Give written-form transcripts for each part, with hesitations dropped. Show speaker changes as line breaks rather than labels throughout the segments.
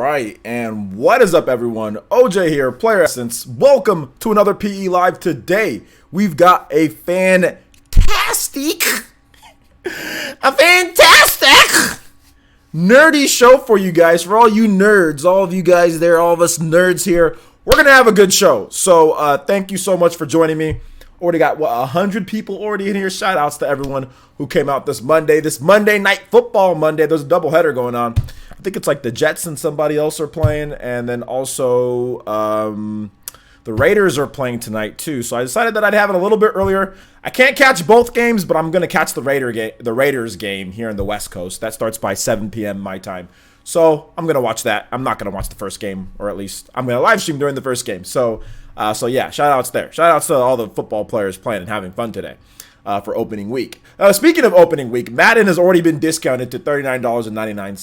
right, and what is up, everyone? OJ here, Player Essence. Welcome to another PE Live. Today, we've got a fantastic nerdy show for you guys. For all you nerds, all of you guys there, all of us nerds here, we're gonna have a good show. So, thank you so much for joining me. Already got 100 people already in here. Shout outs to everyone who came out this Monday Night Football Monday. There's a doubleheader going on. I think it's like the Jets and somebody else are playing, and then also the Raiders are playing tonight too. So I decided that I'd have it a little bit earlier. I can't catch both games, but I'm gonna catch the Raiders game here in the West Coast. That starts by 7 p.m. my time. So I'm gonna watch that. I'm not gonna watch the first game, or at least I'm gonna live stream during the first game. So yeah, shout outs there. Shout outs to all the football players playing and having fun today for opening week. Speaking of opening week, Madden has already been discounted to $39.99.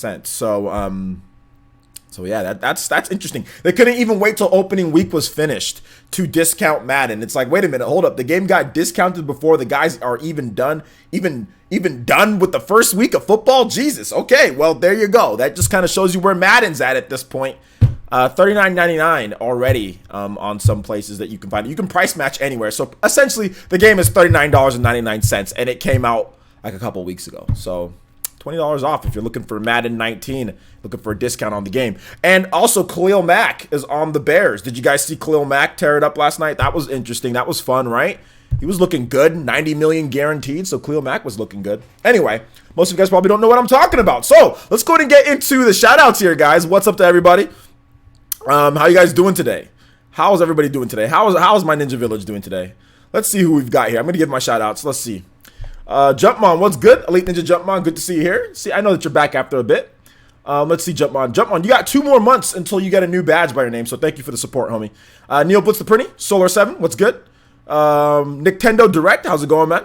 So yeah, that's interesting. They couldn't even wait till opening week was finished to discount Madden. It's like, wait a minute, hold up. The game got discounted before the guys are even done with the first week of football? Jesus. Okay, well, there you go. That just kind of shows you where Madden's at this point. $39.99 already on some places that you can find it. You can price match anywhere. So essentially, the game is $39.99, and it came out like a couple weeks ago. So $20 off if you're looking for Madden 19, looking for a discount on the game. And also, Khalil Mack is on the Bears. Did you guys see Khalil Mack tear it up last night? That was interesting. That was fun, right? He was looking good, 90 million guaranteed, so Khalil Mack was looking good. Anyway, most of you guys probably don't know what I'm talking about. So let's go ahead and get into the shout-outs here, guys. What's up to everybody? How you guys doing today? How is everybody doing today? How is my Ninja Village doing today? Let's see who we've got here. I'm going to give my shout-outs. Let's see. Jumpmon, what's good? Elite Ninja Jumpmon, good to see you here. See, I know that you're back after a bit. Let's see, Jumpmon. Jumpmon, you got 2 more months until you get a new badge by your name, so thank you for the support, homie. Neil Blitz the Pretty, Solar7, what's good? Nintendo Direct, how's it going, man?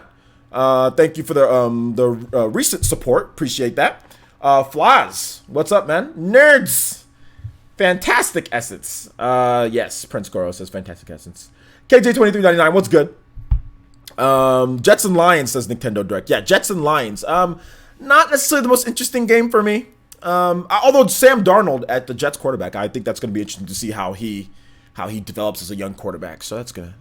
Thank you for the recent support. Appreciate that. Flaz, what's up, man? Nerds, fantastic essence. Yes, Prince Goro says fantastic essence. KJ2399, what's good? Jets and Lions, says Nintendo Direct. Yeah, Jets and Lions. Not necessarily the most interesting game for me. Although Sam Darnold at the Jets quarterback, I think that's going to be interesting to see how he develops as a young quarterback. So that's gonna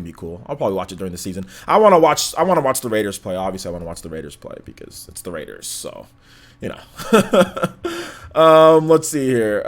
be cool. I'll probably watch it during the season. I want to watch the Raiders play. Obviously, I want to watch the Raiders play because it's the Raiders. So, you know. Let's see here.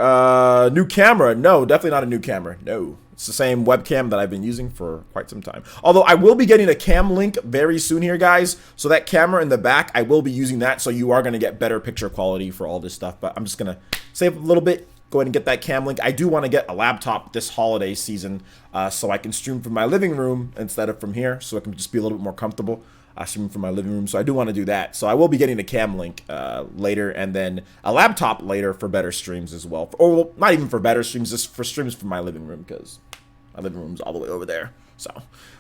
New camera? No, definitely not a new camera. No. It's the same webcam that I've been using for quite some time. Although I will be getting a cam link very soon here, guys. So that camera in the back, I will be using that. So you are going to get better picture quality for all this stuff. But I'm just going to save a little bit. Go ahead and get that cam link. I do want to get a laptop this holiday season so I can stream from my living room instead of from here. So it can just be a little bit more comfortable streaming from my living room. So I do want to do that. So I will be getting a cam link later, and then a laptop later for better streams as well. Or well, not even for better streams, just for streams from my living room, because my living room's all the way over there. So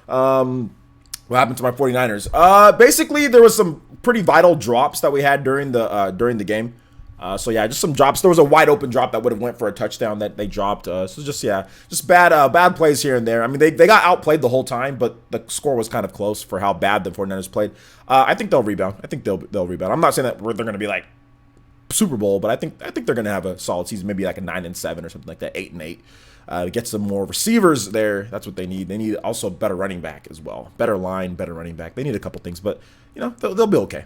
what happened to my 49ers? Basically, there was some pretty vital drops that we had during the game. So yeah, just some drops. There was a wide open drop that would have went for a touchdown that they dropped. So just bad plays here and there. I mean, they got outplayed the whole time, but the score was kind of close for how bad the 49ers played. I think they'll rebound. I think they'll rebound. I'm not saying that they're going to be like Super Bowl, but I think they're going to have a solid season, maybe like a 9-7 or something like that, 8-8. To get some more receivers there. That's what they need. They need also better running back as well. Better line, better running back. They need a couple things, but you know they'll be okay.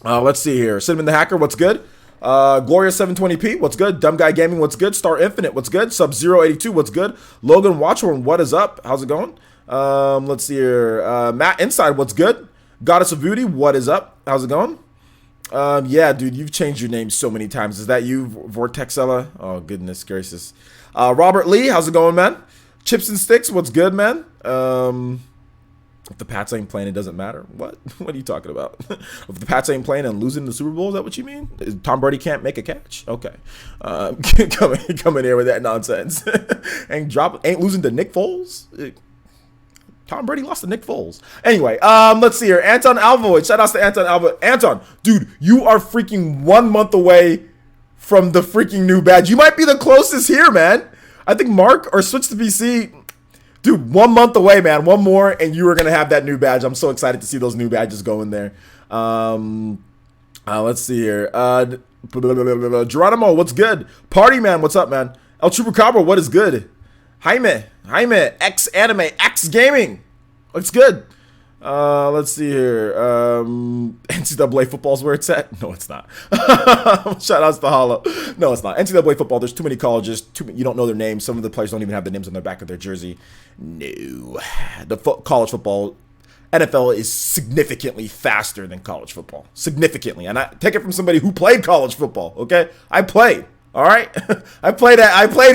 Let's see here. Cinnamon the Hacker, what's good? Gloria 720p, what's good? Dumb Guy Gaming, what's good? Star Infinite, what's good? Sub 082, what's good? Logan Watchhorn, what is up? How's it going? Let's see here. Matt Inside, what's good? Goddess of Beauty, what is up? How's it going? Yeah, dude, you've changed your name so many times. Is that you, Vortexella? Oh, goodness gracious. Robert Lee, how's it going, man? Chips and Sticks, what's good, man? If the Pats ain't playing, it doesn't matter. What? What are you talking about? If the Pats ain't playing and losing the Super Bowl, is that what you mean? Tom Brady can't make a catch? Okay. Coming here with that nonsense. Ain't losing to Nick Foles? Tom Brady lost to Nick Foles. Anyway, let's see here. Anton Alvoid. Shout outs to Anton Alvoid. Anton, dude, you are freaking 1 month away from the freaking new badge. You might be the closest here, man. I think Mark or Switch to PC. Dude, 1 month away, man. One more, and you are going to have that new badge. I'm so excited to see those new badges go in there. Let's see here. Geronimo, what's good? Party man, what's up, man? El Chupacabra, what is good? Jaime, X Anime, X Gaming, what's good? Let's see here. NCAA football's where it's at. No, it's not. Shout outs to Hollow. No, it's not. NCAA football. There's too many colleges. You don't know their names. Some of the players don't even have the names on the back of their jersey. No, the college football. NFL is significantly faster than college football. Significantly. And I take it from somebody who played college football, okay? I played, all right? I played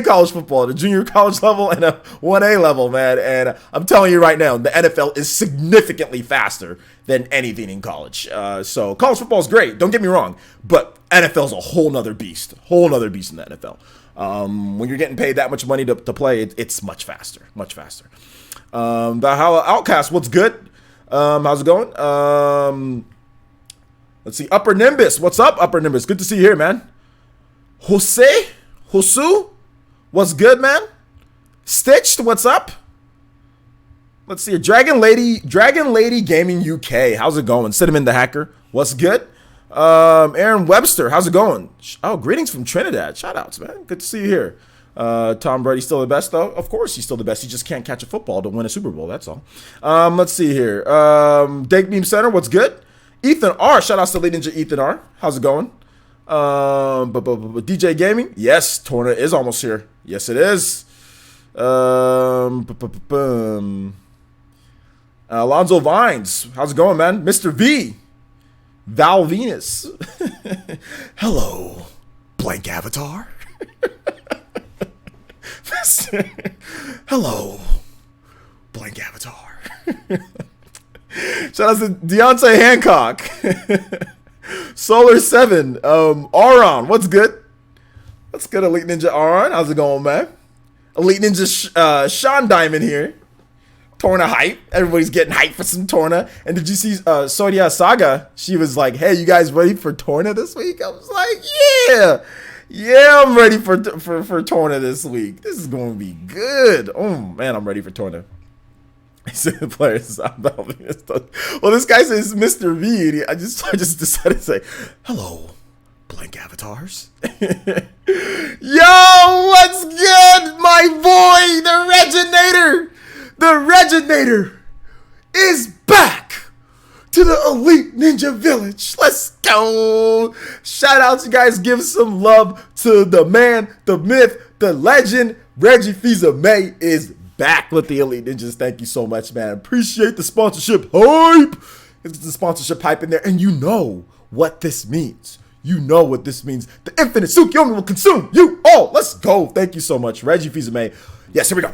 college football at a junior college level and a 1A level, man. And I'm telling you right now, the NFL is significantly faster than anything in college. So college football is great, don't get me wrong. But NFL is a whole nother beast. Whole nother beast in the NFL. When you're getting paid that much money to play, it's much faster. Much faster. But how Outcast, what's good? How's it going? Let's see. Upper Nimbus. What's up, Upper Nimbus? Good to see you here, man. Josu? What's good, man? Stitched, what's up? Let's see. Dragon Lady Gaming UK. How's it going? Cinnamon the Hacker. What's good? Aaron Webster. How's it going? Oh, greetings from Trinidad. Shout outs, man. Good to see you here. Tom Brady's still the best, though. Of course, he's still the best. He just can't catch a football to win a Super Bowl. That's all. Let's see here. Dake Beam Center, what's good? Ethan R. Shout out to Lead Ninja Ethan R. How's it going? DJ Gaming. Yes, Torna is almost here. Yes, it is. Alonzo Vines. How's it going, man? Mr. V. Val Venus. Hello, blank avatar. Hello, blank avatar. Shout out to Deontay Hancock. Solar 7. Auron, what's good? What's good, Elite Ninja Auron? How's it going, man? Elite Ninja Sean Diamond here. Torna hype. Everybody's getting hyped for some Torna. And did you see Soria Saga? She was like, hey, you guys ready for Torna this week? I was like, yeah. Yeah, I'm ready for Torna this week. This is going to be good. Oh, man, I'm ready for Torna. I said the players. Well, this guy says Mr. V. And I just decided to say, hello, blank avatars. Yo, what's good, my boy? The Reginator is back to the Elite Ninja Village. Let's go. Shout out, you guys. Give some love to the man, the myth, the legend. Reggie Fils-Aimé is back with the Elite Ninjas. Thank you so much, man. Appreciate the sponsorship hype. It's the sponsorship hype in there. And you know what this means. You know what this means. The infinite Tsukiyomi will consume you all. Let's go. Thank you so much, Reggie Fils-Aimé. Yes, here we go.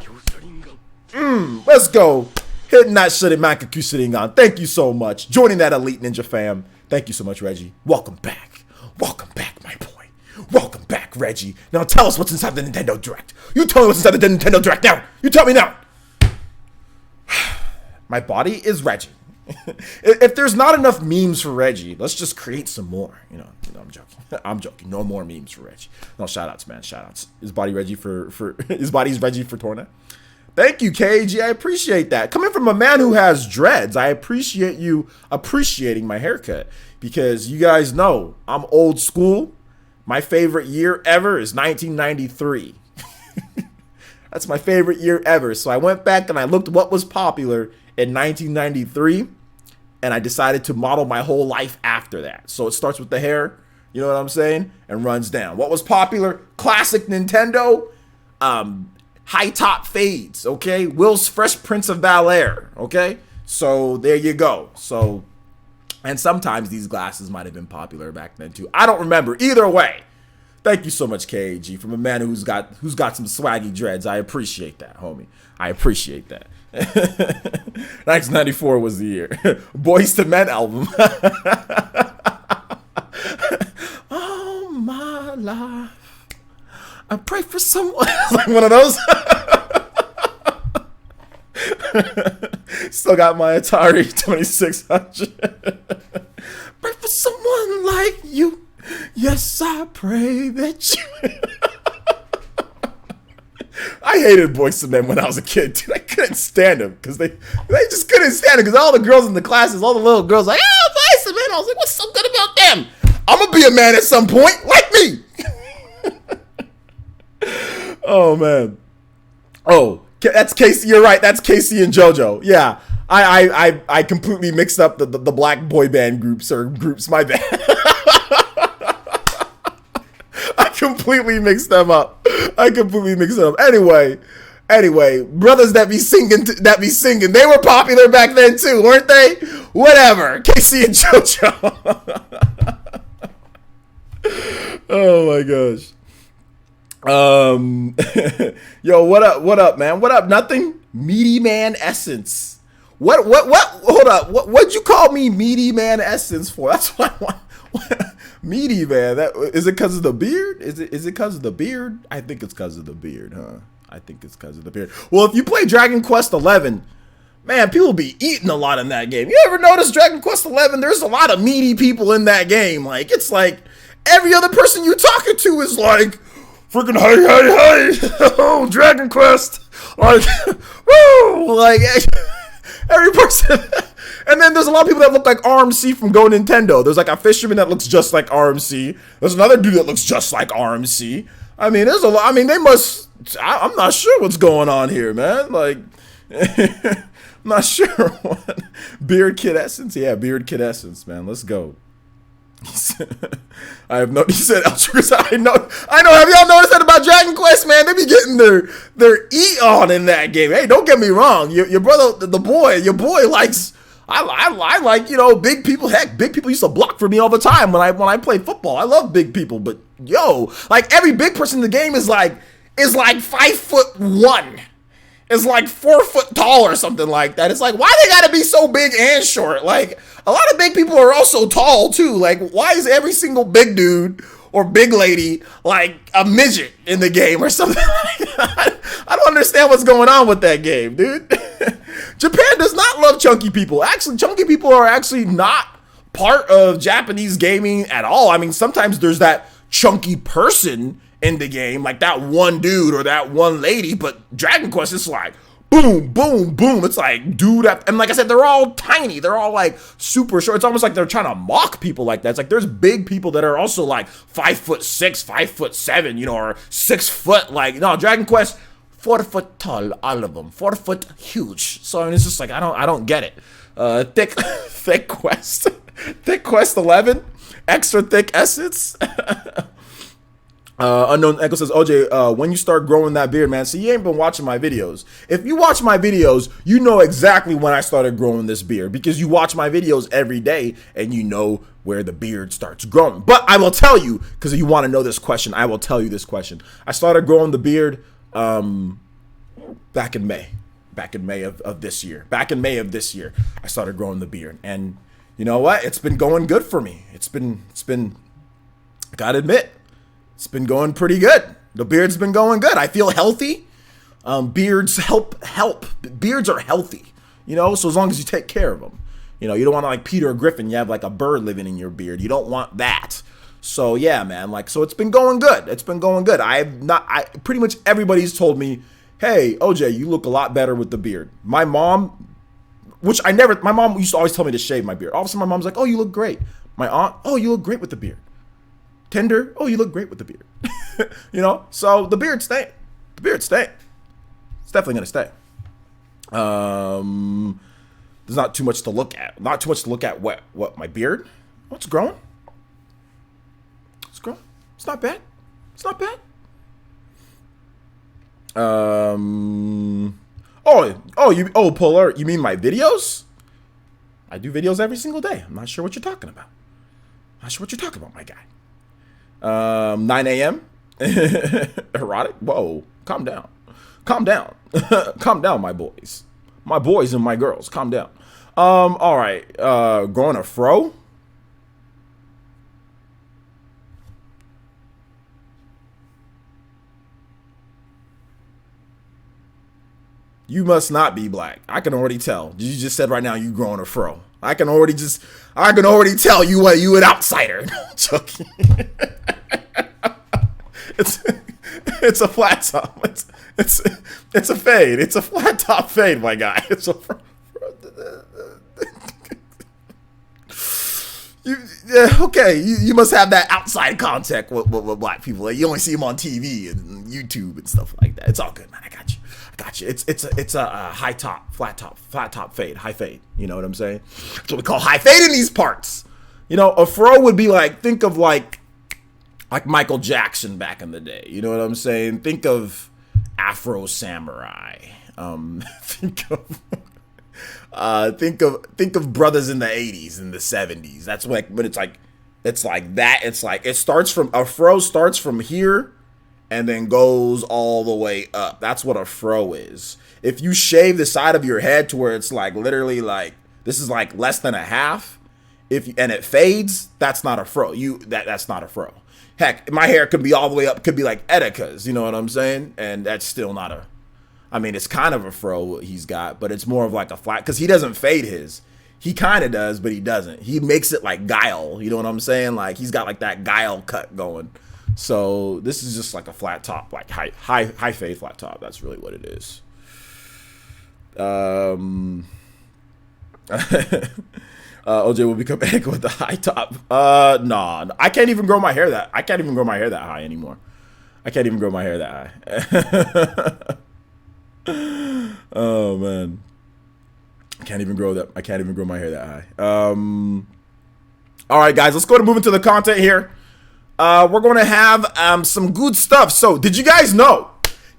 Let's go. Hitting that Shurimankaku Sharingan. Thank you so much. Joining that Elite Ninja fam. Thank you so much, Reggie. Welcome back. Welcome back, my boy. Welcome back, Reggie. Now tell us what's inside the Nintendo Direct. You tell me what's inside the Nintendo Direct now. You tell me now. My body is Reggie. If there's not enough memes for Reggie, let's just create some more. You know, I'm joking. I'm joking. No more memes for Reggie. No, shout outs, man. Shout outs. His body's Reggie for Torna. Thank you, KG. I appreciate that. Coming from a man who has dreads, I appreciate you appreciating my haircut. Because you guys know, I'm old school. My favorite year ever is 1993. That's my favorite year ever. So I went back and I looked what was popular in 1993. And I decided to model my whole life after that. So it starts with the hair, you know what I'm saying? And runs down. What was popular? Classic Nintendo. High top fades, okay? Will's Fresh Prince of Bel-Air, okay? So there you go. So, and sometimes these glasses might have been popular back then too. I don't remember. Either way, thank you so much, KAG, from a man who's got some swaggy dreads. I appreciate that, homie. I appreciate that. 1994 was the year. Boyz II Men album. Oh my life. I pray for someone. Like one of those. Still got my Atari 2600. Pray for someone like you. Yes, I pray that you. I hated Boyz II Men when I was a kid, dude. I couldn't stand them because they just couldn't stand it because all the girls in the classes, all the little girls, like, oh, Boyz II Men. I was like, what's so good about them? I'm gonna be a man at some point, like me. Oh man. Oh, that's Casey. You're right. That's Casey and JoJo. Yeah, I completely mixed up the black boy band groups. My bad. I completely mixed them up. Anyway, brothers that be singing, they were popular back then too, weren't they? Whatever. Casey and JoJo. Oh my gosh. Yo, what up, man? What up? Nothing? Meaty man essence. What, hold up. What'd you call me meaty man essence for? That's what I want. Meaty man. That, is it because of the beard? Is it because of the beard? I think it's because of the beard, huh? I think it's because of the beard. Well, if you play Dragon Quest 11, man, people be eating a lot in that game. You ever notice Dragon Quest 11? There's a lot of meaty people in that game. Like, it's like every other person you talking to is like, freaking hey, oh, Dragon Quest, like, woo, like, every person. And then there's a lot of people that look like RMC from Go Nintendo. There's like a fisherman that looks just like RMC. There's another dude that looks just like RMC. I mean, there's a lot. I mean, they must. I'm not sure what's going on here, man. Like, I'm not sure. What. Beard Kid Essence, yeah, Beard Kid Essence, man. Let's go. I have no. He said, I know. Have y'all noticed that about Dragon Quest, man? They be getting their eat on in that game. Hey, don't get me wrong. Your brother, your boy likes. I like, you know, big people. Heck, big people used to block for me all the time when I played football. I love big people, but yo, like every big person in the game is like 5'1". Is like 4 foot tall or something like that. It's like, why they gotta be so big and short? Like, a lot of big people are also tall too. Like, why is every single big dude or big lady like a midget in the game or something like that? I don't understand what's going on with that game, dude. Japan does not love chunky people. Actually, chunky people are actually not part of Japanese gaming at all. I mean, sometimes there's that chunky person in the game, like that one dude or that one lady, but Dragon Quest is like boom, boom, boom. It's like dude, and like I said, they're all tiny. They're all like super short. It's almost like they're trying to mock people like that. It's like there's big people that are also like 5'6", 5'7", you know, or 6 foot. Like, no, Dragon Quest 4 foot tall, all of them 4 foot huge. So I mean, it's just like I don't get it. Thick Quest, Thick Quest 11, extra thick essence. Unknown Echo says, OJ, when you start growing that beard, man, see, you ain't been watching my videos. If you watch my videos, you know exactly when I started growing this beard because you watch my videos every day and you know where the beard starts growing. But I will tell you, because if you want to know this question, I will tell you this question. I started growing the beard back in May of this year. Back in May of this year, I started growing the beard. And you know what? It's been going good for me. It's been, I gotta admit, it's been going pretty good. The beard's been going good. I feel healthy. Beards help. Beards are healthy, you know, so as long as you take care of them. You know, you don't want to like Peter Griffin. You have like a bird living in your beard. You don't want that. So yeah, man, like, so it's been going good. It's been going good. Pretty much everybody's told me, hey, OJ, you look a lot better with the beard. My mom, my mom used to always tell me to shave my beard. All of a sudden my mom's like, oh, you look great. My aunt, oh, you look great with the beard. Tinder, oh, you look great with the beard. You know, so the beard's staying. The beard's staying. It's definitely gonna stay. There's not too much to look at. Not too much to look at. What my beard? What's growing? It's growing. It's not bad. It's not bad. Polar. You mean my videos? I do videos every single day. I'm not sure what you're talking about. Not sure what you're talking about, my guy. 9 a.m. Erotic. Whoa, calm down. Calm down. Calm down, my boys. My boys and my girls. Calm down. All right. Growing a fro. You must not be black. I can already tell. You just said right now you growing a fro. I can already tell you what you an outsider. Joking. It's a flat top. It's a fade. It's a flat top fade, my guy. It's a Okay, you must have that outside contact with black people. Like, you only see them on TV and YouTube and stuff like that. It's all good, man. I got you. It's a high top, flat top fade, high fade. You know what I'm saying? That's what we call high fade in these parts. You know, a fro would be like, think of like Michael Jackson back in the day. You know what I'm saying? Think of Afro Samurai. Think of brothers in the 80s and the 70s. That's like, but it's like that. It's like it starts from a fro starts from here and then goes all the way up. That's what a fro is. If you shave the side of your head to where it's like literally like this is like less than a half, and it fades, that's not a fro. That's not a fro. Heck, my hair could be all the way up, could be like Etika's, you know what I'm saying? And that's still not a, I mean, it's kind of a fro he's got, but it's more of like a flat, because he doesn't fade his. He kind of does, but he doesn't. He makes it like Guile, you know what I'm saying? Like he's got like that Guile cut going. So this is just like a flat top, like high fade flat top. That's really what it is. OJ will become Echo with the high top. Nah, I can't even grow my hair that. I can't even grow my hair that high anymore. I can't even grow my hair that high. Oh man, I can't even grow my hair that high. All right, guys, let's go to move into the content here. We're going to have some good stuff. So, did you guys know?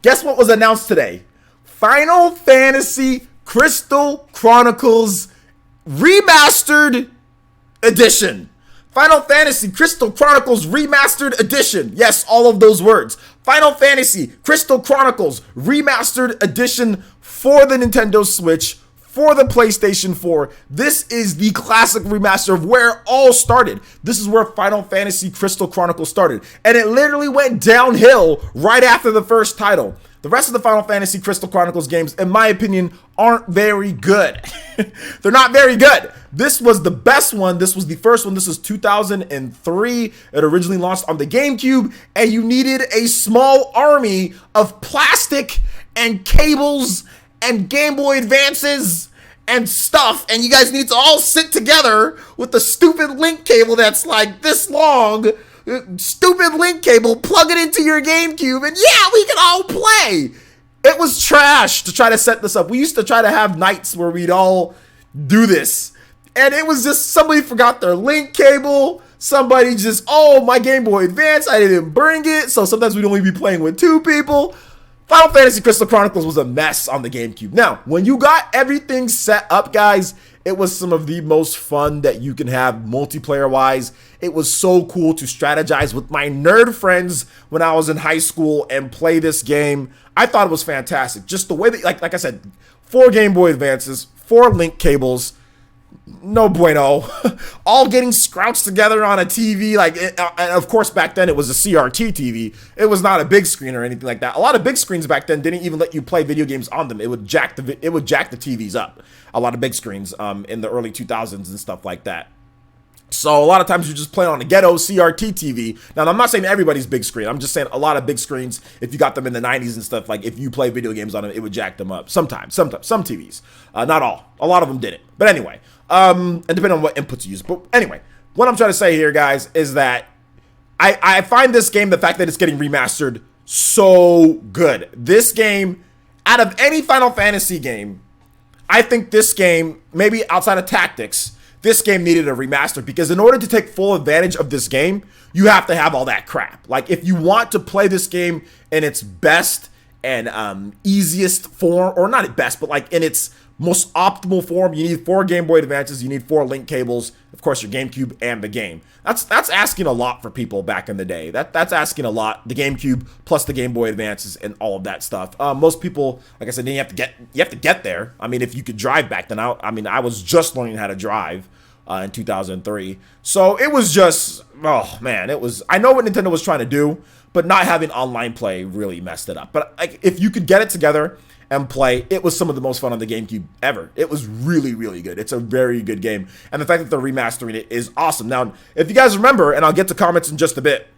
Guess what was announced today? Final Fantasy Crystal Chronicles Remastered Edition. Final Fantasy Crystal Chronicles Remastered Edition. Yes, all of those words. Final Fantasy Crystal Chronicles Remastered Edition for the Nintendo Switch, for the PlayStation 4. This is the classic remaster of where it all started. This is where Final Fantasy Crystal Chronicles started. And it literally went downhill right after the first title. The rest of the Final Fantasy Crystal Chronicles games, in my opinion, aren't very good. They're not very good. This was the best one. This was the first one. This was 2003. It originally launched on the GameCube, and you needed a small army of plastic and cables and Game Boy Advances and stuff, and you guys need to all sit together with the stupid link cable that's like this long. Stupid link cable, plug it into your GameCube, and yeah, we can all play. It was trash to try to set this up. We used to try to have nights where we'd all do this, and it was just somebody forgot their link cable. Somebody just, oh, my Game Boy Advance, I didn't bring it. So sometimes we'd only be playing with two people. Final Fantasy Crystal Chronicles was a mess on the GameCube. Now, when you got everything set up, guys, it was some of the most fun that you can have multiplayer-wise. It was so cool to strategize with my nerd friends when I was in high school and play this game. I thought it was fantastic. Just the way that, like I said, 4 Game Boy Advances, 4 link cables, no bueno. All getting scrouched together on a TV. And of course, back then it was a CRT TV. It was not a big screen or anything like that. A lot of big screens back then didn't even let you play video games on them. It would jack the TVs up. A lot of big screens in the early 2000s and stuff like that. So a lot of times you just play on a ghetto CRT TV. Now, I'm not saying everybody's big screen. I'm just saying a lot of big screens, if you got them in the 90s and stuff, like if you play video games on them, it would jack them up. Sometimes, some TVs. Not all. A lot of them didn't. But anyway, and depending on what inputs you use. But anyway, what I'm trying to say here, guys, is that I find this game, the fact that it's getting remastered, so good. This game, out of any Final Fantasy game, I think this game, maybe outside of Tactics, this game needed a remaster, because in order to take full advantage of this game, you have to have all that crap. Like, if you want to play this game in its best and easiest form, or not at best, but like in its most optimal form, you need 4 Game Boy Advances, you need 4 link cables, of course your GameCube and the game. That's asking a lot for people back in the day. That's asking a lot. The GameCube plus the Game Boy Advances and all of that stuff. Most people, like I said, you have to get there. I mean, if you could drive back then, I was just learning how to drive in 2003. So it was just, oh man, it was. I know what Nintendo was trying to do, but not having online play really messed it up. But like, if you could get it together and play, it was some of the most fun on the GameCube ever. It was really, really good. It's a very good game. And the fact that they're remastering it is awesome. Now, if you guys remember, and I'll get to comments in just a bit,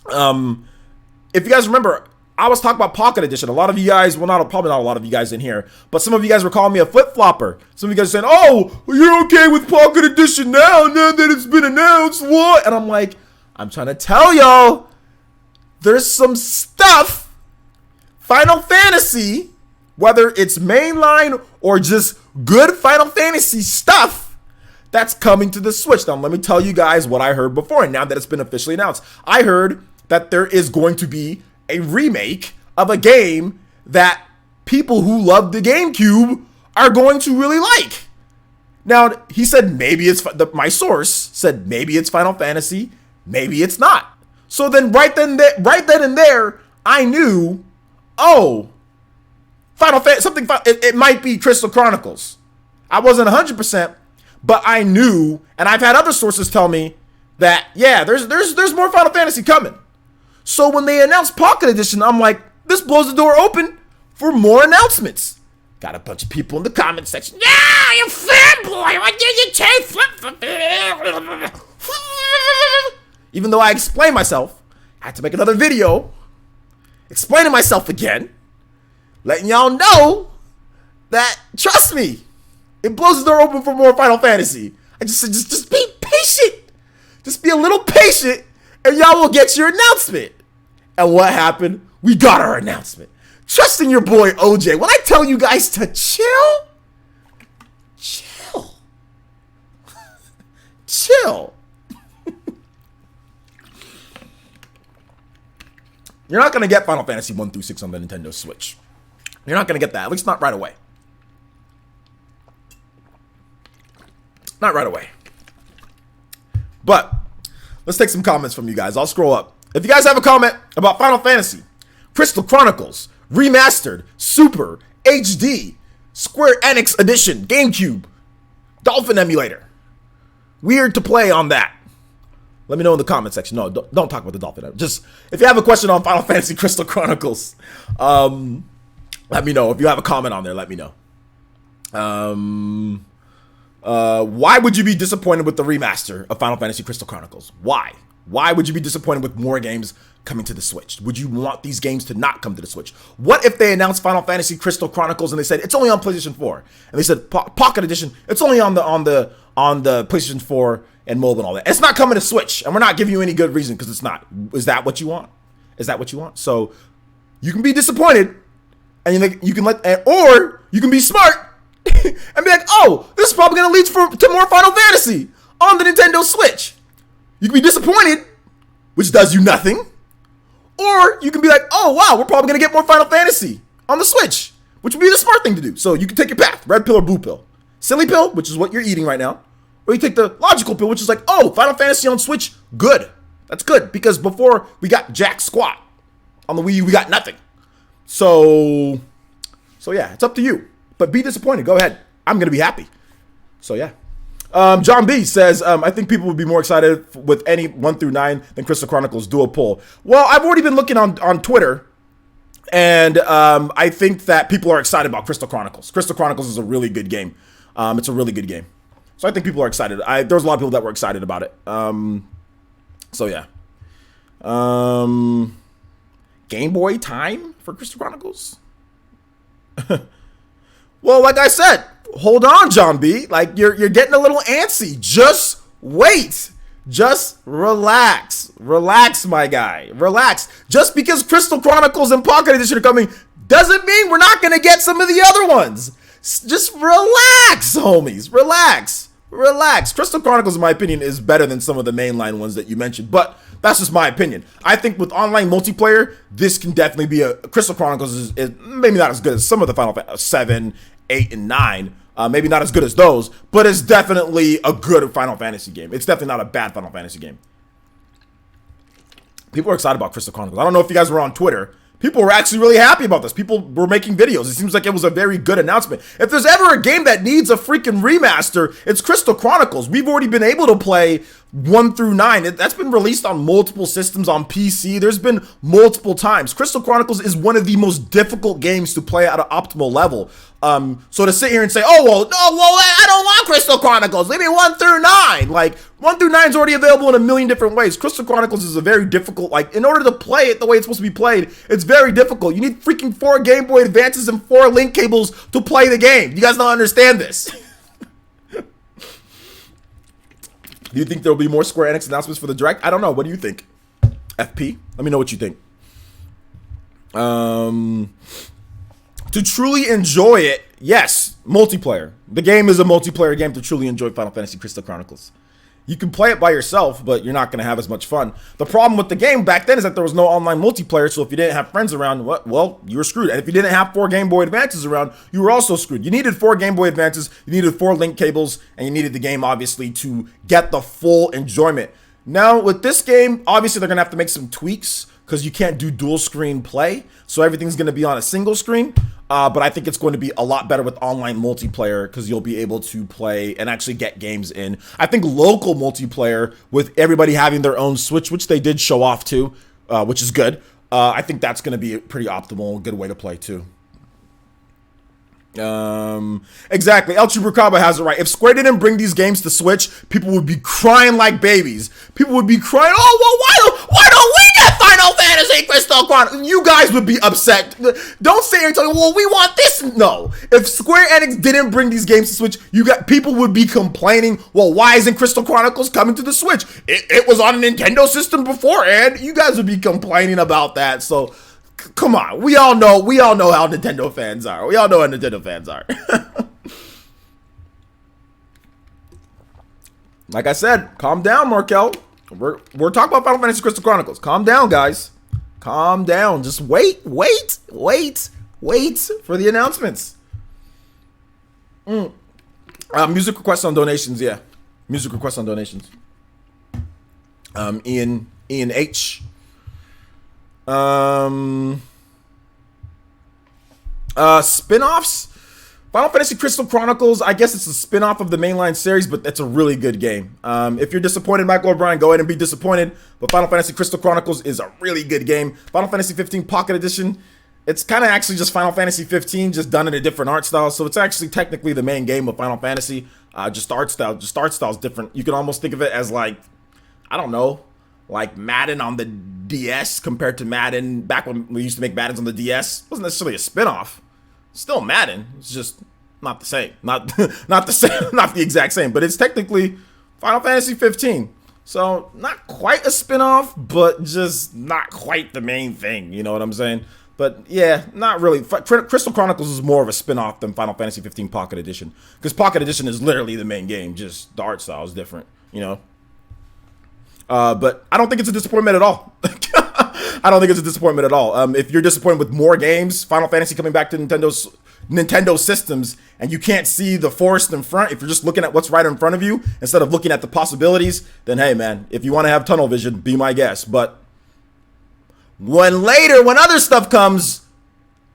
if you guys remember, I was talking about Pocket Edition. A lot of you guys, well, probably not a lot of you guys in here, but some of you guys were calling me a flip-flopper. Some of you guys are saying, oh, well, you're okay with Pocket Edition now that it's been announced, what? And I'm like, I'm trying to tell y'all, there's some stuff, Final Fantasy, whether it's mainline or just good Final Fantasy stuff, that's coming to the Switch. Now, let me tell you guys what I heard before, and now that it's been officially announced. I heard that there is going to be a remake of a game that people who love the GameCube are going to really like. Now, he said maybe it's, my source said maybe it's Final Fantasy, maybe it's not. So then right then and there, I knew, oh, Final Fantasy, it might be Crystal Chronicles. I wasn't 100%, but I knew, and I've had other sources tell me that, yeah, there's more Final Fantasy coming. So when they announced Pocket Edition, I'm like, this blows the door open for more announcements. Got a bunch of people in the comment section. Yeah, you fanboy. Why did you take flip? Even though I explained myself, I had to make another video explaining myself again, letting y'all know that, trust me, it blows the door open for more Final Fantasy. I just said, just be patient. Just be a little patient, and y'all will get your announcement. And what happened? We got our announcement. Trust in your boy OJ. When I tell you guys to chill, chill. Chill. You're not going to get Final Fantasy 1 through 6 on the Nintendo Switch. You're not going to get that, at least not right away. Not right away. But let's take some comments from you guys. I'll scroll up. If you guys have a comment about Final Fantasy, Crystal Chronicles, Remastered, Super, HD, Square Enix Edition, GameCube, Dolphin Emulator, weird to play on that, let me know in the comment section. No, don't talk about the Dolphin. Just, if you have a question on Final Fantasy Crystal Chronicles, let me know. If you have a comment on there, let me know. Why would you be disappointed with the remaster of Final Fantasy Crystal Chronicles? Why? Why would you be disappointed with more games coming to the Switch? Would you want these games to not come to the Switch? What if they announced Final Fantasy Crystal Chronicles and they said it's only on PlayStation 4, and they said Pocket Edition, it's only on the PlayStation 4 and mobile and all that. It's not coming to Switch, and we're not giving you any good reason because it's not. Is that what you want? Is that what you want? So you can be disappointed, and you can or you can be smart and be like, oh, this is probably gonna lead to more Final Fantasy on the Nintendo Switch. You can be disappointed, which does you nothing, or you can be like, oh wow, we're probably gonna get more Final Fantasy on the Switch, which would be the smart thing to do. So you can take your path, red pill or blue pill. Silly pill, which is what you're eating right now, or you take the logical pill, which is like, oh, Final Fantasy on Switch, good. That's good, because before we got jack squat. On the Wii U, we got nothing. So yeah, it's up to you. But be disappointed, go ahead. I'm gonna be happy. So yeah. John B says, I think people would be more excited with any 1 through 9 than Crystal Chronicles dual pull. Well, I've already been looking on Twitter, and I think that people are excited about Crystal Chronicles. Crystal Chronicles is a really good game. It's a really good game. So I think people are excited. There's a lot of people that were excited about it. So yeah. Game Boy time for Crystal Chronicles? Well, like I said, hold on, John B. Like, you're getting a little antsy. Just wait. Just relax. Relax, my guy. Relax. Just because Crystal Chronicles and Pocket Edition are coming doesn't mean we're not going to get some of the other ones. Just relax, homies. Relax. Relax. Crystal Chronicles, in my opinion, is better than some of the mainline ones that you mentioned, but that's just my opinion. I think with online multiplayer, this can definitely be Crystal Chronicles is maybe not as good as some of the Final Fantasy 7, 8, and 9. Maybe not as good as those, but it's definitely a good Final Fantasy game. It's definitely not a bad Final Fantasy game. People are excited about Crystal Chronicles. I don't know if you guys were on Twitter. People were actually really happy about this. People were making videos. It seems like it was a very good announcement. If there's ever a game that needs a freaking remaster, it's Crystal Chronicles. We've already been able to play 1 through 9. That's been released on multiple systems on PC. There's been multiple times. Crystal Chronicles is one of the most difficult games to play at an optimal level. So to sit here and say, oh, well, no, well, I don't want Crystal Chronicles. Leave me 1 through 9. Like, 1 through 9 is already available in a million different ways. Crystal Chronicles is a very difficult, like, in order to play it the way it's supposed to be played, it's very difficult. You need freaking 4 Game Boy Advances and 4 link cables to play the game. You guys don't understand this. Do you think there will be more Square Enix announcements for the Direct? I don't know. What do you think? FP? Let me know what you think. To truly enjoy it, yes, multiplayer. The game is a multiplayer game to truly enjoy Final Fantasy Crystal Chronicles. You can play it by yourself, but you're not going to have as much fun. The problem with the game back then is that there was no online multiplayer, so if you didn't have friends around, well, you were screwed. And if you didn't have 4 Game Boy Advances around, you were also screwed. You needed 4 Game Boy Advances, you needed 4 link cables, and you needed the game, obviously, to get the full enjoyment. Now, with this game, obviously, they're going to have to make some tweaks, because you can't do dual screen play, so everything's going to be on a single screen. But I think it's going to be a lot better with online multiplayer because you'll be able to play and actually get games in. I think local multiplayer with everybody having their own Switch, which they did show off too, which is good. I think that's going to be a pretty optimal, good way to play too. Exactly. El Chubricaba has it right. If Square didn't bring these games to Switch, people would be crying like babies. People would be crying, oh, well, why don't we get Final Fantasy Crystal Chronicles? You guys would be upset. Don't sit here and tell me, well, we want this. No. If Square Enix didn't bring these games to Switch, people would be complaining, well, why isn't Crystal Chronicles coming to the Switch? It was on a Nintendo system before, and you guys would be complaining about that. So come on, we all know how Nintendo fans are. We all know how Nintendo fans are. Like I said, calm down, Markel. We're talking about Final Fantasy Crystal Chronicles. Calm down, guys. Calm down. Just wait for the announcements. Music requests on donations, yeah. Music requests on donations. Ian H. Spin-offs? Final Fantasy Crystal Chronicles, I guess it's a spin-off of the mainline series, but it's a really good game. If you're disappointed, Michael O'Brien, go ahead and be disappointed. But Final Fantasy Crystal Chronicles is a really good game. Final Fantasy 15 Pocket Edition, it's kind of actually just Final Fantasy 15, just done in a different art style. So it's actually technically the main game of Final Fantasy. Just art style is different. You can almost think of it as like, I don't know, like Madden on the DS compared to Madden back when we used to make Maddens on the DS. It wasn't necessarily a spin-off. Still Madden. It's just not the same. Not the same. Not the exact same. But it's technically Final Fantasy 15. So not quite a spin-off, but just not quite the main thing. You know what I'm saying? But yeah, not really. Crystal Chronicles is more of a spin-off than Final Fantasy 15 Pocket Edition. Because Pocket Edition is literally the main game. Just the art style is different. You know? But I don't think it's a disappointment at all. I don't think it's a disappointment at all. If you're disappointed with more games, Final Fantasy coming back to Nintendo systems, and you can't see the forest in front, if you're just looking at what's right in front of you instead of looking at the possibilities, then hey man, if you want to have tunnel vision, be my guest. But when other stuff comes,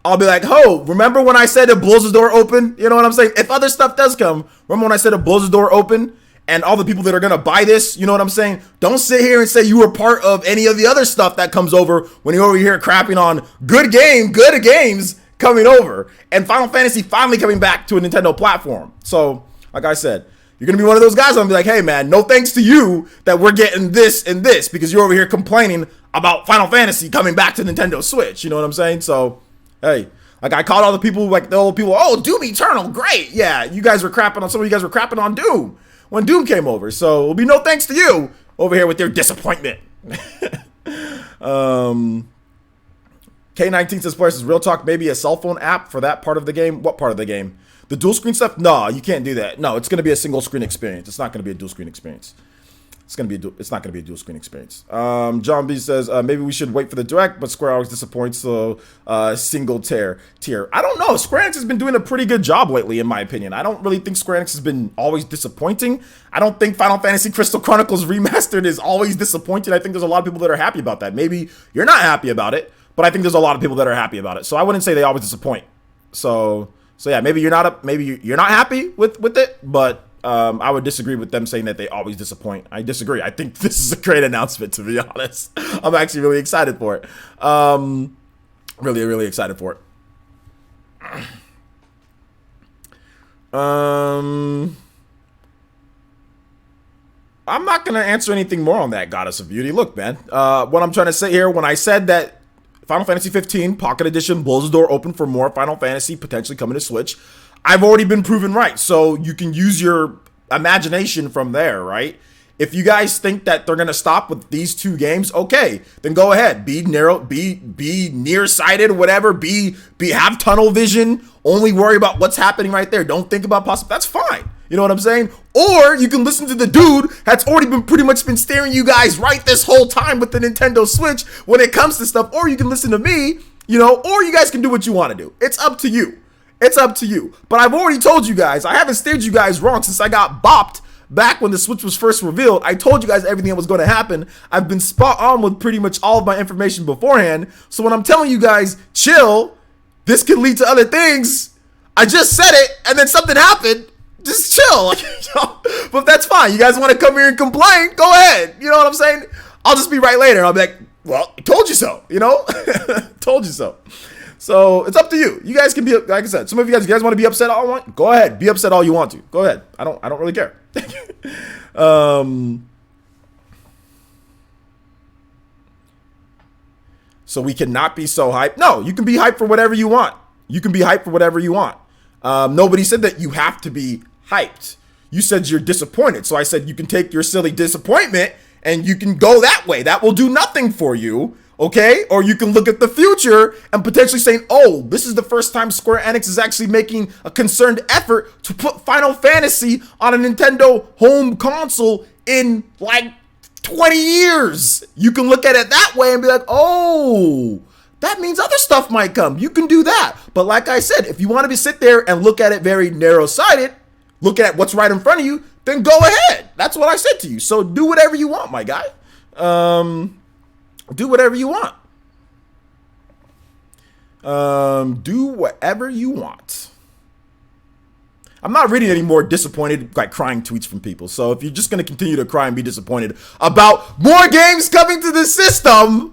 I'll be like, oh, remember when I said it blows the door open? You know what I'm saying? If other stuff does come, remember when I said it blows the door open? And all the people that are going to buy this, you know what I'm saying? Don't sit here and say you were part of any of the other stuff that comes over when you're over here crapping on good games coming over. And Final Fantasy finally coming back to a Nintendo platform. So, like I said, you're going to be one of those guys I'm going to be like, hey, man, no thanks to you that we're getting this and this because you're over here complaining about Final Fantasy coming back to Nintendo Switch. You know what I'm saying? So, hey. Like, I called all the people, like, the old people, oh, Doom Eternal, great. Yeah, you guys were crapping on, some of you guys were crapping on Doom when Doom came over. So, it'll be no thanks to you over here with your disappointment. K19 says, players, is Real Talk maybe a cell phone app for that part of the game? What part of the game? The dual screen stuff? No, you can't do that. No, it's going to be a single screen experience. It's not going to be a dual screen experience. It's not going to be a dual screen experience. John B says, maybe we should wait for the Direct, but Square always disappoints, so single tier. I don't know. Square Enix has been doing a pretty good job lately, in my opinion. I don't really think Square Enix has been always disappointing. I don't think Final Fantasy Crystal Chronicles Remastered is always disappointing. I think there's a lot of people that are happy about that. Maybe you're not happy about it, but I think there's a lot of people that are happy about it. So I wouldn't say they always disappoint. So yeah, maybe you're not happy with it, but I would disagree with them saying that they always disappoint. I disagree. I think this is a great announcement, to be honest. I'm actually really excited for it. Really, really excited for it. I'm not going to answer anything more on that, Goddess of Beauty. Look, man, what I'm trying to say here, when I said that Final Fantasy 15 Pocket Edition blows the door open for more Final Fantasy potentially coming to Switch, I've already been proven right. So you can use your imagination from there, right? If you guys think that they're going to stop with these 2 games, okay, then go ahead. Be narrow, be nearsighted, whatever, have tunnel vision, only worry about what's happening right there. Don't think about possible. That's fine. You know what I'm saying? Or you can listen to the dude that's already been pretty much been staring you guys right this whole time with the Nintendo Switch when it comes to stuff. Or you can listen to me, you know, or you guys can do what you want to do. It's up to you. It's up to you. But I've already told you guys, I haven't steered you guys wrong since I got bopped back when the Switch was first revealed. I told you guys everything that was going to happen. I've been spot on with pretty much all of my information beforehand. So when I'm telling you guys, chill, this could lead to other things, I just said it and then something happened. Just chill. But that's fine. You guys want to come here and complain? Go ahead. You know what I'm saying? I'll just be right later. I'll be like, well, I told you so, you know? Told you so. So it's up to you. You guys can be, like I said, some of you guys want to be upset all you want. Go ahead. Be upset all you want to. Go ahead. I don't really care. So we cannot be so hyped. No, you can be hyped for whatever you want. You can be hyped for whatever you want. Nobody said that you have to be hyped. You said you're disappointed. So I said you can take your silly disappointment and you can go that way. That will do nothing for you. Okay? Or you can look at the future and potentially saying, oh, this is the first time Square Enix is actually making a concerned effort to put Final Fantasy on a Nintendo home console in like 20 years. You can look at it that way and be like, oh, that means other stuff might come. You can do that. But like I said, if you want to sit there and look at it very narrow-sighted, look at what's right in front of you, then go ahead. That's what I said to you. So do whatever you want, my guy. Do whatever you want. Do whatever you want. I'm not reading any more disappointed, like crying tweets from people. So if you're just going to continue to cry and be disappointed about more games coming to the system,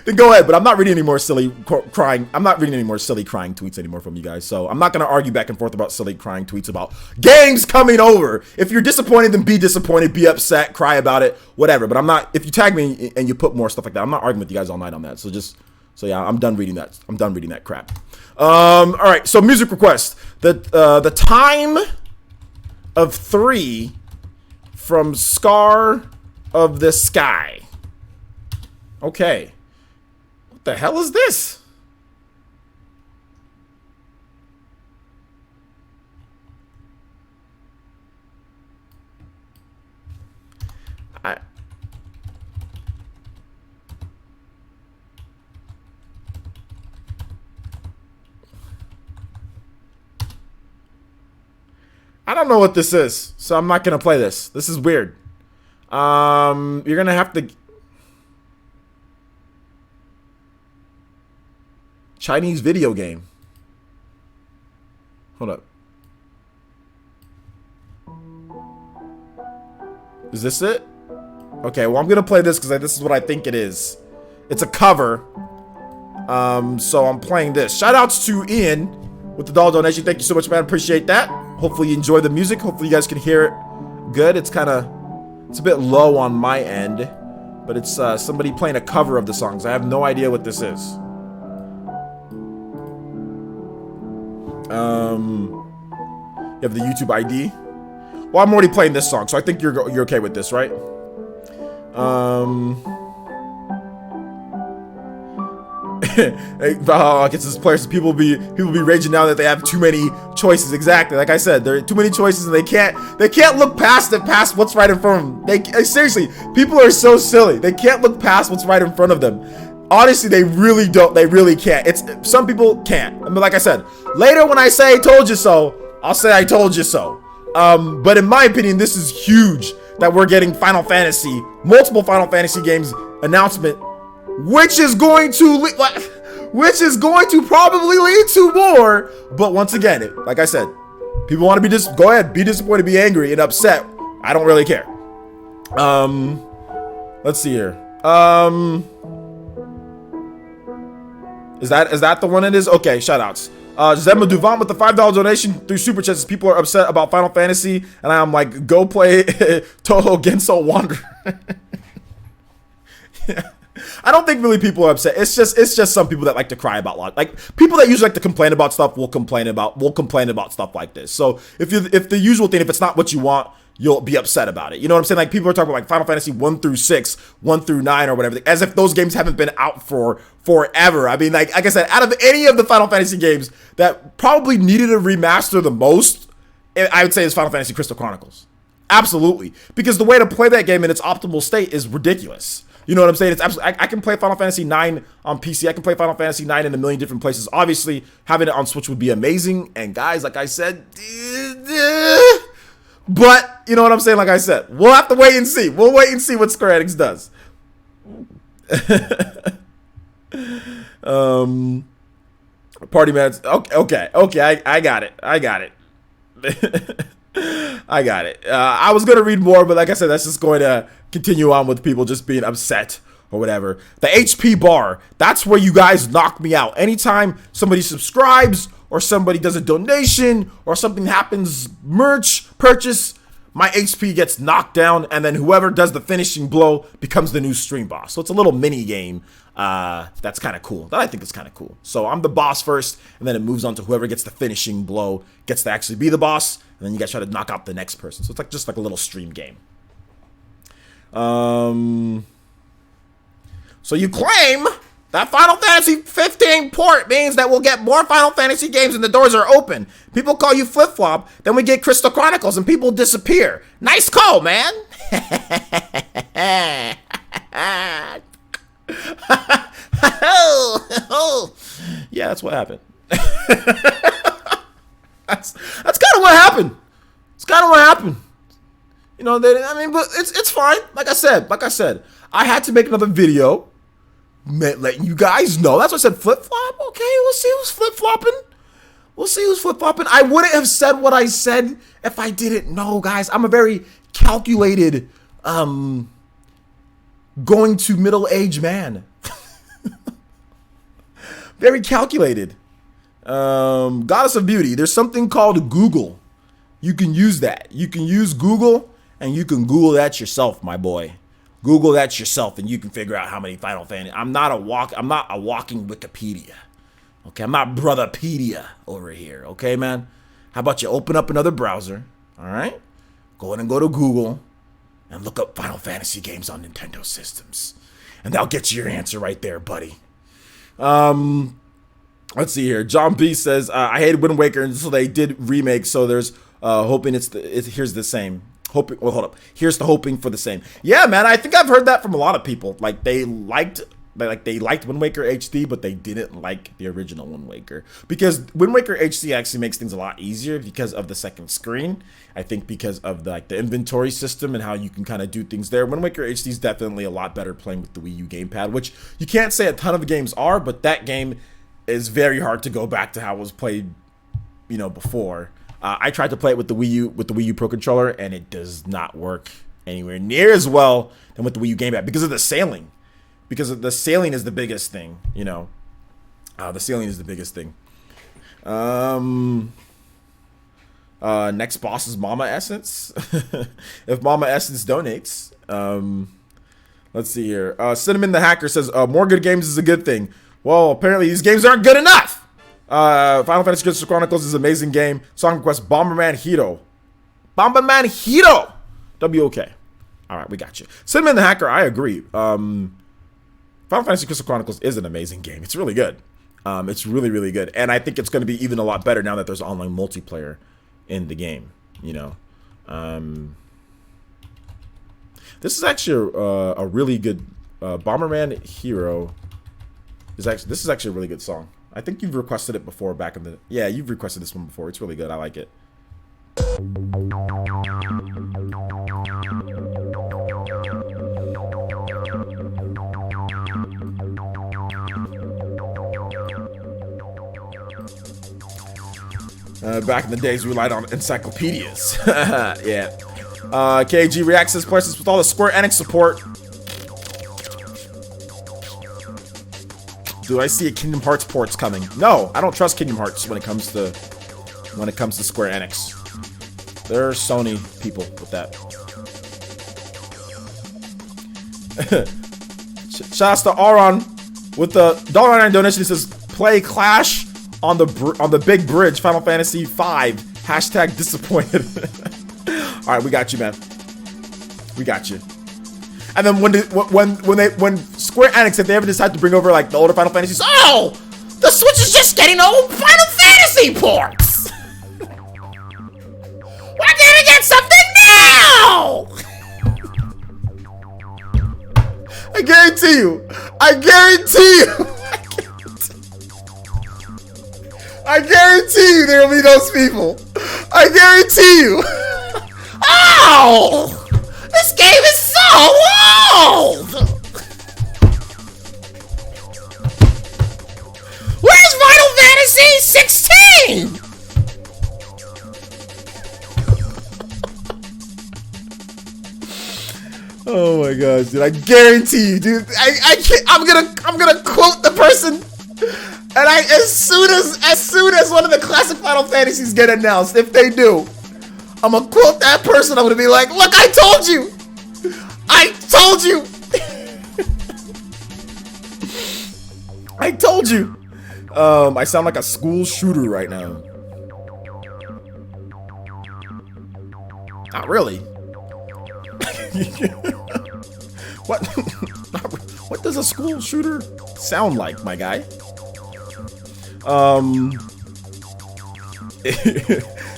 then go ahead. But I'm not reading any more silly crying. I'm not reading any more silly crying tweets anymore from you guys. So I'm not going to argue back and forth about silly crying tweets about games coming over. If you're disappointed, then be disappointed, be upset, cry about it, whatever. But I'm not, if you tag me and you put more stuff like that, I'm not arguing with you guys all night on that. So yeah, I'm done reading that. I'm done reading that crap. All right. So music request. The Time of 3 from Scar of the Sky. Okay. What the hell is this? I don't know what this is, so I'm not gonna play this. This is weird. You're gonna have to. Chinese video game. Hold up. Is this it? Okay, well, I'm gonna play this because this is what I think it is. It's a cover. So I'm playing this. Shout outs to Ian with the dollar donation. Thank you so much, man. Appreciate that. Hopefully you enjoy the music. Hopefully you guys can hear it good. It's a bit low on my end, but it's somebody playing a cover of the songs. I have no idea what this is. You have the YouTube ID. Well, I'm already playing this song, so I think you're okay with this, right? I guess this players, people be raging now that they have too many choices. Exactly, like I said, there are too many choices, and they can't look past what's right in front of them. Seriously, people are so silly. They can't look past what's right in front of them. Honestly, they really don't. They really can't. Some people can't. I mean, like I said, later when I say "told you so," I'll say "I told you so." But in my opinion, this is huge that we're getting multiple Final Fantasy games announcement, which is going to probably lead to more. But once again, like I said, People want to be go ahead, be disappointed, be angry, and upset. I don't really care. Let's see here. Is that the one it is? Okay, shoutouts. Zemma Duvant with the $5 donation through Super Chats. People are upset about Final Fantasy, and I'm like, go play Toho Genso Wanderer. Yeah. I don't think really people are upset. It's just some people that like to cry about like people that usually like to complain about stuff will complain about stuff like this. So if the usual thing, if it's not what you want, you'll be upset about it. You know what I'm saying? Like people are talking about like Final Fantasy 1 through 6, 1 through 9 or whatever, as if those games haven't been out for forever. I mean, like I said, out of any of the Final Fantasy games that probably needed a remaster the most, I would say is Final Fantasy Crystal Chronicles. Absolutely. Because the way to play that game in its optimal state is ridiculous. You know what I'm saying? It's absolutely. I can play Final Fantasy 9 on PC. I can play Final Fantasy 9 in a million different places. Obviously, having it on Switch would be amazing. And guys, like I said, but you know what I'm saying? Like I said, we'll have to wait and see. We'll wait and see what Square Enix does. Party man. Okay. I got it. I got it. I was gonna read more, but like I said, that's just going to continue on with people just being upset or whatever. The HP bar, that's where you guys knock me out. Anytime somebody subscribes or somebody does a donation or something happens, merch purchase, my HP gets knocked down, and then whoever does the finishing blow becomes the new stream boss. So it's a little mini game that's kind of cool. That I think is kind of cool. So I'm the boss first, and then it moves on to whoever gets the finishing blow gets to actually be the boss, and then you guys try to knock out the next person. So it's like just like a little stream game. So you claim that Final Fantasy 15 port means that we'll get more Final Fantasy games and the doors are open. People call you flip-flop, then we get Crystal Chronicles and people disappear. Nice call, man. Yeah, that's what happened. That's kind of what happened. It's kind of what happened. You know, but it's fine. Like I said, I had to make another video, letting you guys know. That's why I said flip-flop. Okay, we'll see who's flip-flopping. I wouldn't have said what I said if I didn't know, guys. I'm a very calculated, going to middle-aged man. Very calculated. Goddess of Beauty. There's something called Google. You can use that. You can use Google, and you can Google that yourself, my boy. Google that yourself, and you can figure out how many Final Fantasy. I'm not a walking Wikipedia. Okay, I'm not Brotherpedia over here. Okay, man. How about you open up another browser? All right, go ahead and go to Google and look up Final Fantasy games on Nintendo systems, and that'll get you your answer right there, buddy. Let's see here. John B says I hated Wind Waker until they did remake, so there's hoping here's the same. Hold up. Here's the hoping for the same. Yeah, man. I think I've heard that from a lot of people. Like they liked Wind Waker HD, but they didn't like the original Wind Waker because Wind Waker HD actually makes things a lot easier because of the second screen. I think because of the inventory system and how you can kind of do things there. Wind Waker HD is definitely a lot better playing with the Wii U gamepad, which you can't say a ton of games are, but that game is very hard to go back to how it was played, before. I tried to play it with the Wii U Pro Controller, and it does not work anywhere near as well than with the Wii U gamepad because of the sailing. Because the sailing is the biggest thing, the sailing is the biggest thing. Next boss is Mama Essence. If Mama Essence donates, let's see here. Cinnamon the Hacker says more good games is a good thing. Well, apparently these games aren't good enough. Final Fantasy Crystal Chronicles is an amazing game. Song request Bomberman Hero. WOK. All right, we got you. Cinnamon the Hacker, I agree. Final Fantasy Crystal Chronicles is an amazing game. It's really good. It's really, really good. And I think it's going to be even a lot better now that there's online multiplayer in the game. This is actually a really good Bomberman Hero. This is actually a really good song. I think you've requested it before back in the... Yeah, you've requested this one before. It's really good. I like it. Back in the days, we relied on encyclopedias. Yeah. KG reacts to this places with all the Square Enix support. Do I see a Kingdom Hearts ports coming? No, I don't trust Kingdom Hearts when it comes to Square Enix. There are Sony people with that. Shouts to Auron with the $1.99 donation. He says, "Play Clash on the big bridge. Final Fantasy V. Hashtag disappointed." All right, we got you, man. We got you. And then when Square Enix, if they ever decide to bring over like the older Final Fantasies, oh, the Switch is just getting old Final Fantasy ports. We're gonna get something now. I guarantee you. I guarantee you there will be those people. I guarantee you. Oh! This game is so old! Where's Final Fantasy 16? Oh my gosh, dude! I guarantee you, dude. I can't. I'm gonna quote the person, and as soon as one of the classic Final Fantasies get announced, if they do, I'm gonna quote that person. I'm gonna be like, "Look, I told you! I told you! I told you!" I sound like a school shooter right now. Not really. What does a school shooter sound like, my guy?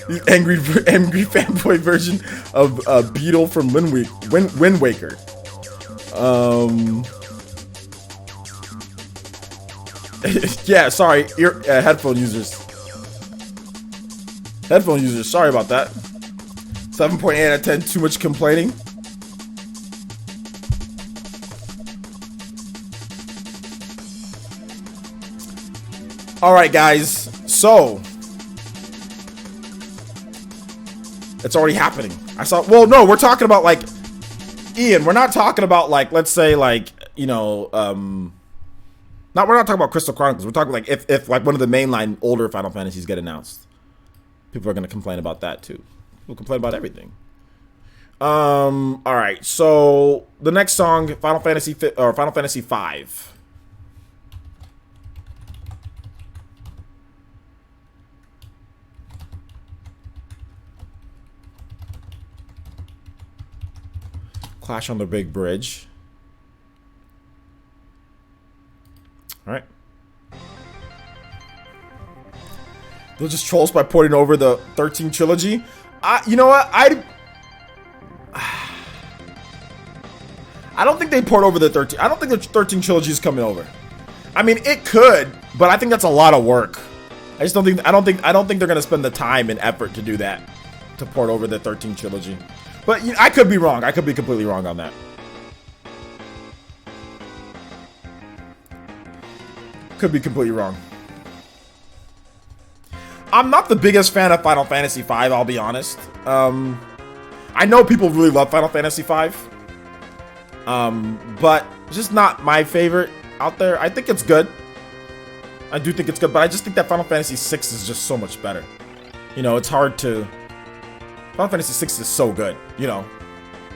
The angry fanboy version of Beetle from Wind Waker. Yeah, sorry, headphone users. Sorry about that. 7.8 out of 10. Too much complaining. All right, guys. So it's already happening. Well, no, we're talking about like Ian. We're not talking about like, let's say like, you know, we're not talking about Crystal Chronicles. We're talking like if like one of the mainline older Final Fantasies get announced, people are gonna complain about that too. People complain about everything. All right. So the next song, Final Fantasy V. Clash on the Big Bridge. All right. They'll just troll us by porting over the 13 trilogy. You know what? I don't think they port over the 13. I don't think the 13 trilogy is coming over. I mean, it could, but I think that's a lot of work. I don't think they're gonna spend the time and effort to do that, to port over the 13 trilogy. But I could be wrong. I could be completely wrong on that. Could be completely wrong. I'm not the biggest fan of Final Fantasy V, I'll be honest. I know people really love Final Fantasy V. But just not my favorite out there. I think it's good. I do think it's good, but I just think that Final Fantasy VI is just so much better. You know, it's hard to... Final Fantasy VI is so good, you know.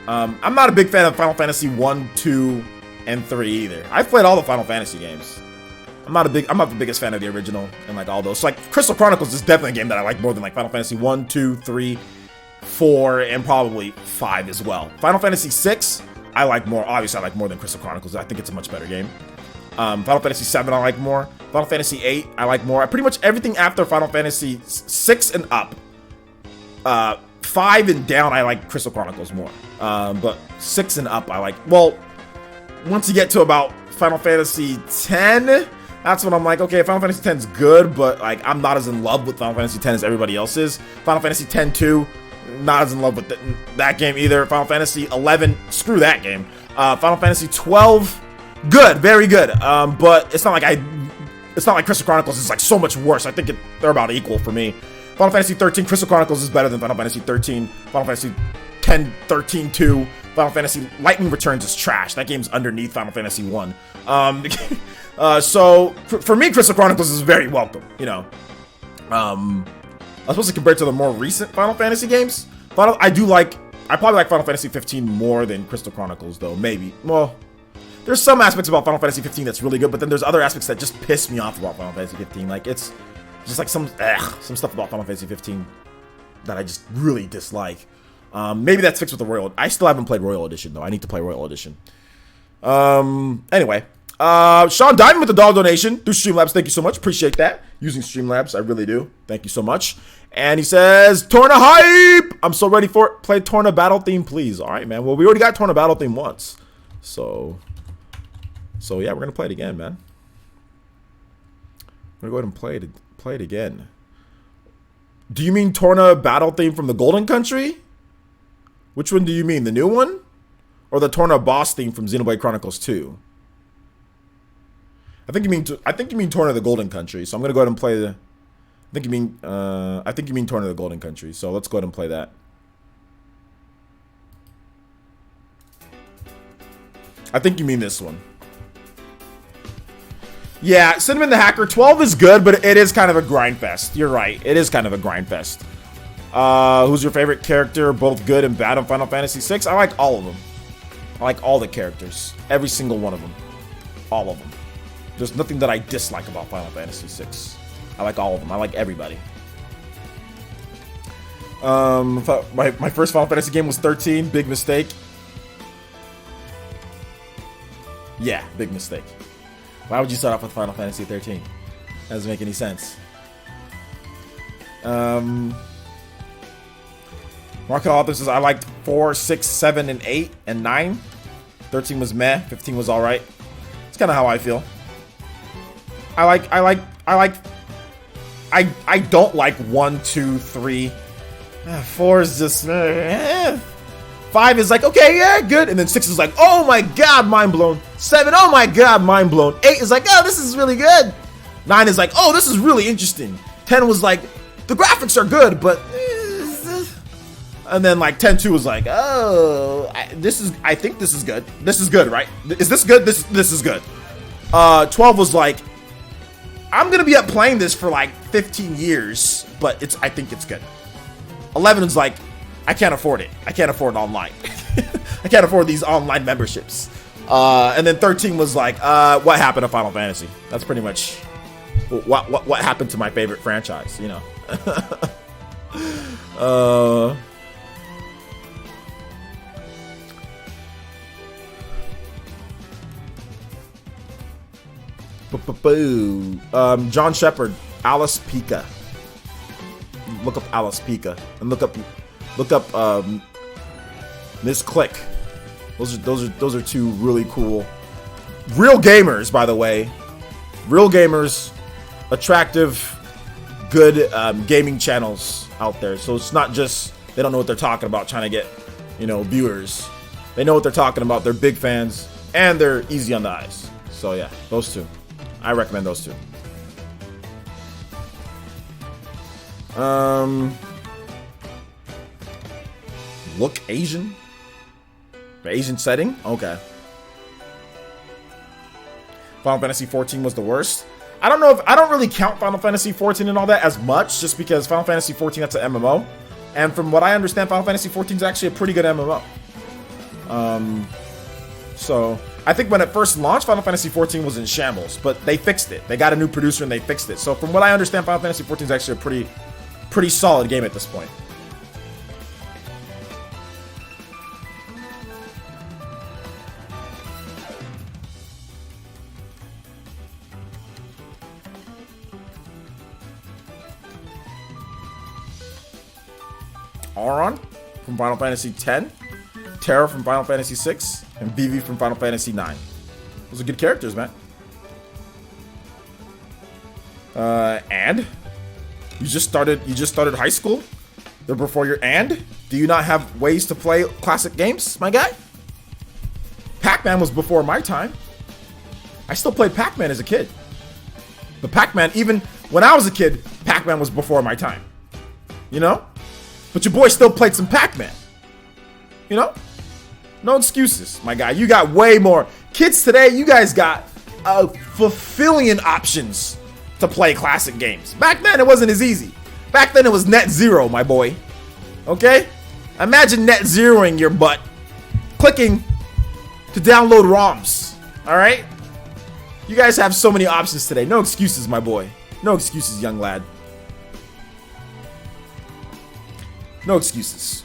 I'm not a big fan of Final Fantasy 1, 2, and 3 either. I've played all the Final Fantasy games. I'm not the biggest fan of the original and like all those. So, like Crystal Chronicles is definitely a game that I like more than like Final Fantasy 1, 2, 3, 4, and probably 5 as well. Final Fantasy 6, I like more. Obviously, I like more than Crystal Chronicles. I think it's a much better game. Final Fantasy 7, I like more. Final Fantasy 8, I like more. Pretty much everything after Final Fantasy 6 and up. 5 and down, I like Crystal Chronicles more. But 6 and up, I like... Well, once you get to about Final Fantasy 10, that's when I'm like, okay, Final Fantasy 10 is good, but like I'm not as in love with Final Fantasy 10 as everybody else is. Final Fantasy 10-2, not as in love with that game either. Final Fantasy 11, screw that game. Final Fantasy 12, good, very good. But it's not like Crystal Chronicles is like so much worse. I think they're about equal for me. Final Fantasy 13 Crystal Chronicles is better than Final Fantasy 13. Final Fantasy 10, 13, 2. Final Fantasy Lightning Returns is trash. That game's underneath Final Fantasy 1. So for me, Crystal Chronicles is very welcome, you know. I suppose compared to the more recent Final Fantasy games, I probably like Final Fantasy 15 more than Crystal Chronicles, though. Maybe. Well, there's some aspects about Final Fantasy 15 that's really good, but then there's other aspects that just piss me off about Final Fantasy 15. Like, it's just like some stuff about Final Fantasy 15 that I just really dislike. Maybe that's fixed with the Royal. I still haven't played Royal Edition, though. I need to play Royal Edition. Anyway. Sean Diamond with the dollar donation through Streamlabs. Thank you so much. Appreciate that. Using Streamlabs, I really do. Thank you so much. And he says, Torna hype! I'm so ready for it. Play Torna Battle Theme, please. All right, man. Well, we already got Torna Battle Theme once. So yeah, we're going to play it again, man. I'm going to go ahead and play it again. Do you mean Torna Battle Theme from the Golden Country? Which one do you mean? The new one? Or the Torna Boss Theme from Xenoblade Chronicles 2? I think you mean Torna the Golden Country. So I'm gonna go ahead and play the. I think you mean Torna the Golden Country. So let's go ahead and play that. I think you mean this one. Yeah, Cinnamon the Hacker 12 is good, but it is kind of a grind fest. You're right. It is kind of a grind fest. Who's your favorite character? Both good and bad on Final Fantasy VI? I like all of them. I like all the characters. Every single one of them. All of them. There's nothing that I dislike about Final Fantasy VI. I like all of them. I like everybody. My first Final Fantasy game was 13. Big mistake. Yeah, big mistake. Why would you start off with Final Fantasy 13? That doesn't make any sense. Market Author says I liked 4, 6, 7, and 8, and 9. 13 was meh. 15 was alright. It's kind of how I feel. I don't like 1, 2, 3. 4 is just 5 is like, okay, yeah, good. And then 6 is like, oh my god, mind blown. 7, oh my god, mind blown. 8 is like, oh, this is really good. 9 is like, oh, this is really interesting. 10 was like, the graphics are good, but and then like 10-2 was like, oh, I think this is good. This is good, right? Is this good? This is good. 12 was like, I'm gonna be up playing this for like 15 years, but I think it's good. 11 is like, I can't afford it. I can't afford online. I can't afford these online memberships. And then 13 was like, what happened to Final Fantasy? That's pretty much what happened to my favorite franchise, you know. John Shepard, Alice Pika. Look up Alice Pika and look up Miss Click. Those are two really cool, real gamers, by the way. Real gamers, attractive, good gaming channels out there. So it's not just they don't know what they're talking about trying to get, viewers. They know what they're talking about. They're big fans and they're easy on the eyes. So yeah, those two. I recommend those two. Look Asian? The Asian setting? Okay. Final Fantasy 14 was the worst. I don't really count Final Fantasy 14 and all that as much, just because Final Fantasy 14, that's an MMO. And from what I understand, Final Fantasy 14 is actually a pretty good MMO. So I think when it first launched, Final Fantasy 14 was in shambles, but they fixed it. They got a new producer and they fixed it. So from what I understand, Final Fantasy 14 is actually a pretty solid game at this point. Auron from Final Fantasy X, Terra from Final Fantasy VI, and Vivi from Final Fantasy IX. Those are good characters, man. And you just started high school? They're before your and? Do you not have ways to play classic games, my guy? Pac-Man was before my time. I still played Pac-Man as a kid. But Pac-Man, even when I was a kid, Pac-Man was before my time. you know? But your boy still played some Pac-Man, you know? No excuses, my guy. You got way more. Kids today, you guys got a fulfilling options to play classic games. Back then, it wasn't as easy. Back then, it was net zero, my boy. Okay? Imagine net zeroing your butt, clicking to download ROMs. All right? You guys have so many options today. No excuses, my boy. No excuses, young lad. No excuses.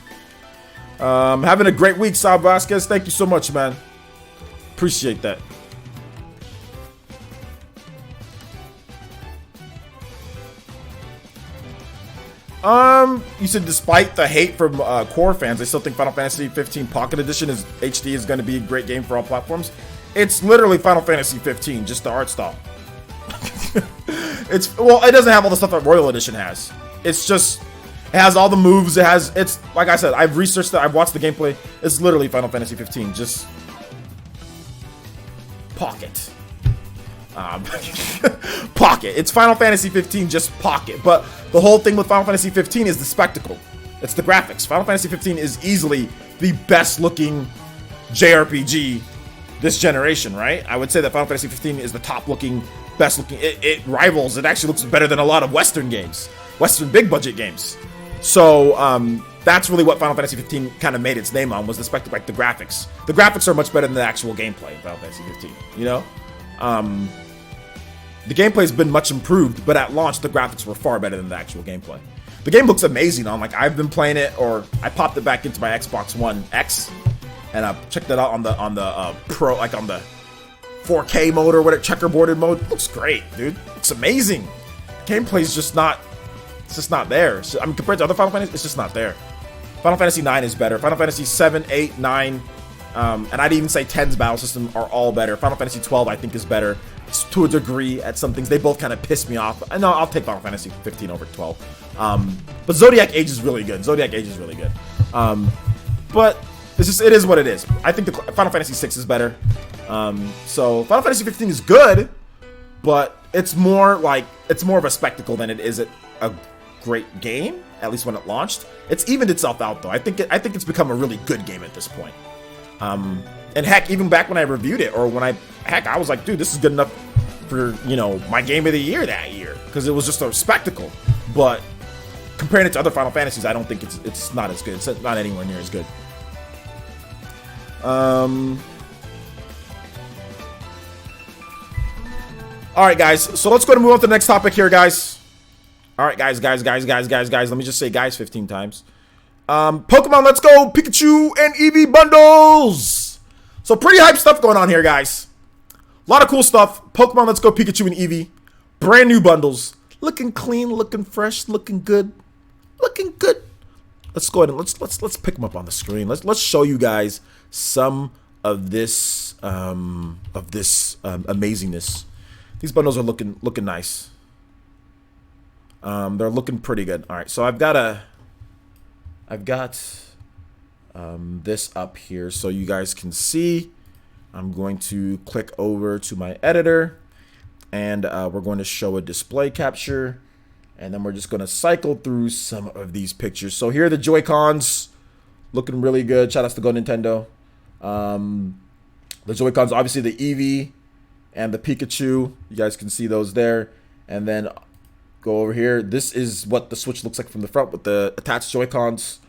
Having a great week, Sal Vasquez. Thank you so much, man. Appreciate that. You said despite the hate from core fans, I still think Final Fantasy 15 Pocket Edition HD is going to be a great game for all platforms. It's literally Final Fantasy 15, just the art style. Well, it doesn't have all the stuff that Royal Edition has. It's just, it has all the moves. It's like I said, I've researched it. I've watched the gameplay. It's literally Final Fantasy 15, just Pocket. Pocket. It's Final Fantasy 15, just Pocket. But the whole thing with Final Fantasy 15 is the spectacle. It's the graphics. Final Fantasy 15 is easily the best looking JRPG this generation, right? I would say that Final Fantasy 15 is the top looking, best looking. It rivals. It actually looks better than a lot of Western games, Western big budget games. So that's really what Final Fantasy 15 kind of made its name on, was the spectacle, like the graphics. The graphics are much better than the actual gameplay in Final Fantasy 15, you know? The gameplay's been much improved, but at launch, the graphics were far better than the actual gameplay. The game looks amazing on, like, I've been playing it, or I popped it back into my Xbox One X, and I checked it out on the Pro, like on the 4K mode or whatever, checkerboarded mode. It looks great, dude. It's amazing. Gameplay's just not, it's just not there. So, I mean, compared to other Final Fantasy, it's just not there. Final Fantasy 9 is better. Final Fantasy 7, 8, 9, and I'd even say 10's battle system are all better. Final Fantasy 12, I think, is better to a degree at some things. They both kind of piss me off. I know I'll take Final Fantasy 15 over 12. But Zodiac Age is really good. Zodiac Age is really good. But it's just, it is what it is. I think the Final Fantasy 6 is better. So Final Fantasy 15 is good, but it's more like, it's more of a spectacle than it is a great game. At least when it launched, it's evened itself out though. I think it's become a really good game at this point. And heck, even back when I reviewed it, or when I was like, dude, this is good enough for, you know, my game of the year that year, because it was just a spectacle. But comparing it to other Final Fantasies, I don't think it's not as good. It's not anywhere near as good. All right, guys. So let's go to move on to the next topic here, guys. All right, guys. Let me just say guys 15 times. Pokemon Let's Go Pikachu and Eevee bundles. So pretty hype stuff going on here, guys. A lot of cool stuff. Pokemon Let's Go Pikachu and Eevee. Brand new bundles. Looking clean, looking fresh, looking good. Looking good. Let's go ahead and let's pick them up on the screen. Let's show you guys some of this amazingness. These bundles are looking nice. They're looking pretty good. All right, so I've got this up here so you guys can see. I'm going to click over to my editor, and we're going to show a display capture, and then we're just going to cycle through some of these pictures. So here are the Joy-Cons, looking really good. Shout outs to Go Nintendo. The Joy-Cons, obviously the Eevee and the Pikachu. You guys can see those there. And then go over here. This is what the Switch looks like from the front with the attached Joy-Cons.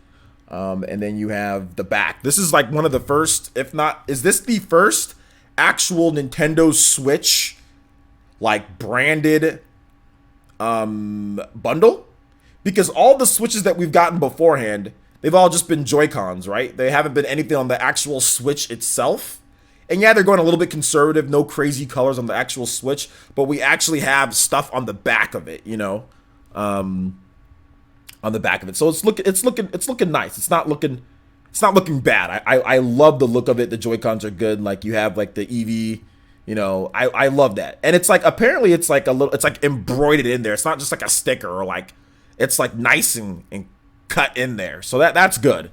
And then you have the back. This is like one of the first, if not, is this the first actual Nintendo Switch like branded bundle? Because all the Switches that we've gotten beforehand, they've all just been Joy-Cons, right? They haven't been anything on the actual Switch itself. And yeah, they're going a little bit conservative, no crazy colors on the actual Switch, but we actually have stuff on the back of it, you know, on the back of it. So it's looking nice. It's not looking bad. I love the look of it. The Joy-Cons are good. Like you have like the Eevee, you know, I love that. And it's like, apparently it's like it's like embroidered in there. It's not just like a sticker, or like, it's like nice and cut in there. So that's good.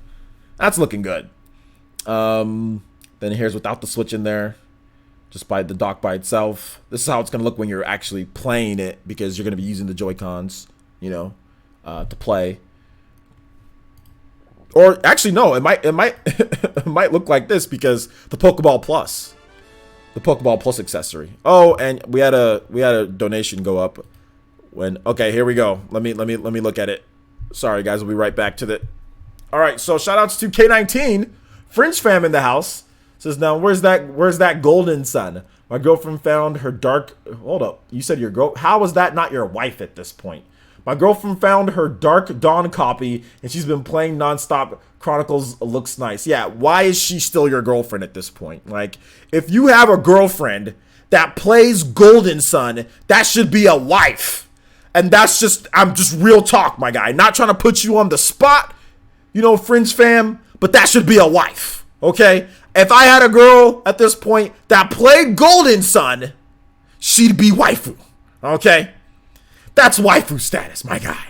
That's looking good. Then here's without the Switch in there, just by the dock by itself. This is how it's going to look when you're actually playing it, because you're going to be using the Joy-Cons, you know, to play. Or actually, no, it might look like this because the Pokeball Plus. The Pokeball Plus accessory. Oh, and we had a donation go up when, okay, here we go. Let me look at it. Sorry guys, we'll be right back to the. All right, so shout outs to K19, Fringe Fam in the house. Says, now where's that golden sun? My girlfriend found her dark, hold up. You said your girl, how is that not your wife at this point? My girlfriend found her Dark Dawn copy and she's been playing nonstop. Chronicles looks nice. Yeah, why is she still your girlfriend at this point? Like, if you have a girlfriend that plays Golden Sun, that should be a wife. And that's just, I'm just real talk, my guy. Not trying to put you on the spot, you know, Fringe Fam, but that should be a wife, okay? If I had a girl at this point that played Golden Sun, she'd be waifu, okay? That's waifu status, my guy.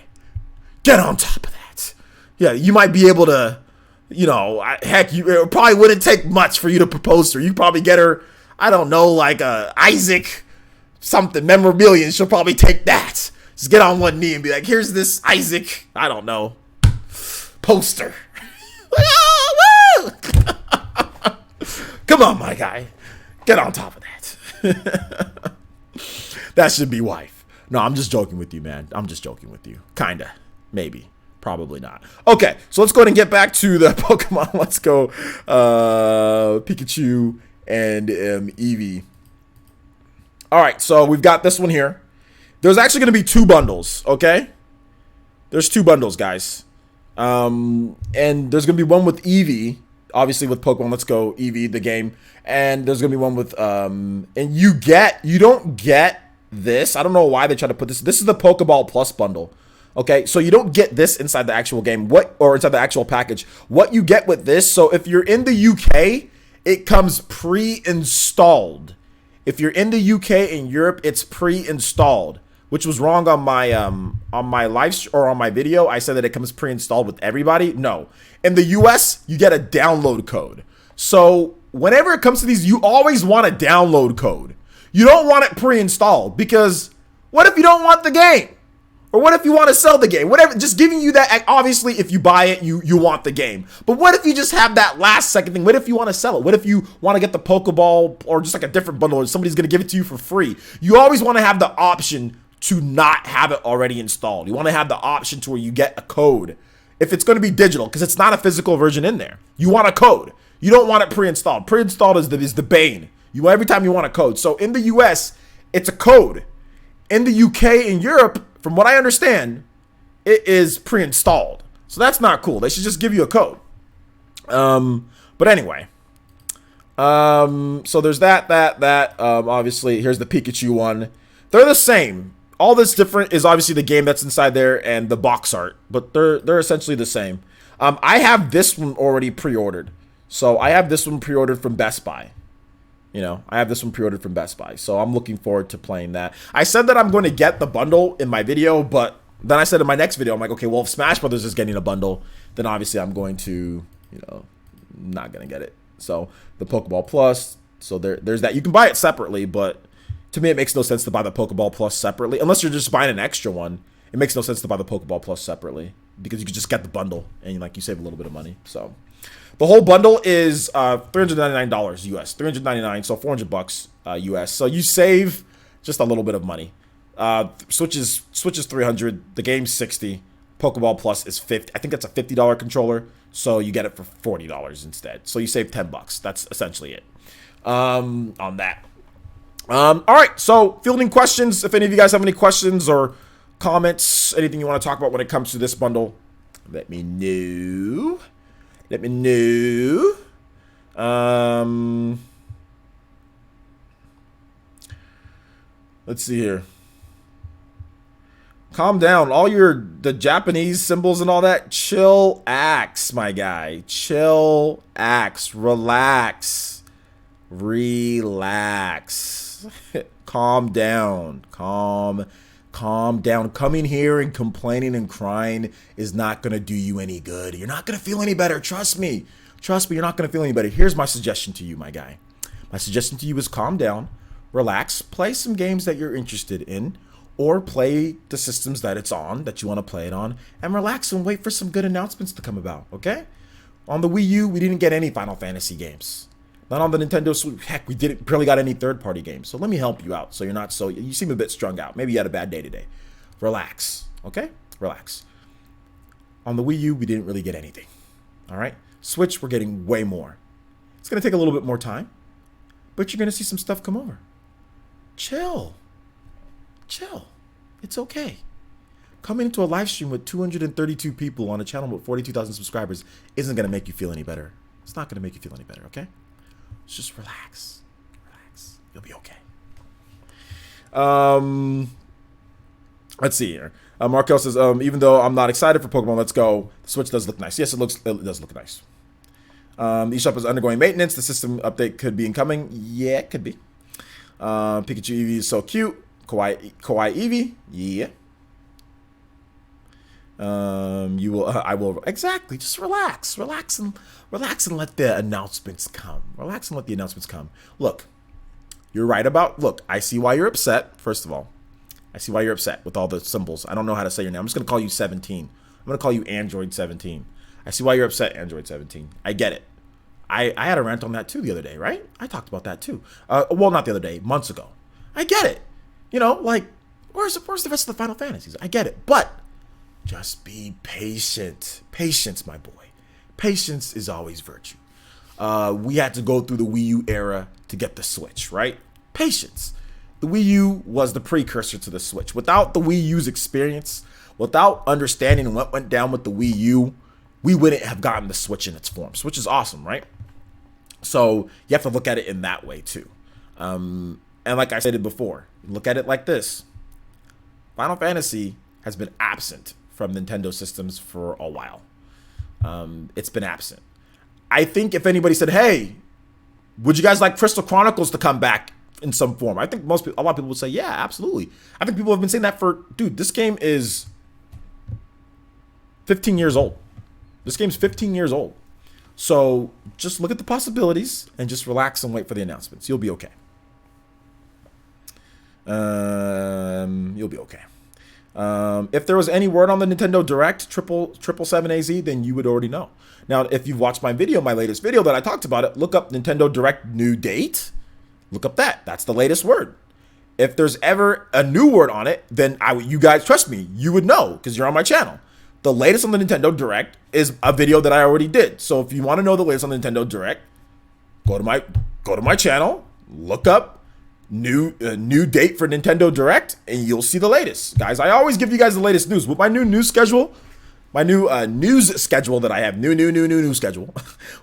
Get on top of that. Yeah, you might be able to, you know, heck, it probably wouldn't take much for you to propose to her. You probably get her, I don't know, like Isaac something memorabilia, and she'll probably take that. Just get on one knee and be like, here's this Isaac, I don't know, poster. Come on, my guy. Get on top of that. That should be wife. No, I'm just joking with you, man. I'm just joking with you. Kinda. Maybe. Probably not. Okay, so let's go ahead and get back to the Pokemon. Let's go Pikachu and Eevee. All right, so we've got this one here. There's actually going to be 2 bundles, okay? There's 2 bundles, guys. And there's going to be one with Eevee, obviously with Pokemon Let's Go, Eevee, the game. And there's going to be one with, and you don't get this. I don't know why they try to put this. This is the Pokeball Plus bundle. Okay, so you don't get this inside the actual game, or inside the actual package. What you get with this, so if you're in the UK, it comes pre-installed. If you're in the UK and Europe, it's pre-installed, which was wrong on my on my video. I said that it comes pre-installed with everybody. No, in the US, you get a download code. So whenever it comes to these, you always want a download code. You don't want it pre-installed, because what if you don't want the game? Or what if you want to sell the game? Whatever, just giving you that. Obviously, if you buy it, you want the game. But what if you just have that last second thing? What if you want to sell it? What if you want to get the Pokeball or just like a different bundle, or somebody's going to give it to you for free? You always want to have the option to not have it already installed. You want to have the option to where you get a code. If it's going to be digital, because it's not a physical version in there. You want a code. You don't want it pre-installed. Pre-installed is the bane. Every time you want a code. So in the US, it's a code. In the UK and Europe, from what I understand, it is pre-installed. So that's not cool. They should just give you a code. But anyway. So there's that. Obviously, here's the Pikachu one. They're the same. All that's different is obviously the game that's inside there and the box art. But they're essentially the same. I have this one already pre-ordered. So I have this one pre-ordered from Best Buy. You know, I have this one pre-ordered from Best Buy, so I'm looking forward to playing that. I said that I'm going to get the bundle in my video, but then I said in my next video, I'm like, okay, well, if Smash Brothers is getting a bundle, then obviously I'm going to, you know, not going to get it. So the Pokeball Plus, so there's that. You can buy it separately, but to me, it makes no sense to buy the Pokeball Plus separately. Unless you're just buying an extra one, it makes no sense to buy the Pokeball Plus separately, because you can just get the bundle and like you save a little bit of money. So the whole bundle is $399 US, $399, so $400 US. So you save just a little bit of money. Switch is $300, the game's $60, Pokeball Plus is $50. I think that's a $50 controller, so you get it for $40 instead. So you save $10. That's essentially it on that. All right, so fielding questions. If any of you guys have any questions or comments, anything you want to talk about when it comes to this bundle, let me know. Let me know. Let's see here. Calm down. All the Japanese symbols and all that. Chillax, my guy. Chillax. Relax. Relax. Calm down. Calm down. Coming here and complaining and crying is not going to do you any good. You're not going to feel any better. Trust me. Trust me, you're not going to feel any better. Here's my suggestion to you, my guy. My suggestion to you is calm down, relax, play some games that you're interested in, or play the systems that it's on, that you want to play it on, and relax and wait for some good announcements to come about, okay? On the Wii U, we didn't get any Final Fantasy games. Not on the Nintendo Switch. Heck, we didn't barely got any third-party games. So let me help you out so you're not so... You seem a bit strung out. Maybe you had a bad day today. Relax, okay? Relax. On the Wii U, we didn't really get anything, all right? Switch, we're getting way more. It's going to take a little bit more time, but you're going to see some stuff come over. Chill. Chill. It's okay. Coming into a live stream with 232 people on a channel with 42,000 subscribers isn't going to make you feel any better. It's not going to make you feel any better, okay? Just relax. Relax. You'll be okay. Let's see here. Markel says, even though I'm not excited for Pokemon Let's Go, the Switch does look nice. Yes, it does look nice. The eShop is undergoing maintenance. The system update could be incoming. Yeah, it could be. Pikachu Eevee is so cute. Kawaii Eevee. Yeah. I will exactly just relax and let the announcements come. Relax and let the announcements come. Look, you're right about, look, I see why you're upset. First of all, I see why you're upset with all the symbols. I don't know how to say your name. I'm just going to call you 17. I'm going to call you Android 17. I see why you're upset, Android 17. I get it. I had a rant on that too the other day, right? I talked about that too. Well, not the other day, months ago. I get it. You know, like, where's the rest of the Final Fantasies? I get it. But just be patient. Patience, my boy. Patience is always virtue. We had to go through the Wii U era to get the Switch, right? Patience. The Wii U was the precursor to the Switch. Without the Wii U's experience, without understanding what went down with the Wii U, we wouldn't have gotten the Switch in its form. Switch is awesome, right? So you have to look at it in that way too. And like I said before, look at it like this. Final Fantasy has been absent from Nintendo systems for a while. It's been absent. I think if anybody said, hey, would you guys like Crystal Chronicles to come back in some form? I think a lot of people would say, yeah, absolutely. I think people have been saying that for, dude, this game is 15 years old. This game's 15 years old. So just look at the possibilities and just relax and wait for the announcements. You'll be okay. You'll be okay. If there was any word on the Nintendo Direct 777AZ, then you would already know. Now, if you've watched my video, my latest video that I talked about it, look up Nintendo Direct new date. Look up that. That's the latest word. If there's ever a new word on it, then you guys, trust me, you would know because you're on my channel. The latest on the Nintendo Direct is a video that I already did. So if you want to know the latest on the Nintendo Direct, go to my channel, look up new date for Nintendo Direct, and you'll see the latest. Guys, I always give you guys the latest news. With my new news schedule, my new news schedule that I have, new schedule.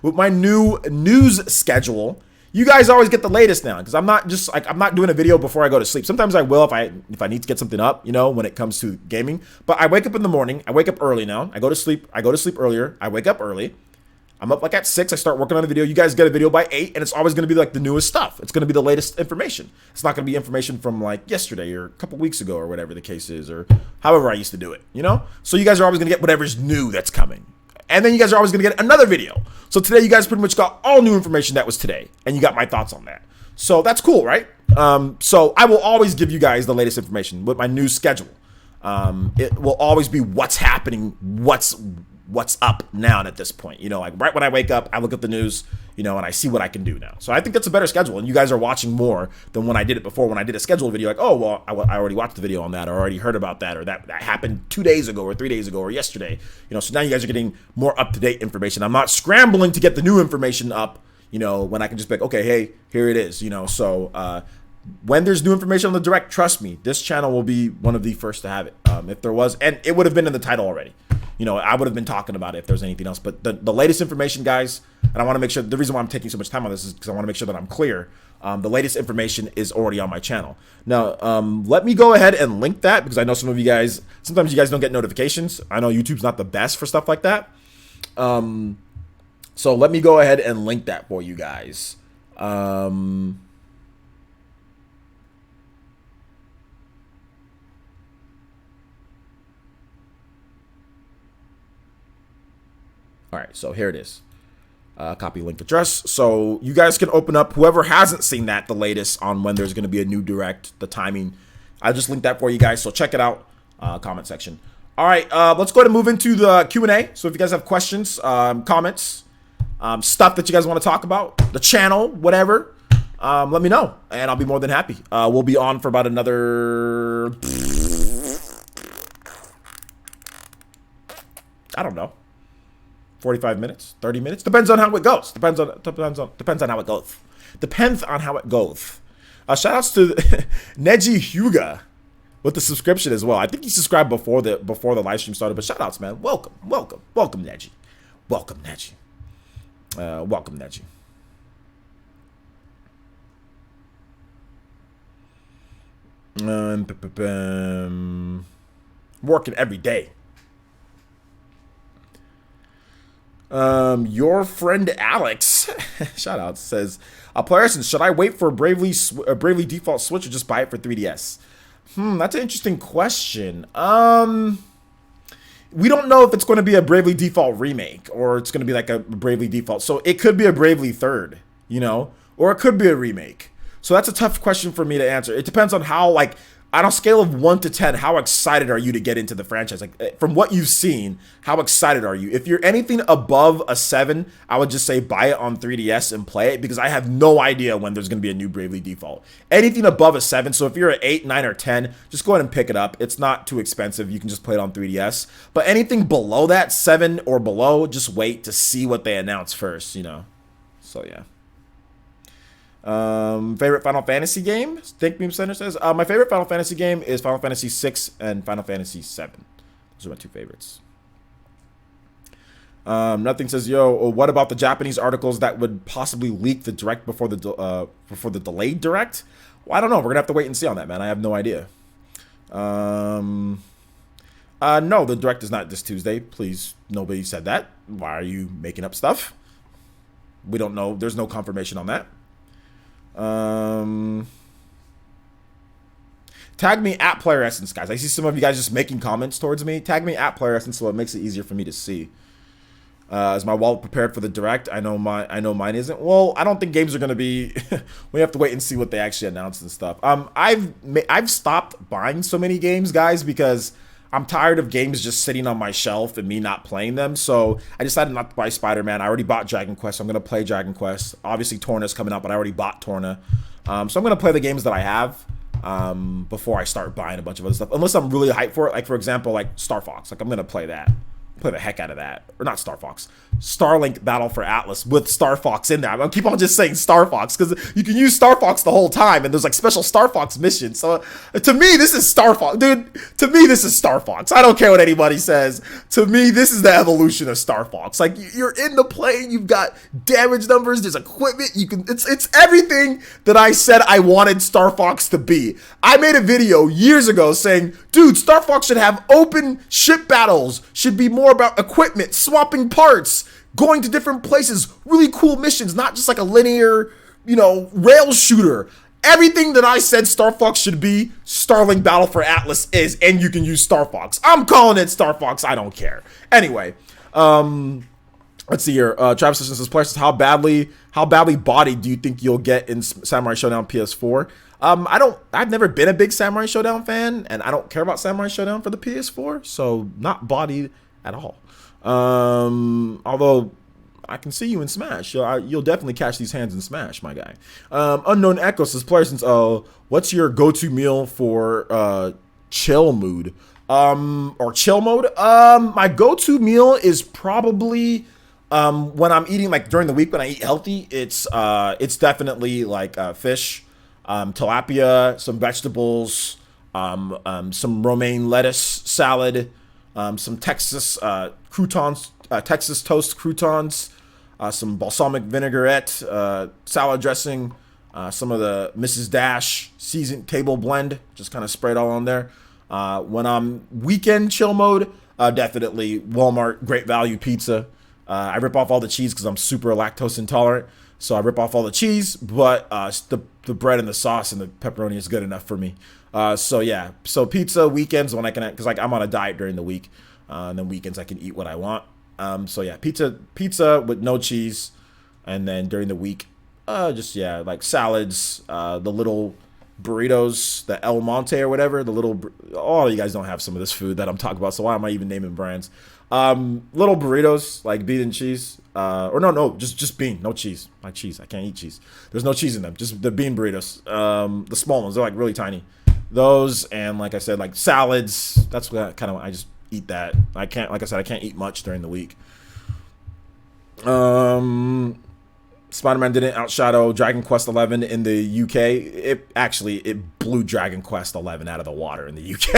With my new news schedule, you guys always get the latest now because I'm not doing a video before I go to sleep. Sometimes I will if I need to get something up, you know, when it comes to gaming. But I wake up in the morning. I wake up early now. I go to sleep earlier. I wake up early. I'm up like at 6. I start working on a video. You guys get a video by 8, and it's always going to be like the newest stuff. It's going to be the latest information. It's not going to be information from like yesterday or a couple weeks ago or whatever the case is, or however I used to do it, you know? So you guys are always going to get whatever's new that's coming. And then you guys are always going to get another video. So today you guys pretty much got all new information that was today, and you got my thoughts on that. So that's cool, right? So I will always give you guys the latest information with my new schedule. It will always be what's happening, what's up now at this point. You know, like right when I wake up, I look at the news, you know, and I see what I can do now. So I think that's a better schedule, and you guys are watching more than when I did it before. When I did a scheduled video, like, oh, well, I already watched the video on that, or already heard about that, or that happened 2 days ago, or 3 days ago, or yesterday. You know, so now you guys are getting more up-to-date information. I'm not scrambling to get the new information up, you know, when I can just be like, okay, hey, here it is, you know. So when there's new information on the Direct, trust me, this channel will be one of the first to have it. If there was, and it would have been in the title already. You know, I would have been talking about it if there's anything else. But the latest information, guys, and I want to make sure, the reason why I'm taking so much time on this is because I want to make sure that I'm clear. The latest information is already on my channel. Now, let me go ahead and link that because I know some of you guys, sometimes you guys don't get notifications. I know YouTube's not the best for stuff like that. So let me go ahead and link that for you guys. All right, so here it is. Copy link address. So you guys can open up, whoever hasn't seen that, the latest on when there's going to be a new Direct, the timing. I just linked that for you guys, so check it out. Comment section. All right, let's go ahead and move into the Q&A. So if you guys have questions, comments, stuff that you guys want to talk about, the channel, whatever, let me know, and I'll be more than happy. We'll be on for about another, I don't know, 45 minutes, 30 minutes. Depends on how it goes. Depends on how it goes. Depends on how it goes. Shout outs to Neji Hyuga with the subscription as well. I think he subscribed before the live stream started, but shout outs, man. Welcome Neji. Welcome Neji. Welcome Neji. Working every day. Your friend Alex, shout out, says, Playerson, should I wait for a Bravely default Switch or just buy it for 3DS? That's an interesting question. We don't know if it's going to be a Bravely Default remake or it's going to be like a Bravely Default. So it could be a Bravely Third, you know, or it could be a remake. So that's a tough question for me to answer. It depends on how, like, on a scale of 1 to 10, how excited are you to get into the franchise? Like, from what you've seen, how excited are you? If you're anything above a 7, I would just say buy it on 3DS and play it, because I have no idea when there's going to be a new Bravely Default. Anything above a 7, so if you're at 8, 9, or 10, just go ahead and pick it up. It's not too expensive. You can just play it on 3DS. But anything below that, 7 or below, just wait to see what they announce first, you know? So, yeah. Favorite Final Fantasy game? Think Meme Center says, my favorite Final Fantasy game is Final Fantasy 6 and Final Fantasy 7. Those are my 2 favorites. Nothing says, yo, what about the Japanese articles that would possibly leak the direct before the delayed direct? Well, I don't know. We're gonna have to wait and see on that, man. I have no idea. No, the direct is not this Tuesday. Please, nobody said that. Why are you making up stuff? We don't know. There's no confirmation on that. Tag me at Player Essence, guys. I see some of you guys just making comments towards me. Tag me at Player Essence so it makes it easier for me to see. Is my wallet prepared for the direct? I know mine isn't. Well, I don't think games are gonna be. We have to wait and see what they actually announce and stuff. I've stopped buying so many games, guys, because I'm tired of games just sitting on my shelf and me not playing them. So I decided not to buy Spider-Man. I already bought Dragon Quest. So I'm going to play Dragon Quest. Obviously, Torna's coming out, but I already bought Torna. So I'm going to play the games that I have before I start buying a bunch of other stuff. Unless I'm really hyped for it. Like, for example, like Star Fox. Like, I'm going to play that. Play the heck out of that. Or not Star Fox. Starlink Battle for Atlas with Star Fox in there. I'm going to keep on just saying Star Fox because you can use Star Fox the whole time and there's like special Star Fox missions. So to me, this is Star Fox. Dude, to me, this is Star Fox. I don't care what anybody says. To me, this is the evolution of Star Fox. Like, you're in the plane, you've got damage numbers, there's equipment, you can, it's everything that I said I wanted Star Fox to be. I made a video years ago saying, dude, Star Fox should have open ship battles, should be more about equipment, swapping parts, going to different places, really cool missions, not just like a linear, you know, rail shooter. Everything that I said Star Fox should be, Starlink Battle for Atlas is, and you can use Star Fox. I'm calling it Star Fox. I don't care. Anyway, let's see here. Travis says, "Players, how badly bodied do you think you'll get in Samurai Showdown PS4?" I've never been a big Samurai Showdown fan, and I don't care about Samurai Showdown for the PS4, so not bodied at all. Although I can see you in Smash. You'll definitely catch these hands in Smash, my guy. Unknown Echo says, "Players, what's your go-to meal for chill mood or chill mode?" My go-to meal is probably when I'm eating, like during the week when I eat healthy. It's definitely like fish, tilapia, some vegetables, some romaine lettuce salad, some Texas croutons, Texas toast croutons, some balsamic vinaigrette, salad dressing, some of the Mrs. Dash seasoned table blend, just kind of spread all on there. When I'm weekend chill mode, definitely Walmart Great Value pizza. I rip off all the cheese because I'm super lactose intolerant, so I rip off all the cheese, but the bread and the sauce and the pepperoni is good enough for me. So yeah, so pizza weekends when I can, because like I'm on a diet during the week, and then weekends I can eat what I want. So yeah, pizza with no cheese, and then during the week, just yeah, like salads, the little burritos, the El Monte or whatever, the little, all you guys don't have some of this food that I'm talking about, so why am I even naming brands? Little burritos, like bean and cheese, or no, just bean, no cheese, not cheese, I can't eat cheese. There's no cheese in them, just the bean burritos, the small ones, they're like really tiny. Those, and like I said, like salads, that's what kind of, I just eat that. I can't, like I said, I can't eat much during the week. Spider-Man didn't outshadow Dragon Quest 11 in the UK. It blew Dragon Quest 11 out of the water in the UK.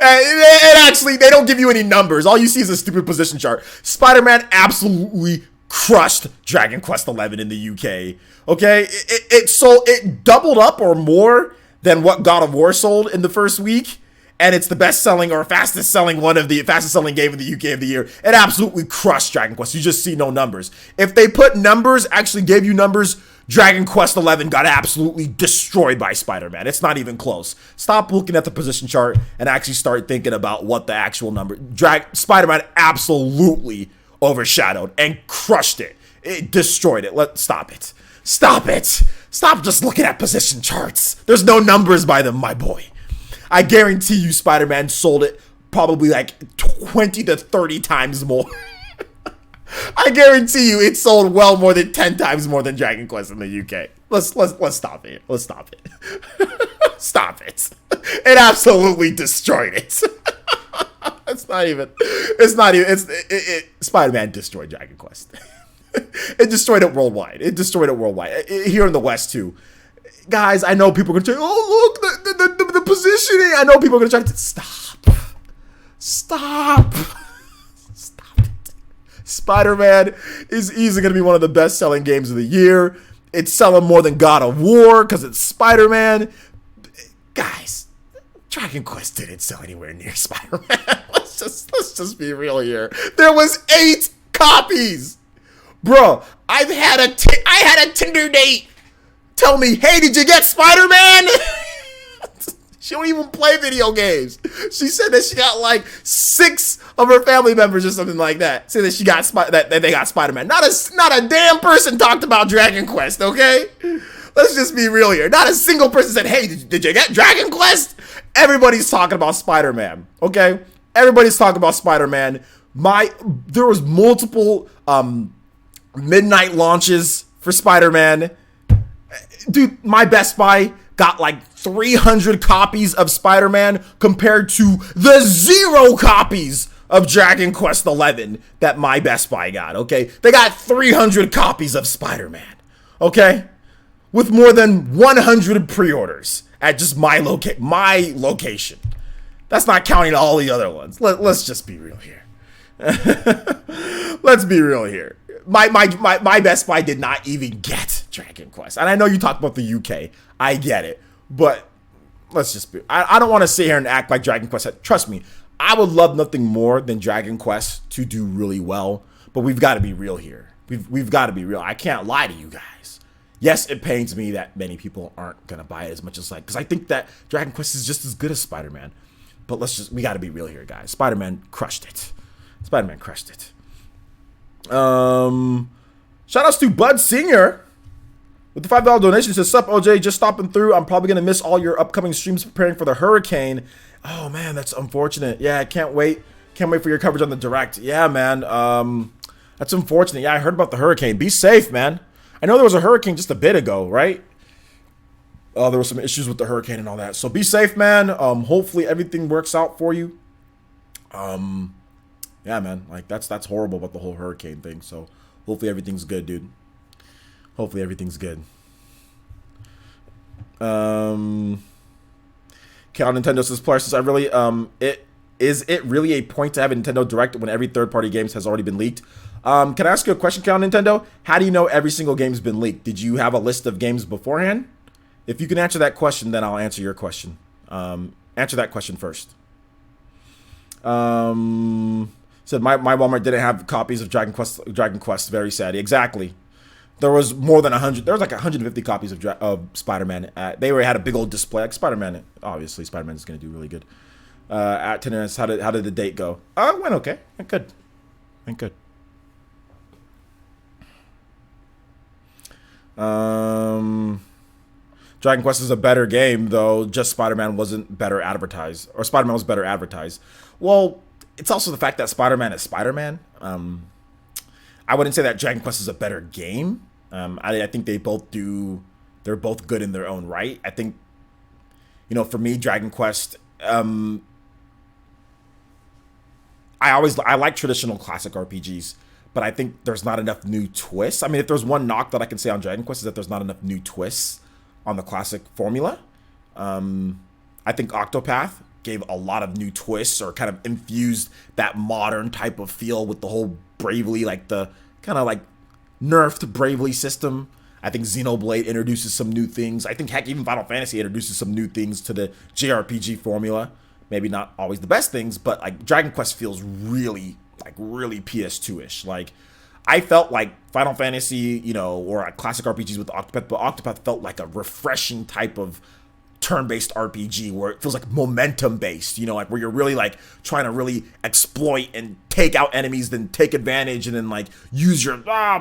And actually, they don't give you any numbers. All you see is a stupid position chart. Spider-Man absolutely crushed Dragon Quest 11 in the UK. Okay, it doubled up or more than what God of War sold in the first week. And it's the best-selling or fastest-selling game in the UK of the year. It absolutely crushed Dragon Quest. You just see no numbers. If they put numbers, actually gave you numbers, Dragon Quest 11 got absolutely destroyed by Spider-Man. It's not even close. Stop looking at the position chart and actually start thinking about what the actual number. Spider-Man absolutely overshadowed and crushed it. It destroyed it. Stop it. Stop it. Stop just looking at position charts. There's no numbers by them, my boy. I guarantee you Spider-Man sold it probably like 20 to 30 times more. I guarantee you it sold well more than 10 times more than Dragon Quest in the UK. Let's stop it. Let's stop it. Stop it. It absolutely destroyed it. Spider-Man destroyed Dragon Quest. It destroyed it worldwide. Here in the West too. Guys, I know people are going to say, oh, look, the positioning. I know people are going to try to stop it. Spider-Man is easily going to be one of the best-selling games of the year. It's selling more than God of War because it's Spider-Man. Guys, Dragon Quest didn't sell anywhere near Spider-Man. Let's just be real here. There was 8 copies. Bro, I had a Tinder date tell me, hey, did you get Spider-Man? She don't even play video games. She said that she got like 6 of her family members or something like that. Say that she got that they got Spider-Man. Not a damn person talked about Dragon Quest, okay? Let's just be real here. Not a single person said, hey, did you get Dragon Quest? Everybody's talking about Spider-Man, okay? Everybody's talking about Spider-Man. There was multiple midnight launches for Spider-Man. Dude, my Best Buy got like 300 copies of Spider-Man compared to the 0 copies of Dragon Quest 11 that my Best Buy got, okay? They got 300 copies of Spider-Man, okay? With more than 100 pre-orders at just my location. That's not counting all the other ones. Let's just be real here. Let's be real here. My Best Buy did not even get Dragon Quest. And I know you talk about the UK. I get it. But let's just be... I don't want to sit here and act like Dragon Quest... Trust me, I would love nothing more than Dragon Quest to do really well. But we've got to be real here. We've got to be real. I can't lie to you guys. Yes, it pains me that many people aren't going to buy it as much as like... Because I think that Dragon Quest is just as good as Spider-Man. But we got to be real here, guys. Spider-Man crushed it. Spider-Man crushed it. Shout outs to Bud Senior with the $5 donation. Says, sup OJ, just stopping through. I'm probably gonna miss all your upcoming streams preparing for the hurricane. Oh man, that's unfortunate. Yeah, I can't wait for your coverage on the direct. Yeah, man. That's unfortunate. Yeah, I heard about the hurricane. Be safe, man. I know there was a hurricane just a bit ago, right? There were some issues with the hurricane and all that. So be safe, man. Hopefully everything works out for you. Yeah, man, like that's horrible about the whole hurricane thing. So hopefully everything's good, dude. Hopefully everything's good. Cal Nintendo says, Parsons, I really is it really a point to have a Nintendo Direct when every third-party games has already been leaked? Can I ask you a question, Cal Nintendo? How do you know every single game's been leaked? Did you have a list of games beforehand? If you can answer that question, then I'll answer your question. Answer that question first. Said my Walmart didn't have copies of Dragon Quest. Very sad. Exactly. There was more than 100. There was like 150 copies of Spider-Man. They had a big old display. Like Spider-Man. Obviously, Spider-Man is going to do really good. At 10 minutes, how did the date go? It went okay. Went good. Dragon Quest is a better game, though just Spider-Man wasn't better advertised, or Spider-Man was better advertised. Well, it's also the fact that Spider-Man is Spider-Man. I wouldn't say that Dragon Quest is a better game. I think they're both good in their own right. I think, for me, Dragon Quest, I like traditional classic RPGs, but I think there's not enough new twists. I mean, if there's one knock that I can say on Dragon Quest is that there's not enough new twists on the classic formula. I think Octopath gave a lot of new twists, or kind of infused that modern type of feel with the whole Bravely, like the kind of like nerfed Bravely system. I think Xenoblade introduces some new things. I think, heck, even Final Fantasy introduces some new things to the JRPG formula. Maybe not always the best things, but like Dragon Quest feels really PS2-ish. Like, I felt like Final Fantasy, or classic RPGs with Octopath, but Octopath felt like a refreshing type of turn-based RPG where it feels like momentum-based, like where you're really like trying to really exploit and take out enemies, then take advantage, and then like use your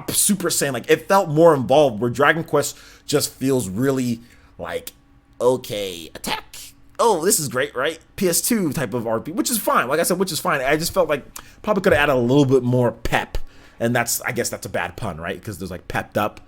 Super Saiyan. Like, it felt more involved, where Dragon Quest just feels really like, okay, attack. Oh, this is great, right? PS2 type of RPG, which is fine. Like I said, which is fine. I just felt like probably could have added a little bit more pep. And I guess that's a bad pun, right? Because there's like pepped up,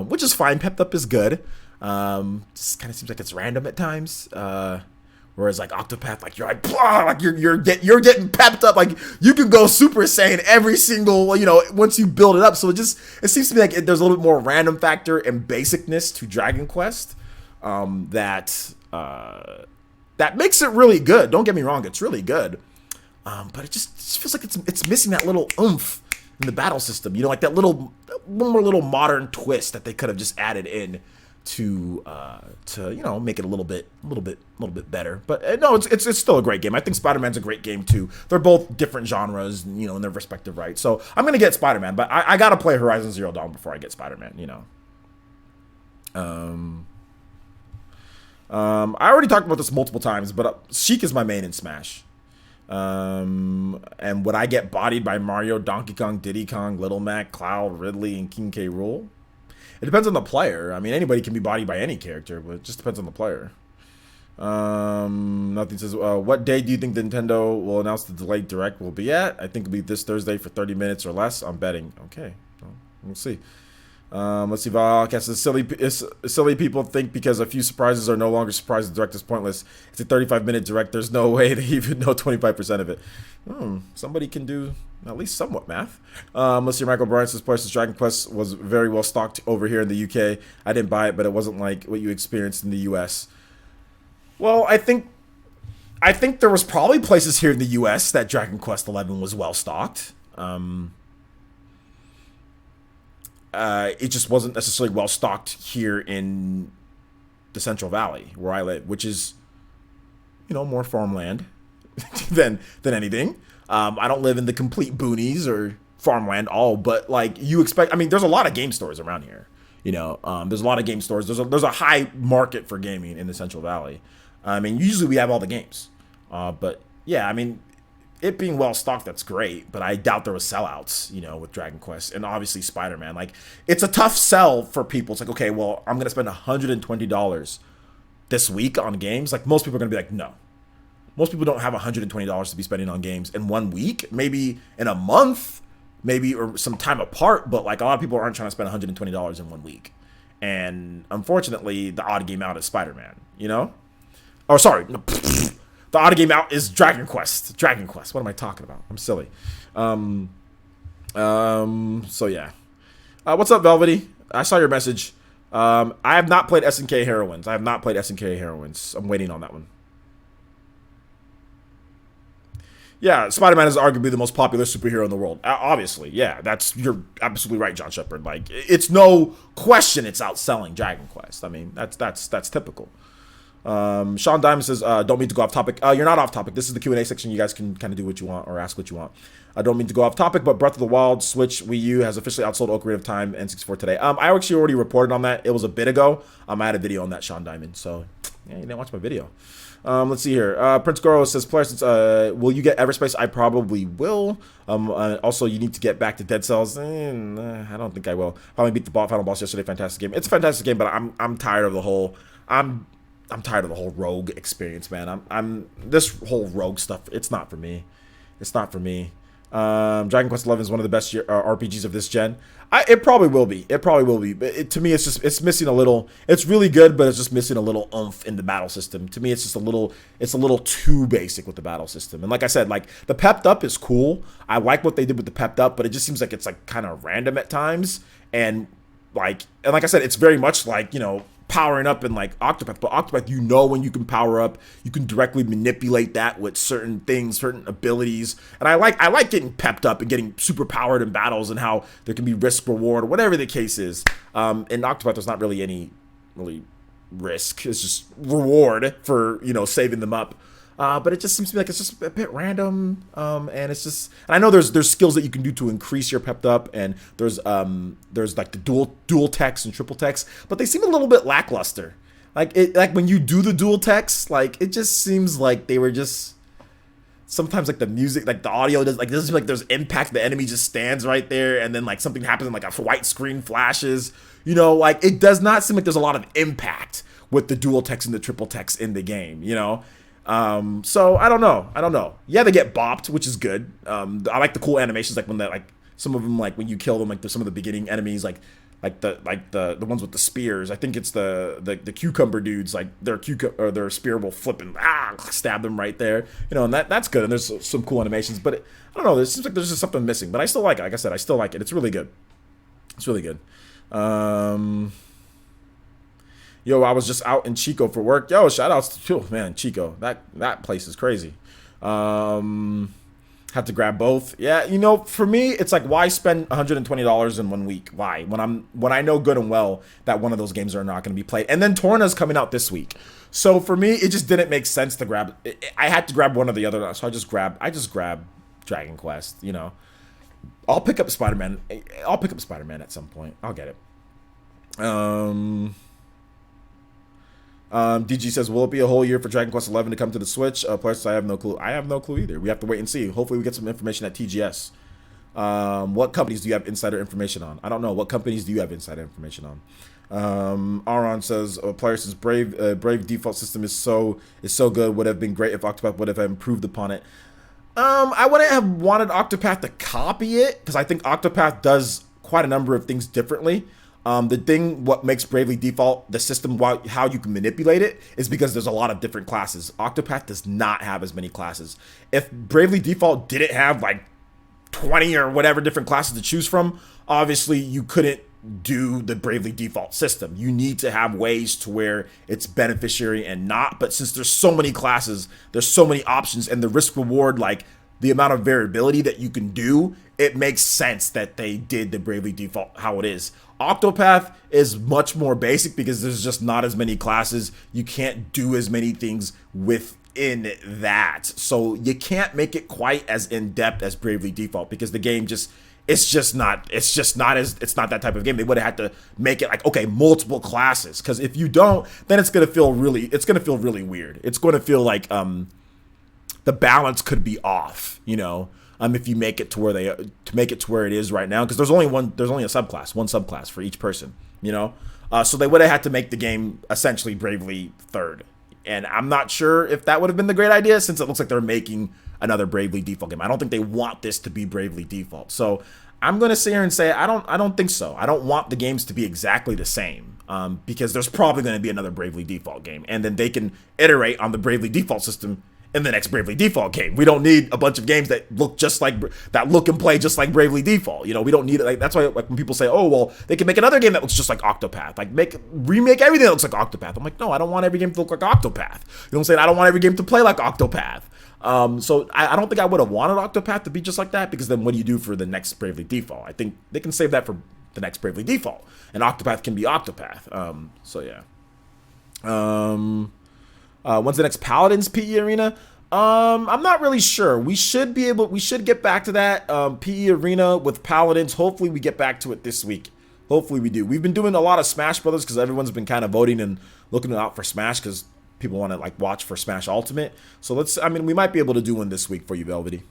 which is fine. Pepped up is good. Just kind of seems like it's random at times. Whereas like Octopath, like you're like, blah, like you're getting pepped up. Like you can go Super Saiyan every single, once you build it up. So it seems to me like there's a little bit more random factor and basicness to Dragon Quest, that makes it really good. Don't get me wrong, it's really good. But it just feels like it's missing that little oomph in the battle system. Like that one more little modern twist that they could have just added in to make it a little bit better. But no, it's still a great game. I think Spider-Man's a great game too. They're both different genres, in their respective right. So I'm gonna get Spider-Man, but I gotta play Horizon Zero Dawn before I get Spider-Man. I already talked about this multiple times, but Sheik is my main in Smash. And would I get bodied by Mario, Donkey Kong, Diddy Kong, Little Mac, Cloud, Ridley, and King K. Rool? It depends on the player. I mean, anybody can be bodied by any character, but it just depends on the player. Nothing says, what day do you think Nintendo will announce the delayed direct will be at? I think it'll be this Thursday for 30 minutes or less. I'm betting. Okay, well, we'll see. Let's see. Valcast says silly people think because a few surprises are no longer surprises. The direct is pointless. It's a 35-minute direct. There's no way they even know 25% of it. Somebody can do at least somewhat math. Let's see. Michael Bryan says Dragon Quest was very well stocked over here in the UK. I didn't buy it, but it wasn't like what you experienced in the US. Well, I think there was probably places here in the US that Dragon Quest 11 was well stocked. It just wasn't necessarily well stocked here in the Central Valley where I live, which is, more farmland than anything. I don't live in the complete boonies or farmland but like you expect. I mean, there's a lot of game stores around here. There's a lot of game stores. There's a high market for gaming in the Central Valley. I mean, usually we have all the games, but yeah, I mean, it being well stocked, that's great, but I doubt there was sellouts, with Dragon Quest and obviously Spider-Man. Like, it's a tough sell for people. It's like, okay, well, I'm gonna spend $120 this week on games. Like, most people are gonna be like, no. Most people don't have $120 to be spending on games in 1 week, maybe in a month, maybe or some time apart. But like, a lot of people aren't trying to spend $120 in 1 week. And unfortunately, the odd game out is Spider-Man. Or sorry. The odd game out is Dragon Quest. Dragon Quest. What am I talking about? I'm silly. So yeah. What's up, Velvety? I saw your message. I have not played SNK Heroines. I'm waiting on that one. Yeah, Spider-Man is arguably the most popular superhero in the world. Obviously, yeah, you're absolutely right, John Shepard. Like, it's no question it's outselling Dragon Quest. I mean, that's typical. Sean Diamond says, don't mean to go off topic. You're not off topic. This is the Q&A section. You guys can kind of do what you want or ask what you want. I don't mean to go off topic, but Breath of the Wild Switch Wii U has officially outsold Ocarina of Time N64 today. I actually already reported on that. It was a bit ago. I had a video on that, Sean Diamond. So, yeah, you didn't watch my video. Let's see here. Prince Goro says, will you get Everspace? I probably will. Also, you need to get back to Dead Cells. I don't think I will. Finally beat the final boss yesterday. Fantastic game. It's a fantastic game, but I'm tired of the whole I'm tired of the whole rogue experience, man. I'm this whole rogue stuff. It's not for me. It's not for me. Dragon Quest XI is one of the best RPGs of this gen. It probably will be. It probably will be. But to me, it's missing a little. It's really good, but it's just missing a little oomph in the battle system. To me, it's just a little. It's a little too basic with the battle system. And like I said, like the pepped up is cool. I like what they did with the pepped up, but it just seems like it's like kind of random at times. And like I said, it's very much like, you know, powering up in like Octopath, but Octopath, you know, when you can power up, you can directly manipulate that with certain things, certain abilities. And I like getting pepped up and getting super powered in battles, and how there can be risk reward or whatever the case is. In Octopath, there's not really any risk. It's just reward for, you know, saving them up. But it just seems to me like it's just a bit random, and it's just. And I know there's skills that you can do to increase your pepped up, and there's like the dual techs and triple techs, but they seem a little bit lackluster. Like when you do the dual techs, like it just seems like they were just. Sometimes like the music, like the audio does, like it doesn't seem like there's impact. The enemy just stands right there, and then like something happens, and like a white screen flashes. You know, like it does not seem like there's a lot of impact with the dual techs and the triple techs in the game. You know. So I don't know. Yeah, they get bopped, which is good. I like the cool animations, like when some of them, like when you kill them, like some of the beginning enemies, like the ones with the spears. I think it's the cucumber dudes, like their spear will flip and stab them right there. You know, and that's good. And there's some cool animations, but I don't know. It seems like there's just something missing. But I still like it. Like I said, I still like it. It's really good. It's really good. Yo, I was just out in Chico for work. Yo, shout outs to man, Chico. That place is crazy. Had to grab both. Yeah, you know, for me, it's like, why spend $120 in 1 week? Why? When I know good and well that one of those games are not going to be played. And then Torna's coming out this week. So for me, it just didn't make sense to grab. I had to grab one or the other. So I just grabbed Dragon Quest. You know, I'll pick up Spider-Man. I'll pick up Spider-Man at some point. I'll get it. DG says, will it be a whole year for Dragon Quest XI to come to the Switch? Plus, I have no clue. I have no clue either. We have to wait and see. Hopefully, we get some information at TGS. What companies do you have insider information on? I don't know. What companies do you have insider information on? Aaron says, player says Brave default system is so good. Would have been great if Octopath would have improved upon it. I wouldn't have wanted Octopath to copy it, because I think Octopath does quite a number of things differently. What makes Bravely Default the system, how you can manipulate it, is because there's a lot of different classes. Octopath does not have as many classes. If Bravely Default didn't have like 20 or whatever different classes to choose from, obviously you couldn't do the Bravely Default system. You need to have ways to where it's beneficiary and not. But since there's so many classes, there's so many options, and the risk reward, like the amount of variability that you can do, it makes sense that they did the Bravely Default how it is. Octopath is much more basic because there's just not as many classes. You can't do as many things within that. So you can't make it quite as in-depth as Bravely Default, because the game it's not that type of game. They would have had to make it like, okay, multiple classes, because if you don't, then it's going to feel really weird. It's going to feel like the balance could be off, you know. If you make it to where it is right now, because there's only one subclass for each person, you know. So they would have had to make the game essentially Bravely third, and I'm not sure if that would have been the great idea, since it looks like they're making another Bravely Default game. I don't think they want this to be Bravely Default, so I'm gonna sit here and say I don't think so. I don't want the games to be exactly the same, because there's probably going to be another Bravely Default game, and then they can iterate on the Bravely Default system in the next Bravely Default game. We don't need a bunch of games that look and play just like Bravely Default. You know, we don't need it. Like, that's why, like, when people say, "Oh, well, they can make another game that looks just like Octopath," like remake everything that looks like Octopath. I'm like, no, I don't want every game to look like Octopath. You know what I'm saying? I don't want every game to play like Octopath. So I don't think I would have wanted Octopath to be just like that, because then what do you do for the next Bravely Default? I think they can save that for the next Bravely Default, and Octopath can be Octopath. So yeah. When's the next Paladins PE Arena? I'm not really sure. We should get back to that PE Arena with Paladins. Hopefully we get back to it this week. Hopefully we do. We've been doing a lot of Smash Brothers because everyone's been kind of voting and looking out for Smash, because people want to like watch for Smash Ultimate. So we might be able to do one this week for you, Velvety.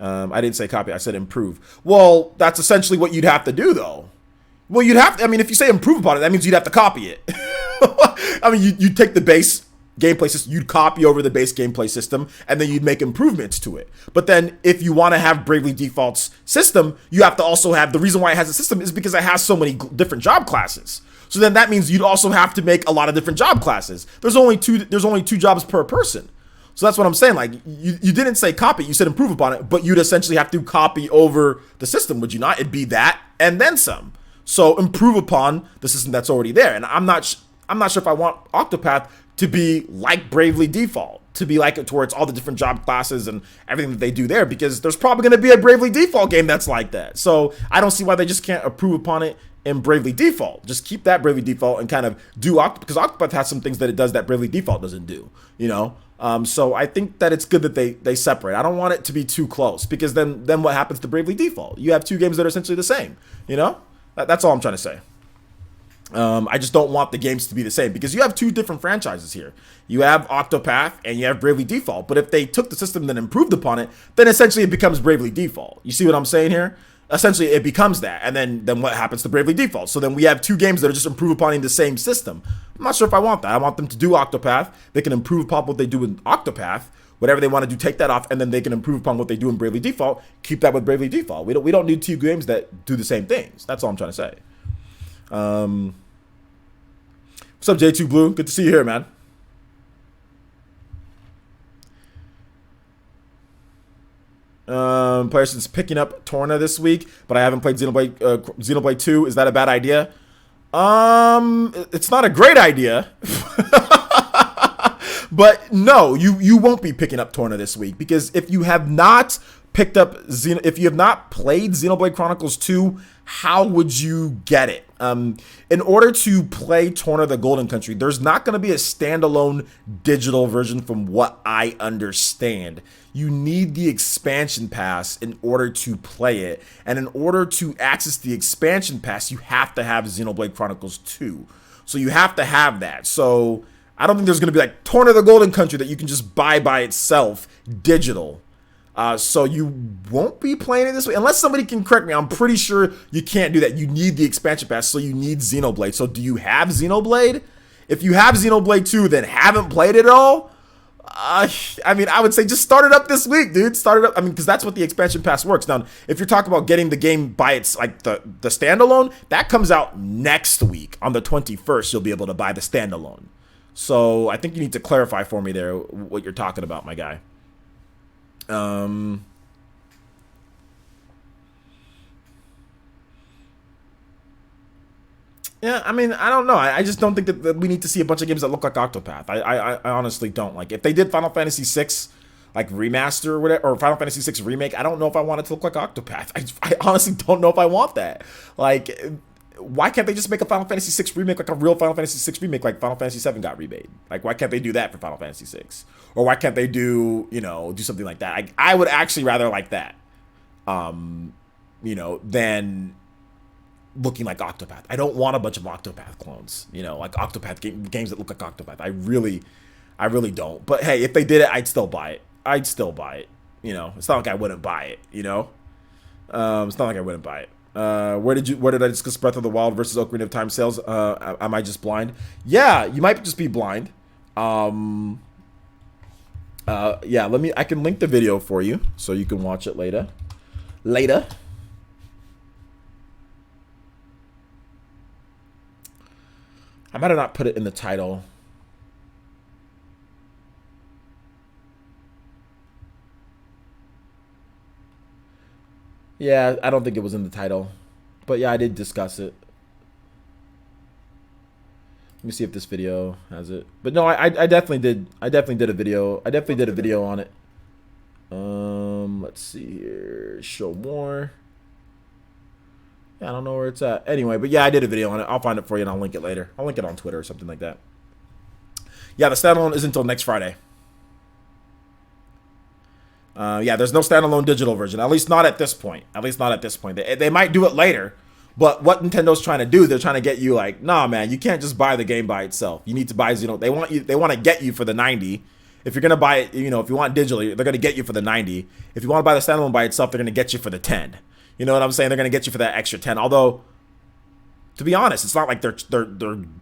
I didn't say copy, I said improve. Well, that's essentially what you'd have to do, though. Well, if you say improve upon it, that means you'd have to copy it. I mean, you take the base gameplay system, you'd copy over the base gameplay system, and then you'd make improvements to it. But then if you want to have Bravely Default's system, you have to also have, the reason why it has a system is because it has so many different job classes. So then that means you'd also have to make a lot of different job classes. There's only two jobs per person. So that's what I'm saying. Like, you didn't say copy, you said improve upon it, but you'd essentially have to copy over the system, would you not? It'd be that and then some. So improve upon the system that's already there. And I'm not sure if I want Octopath to be like Bravely Default, to be like it towards all the different job classes and everything that they do there, because there's probably going to be a Bravely Default game that's like that. So I don't see why they just can't improve upon it in Bravely Default. Just keep that Bravely Default and kind of do Octopath, because Octopath has some things that it does that Bravely Default doesn't do, you know? So I think that it's good that they separate. I don't want it to be too close, because then what happens to Bravely Default? You have two games that are essentially the same, you know? That's all I'm trying to say. I just don't want the games to be the same, because you have two different franchises here. You have Octopath and you have Bravely Default. But if they took the system and improved upon it, then essentially it becomes Bravely Default. You see what I'm saying here? Essentially it becomes that. And then what happens to Bravely Default? So then we have two games that are just improve upon the same system. I'm not sure if I want that. I want them to do Octopath. They can improve upon what they do in Octopath. Whatever they want to do, take that off, and then they can improve upon what they do in Bravely Default. Keep that with Bravely Default. We don't need two games that do the same things. That's all I'm trying to say. What's up, J2 Blue? Good to see you here, man. Players picking up Torna this week, but I haven't played Xenoblade 2. Is that a bad idea? It's not a great idea. But no, you won't be picking up Torna this week, because if you have not played Xenoblade Chronicles 2, how would you get it? In order to play Torna the Golden Country, there's not going to be a standalone digital version from what I understand. You need the expansion pass in order to play it. And in order to access the expansion pass, you have to have Xenoblade Chronicles 2. So you have to have that. So I don't think there's going to be like Torna the Golden Country that you can just buy by itself digital. So you won't be playing it this way, unless somebody can correct me. I'm pretty sure you can't do that. You need the expansion pass, so you need Xenoblade. So do you have Xenoblade? If you have Xenoblade 2, then haven't played it at all? I mean, I would say just start it up this week, dude. Start it up. I mean, because that's what the expansion pass works. Now, if you're talking about getting the game by its, like, the standalone, that comes out next week. On the 21st, you'll be able to buy the standalone. So I think you need to clarify for me there what you're talking about, my guy. Yeah, I mean, I don't know. I just don't think that we need to see a bunch of games that look like Octopath. I honestly don't. Like, if they did Final Fantasy VI, like, remaster or whatever, or Final Fantasy VI remake, I don't know if I want it to look like Octopath. I honestly don't know if I want that. Like, why can't they just make a Final Fantasy VI remake, like a real Final Fantasy VI remake, like Final Fantasy VII got remade? Like, why can't they do that for Final Fantasy VI? Or why can't they do something like that? I would actually rather like that, than looking like Octopath. I don't want a bunch of Octopath clones, like Octopath games that look like Octopath. I really don't. But hey, if they did it, I'd still buy it. It's not like I wouldn't buy it, It's not like I wouldn't buy it. Where did I discuss Breath of the Wild versus Ocarina of Time sales? Am I just blind? Yeah, you might just be blind. Yeah, I can link the video for you so you can watch it later. I might have not put it in the title. Yeah, I don't think it was in the title. But yeah, I did discuss it. Let me see if this video has it. But no, I definitely did. I definitely did a video. I definitely did a video on it. Let's see here. Show more. Yeah, I don't know where it's at. Anyway, but yeah, I did a video on it. I'll find it for you and I'll link it later. I'll link it on Twitter or something like that. Yeah, the standalone isn't until next Friday. Yeah, there's no standalone digital version. At least not at this point. They might do it later. But what Nintendo's trying to do, they're trying to get you like, nah, man, you can't just buy the game by itself. You need to buy, they want to get you for the 90. If you're gonna buy it, if you want digitally, they're gonna get you for the 90. If you want to buy the standalone by itself, they're gonna get you for the 10. You know what I'm saying? They're gonna get you for that extra 10. Although, To be honest, it's not like they're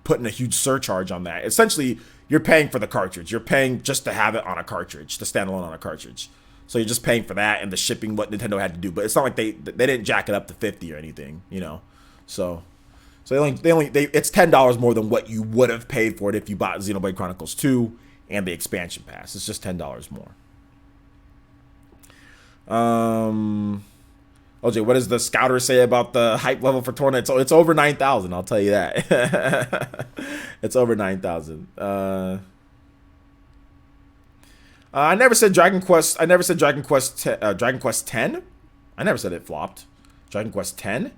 putting a huge surcharge on that. Essentially, you're paying for the cartridge. You're paying just to have it on a cartridge, to standalone on a cartridge. So you're just paying for that and the shipping, what Nintendo had to do. But it's not like they didn't jack it up to 50 or anything, you know. So it's $10 more than what you would have paid for it if you bought Xenoblade Chronicles 2 and the expansion pass. It's just $10 more. OJ, what does the scouter say about the hype level for Torna? It's over 9,000. I'll tell you that. It's over 9,000. I never said Dragon Quest. I never said Dragon Quest. Dragon Quest 10. I never said it flopped. Dragon Quest 10.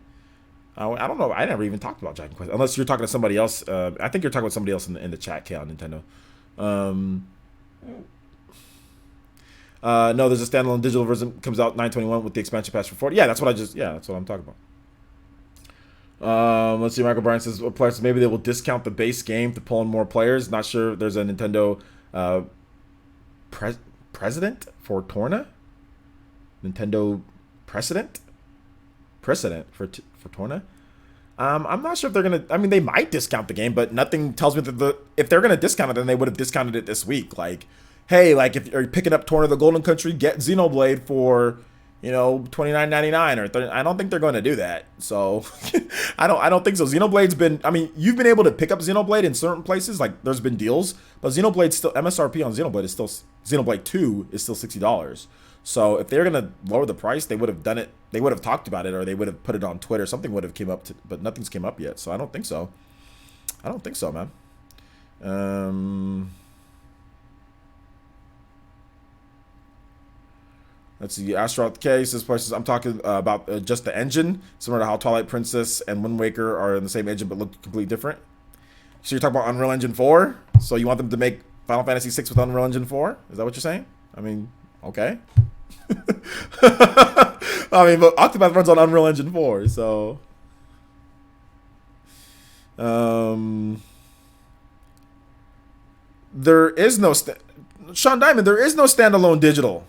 I don't know. I never even talked about Dragon Quest, unless you're talking to somebody else. I think you're talking with somebody else in the chat, K on Nintendo. No, there's a standalone digital version, comes out 9/21 with the expansion pass for 40. Yeah, that's what I'm talking about. Let's see. Michael Bryan says, well, players, maybe they will discount the base game to pull in more players. Not sure if there's a Nintendo president for Torna. Nintendo precedent for Torna. I'm not sure if they're gonna. I mean, they might discount the game, but nothing tells me that if they're gonna discount it, then they would have discounted it this week. Like, hey, like if you're picking up Torna the Golden Country, get Xenoblade for, you know, $29.99 or $30. I don't think they're going to do that. So I don't think so. Xenoblade's been. I mean, you've been able to pick up Xenoblade in certain places. Like there's been deals, but Xenoblade's still MSRP on Xenoblade is still Xenoblade 2 is still $60. So if they're gonna lower the price, they would have done it. They would have talked about it, or they would have put it on Twitter. Something would have came up, but nothing's came up yet. So I don't think so. I don't think so, man. Let's see. Astronaut K says, I'm talking about just the engine, similar to how Twilight Princess and Wind Waker are in the same engine but look completely different. So you're talking about Unreal Engine 4? So you want them to make Final Fantasy 6 with Unreal Engine 4? Is that what you're saying? I mean, okay. I mean, but Octopath runs on Unreal Engine 4, so there is no Sean Diamond. There is no standalone digital.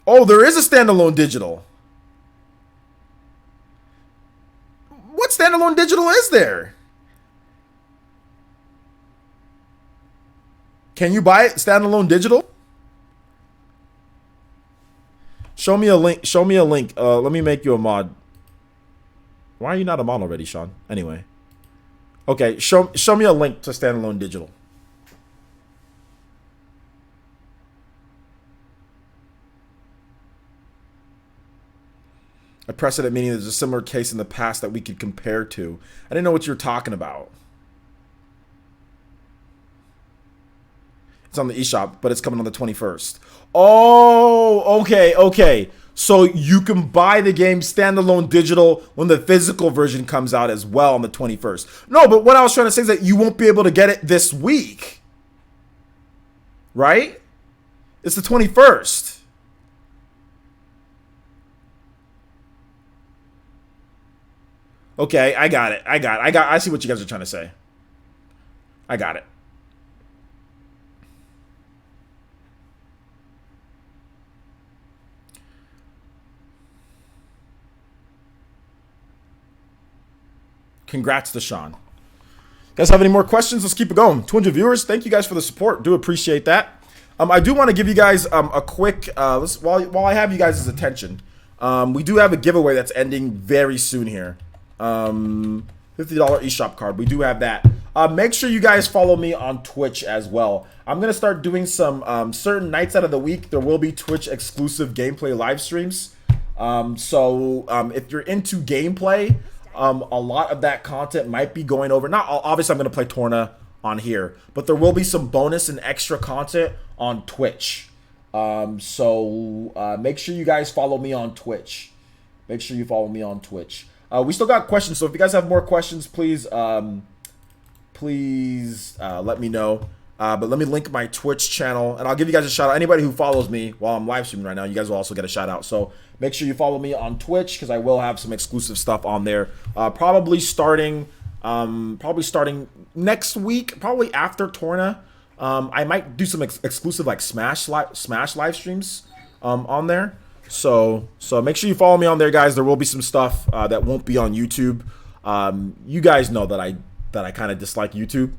Oh, there is a standalone digital. What standalone digital is there? Can you buy it standalone digital? Show me a link. Show me a link. Let me make you a mod. Why are you not a mod already, Sean? Anyway. Okay, show me a link to standalone digital. A precedent meaning there's a similar case in the past that we could compare to. I didn't know what you were talking about. It's on the eShop, but it's coming on the 21st. Oh, okay. So you can buy the game standalone digital when the physical version comes out as well on the 21st. No, but what I was trying to say is that you won't be able to get it this week. Right? It's the 21st. Okay, I got it. I see what you guys are trying to say. I got it. Congrats to Sean. You guys have any more questions? Let's keep it going. 200 viewers. Thank you guys for the support. Do appreciate that. I do want to give you guys a quick while I have you guys' attention. We do have a giveaway that's ending very soon here. $50 eShop card. We do have that. Make sure you guys follow me on Twitch as well. I'm gonna start doing some certain nights out of the week. There will be Twitch exclusive gameplay live streams. So if you're into gameplay, a lot of that content might be going over. Not obviously, I'm gonna play Torna on here, but there will be some bonus and extra content on Twitch. So make sure you guys follow me on Twitch. Make sure you follow me on Twitch. We still got questions, so if you guys have more questions, please let me know. But let me link my Twitch channel, and I'll give you guys a shout out. Anybody who follows me while I'm live streaming right now, you guys will also get a shout out. So make sure you follow me on Twitch, because I will have some exclusive stuff on there. Probably starting next week, probably after Torna. I might do some exclusive like Smash live streams on there. So make sure you follow me on there, guys. There will be some stuff that won't be on YouTube. You guys know that I kind of dislike YouTube.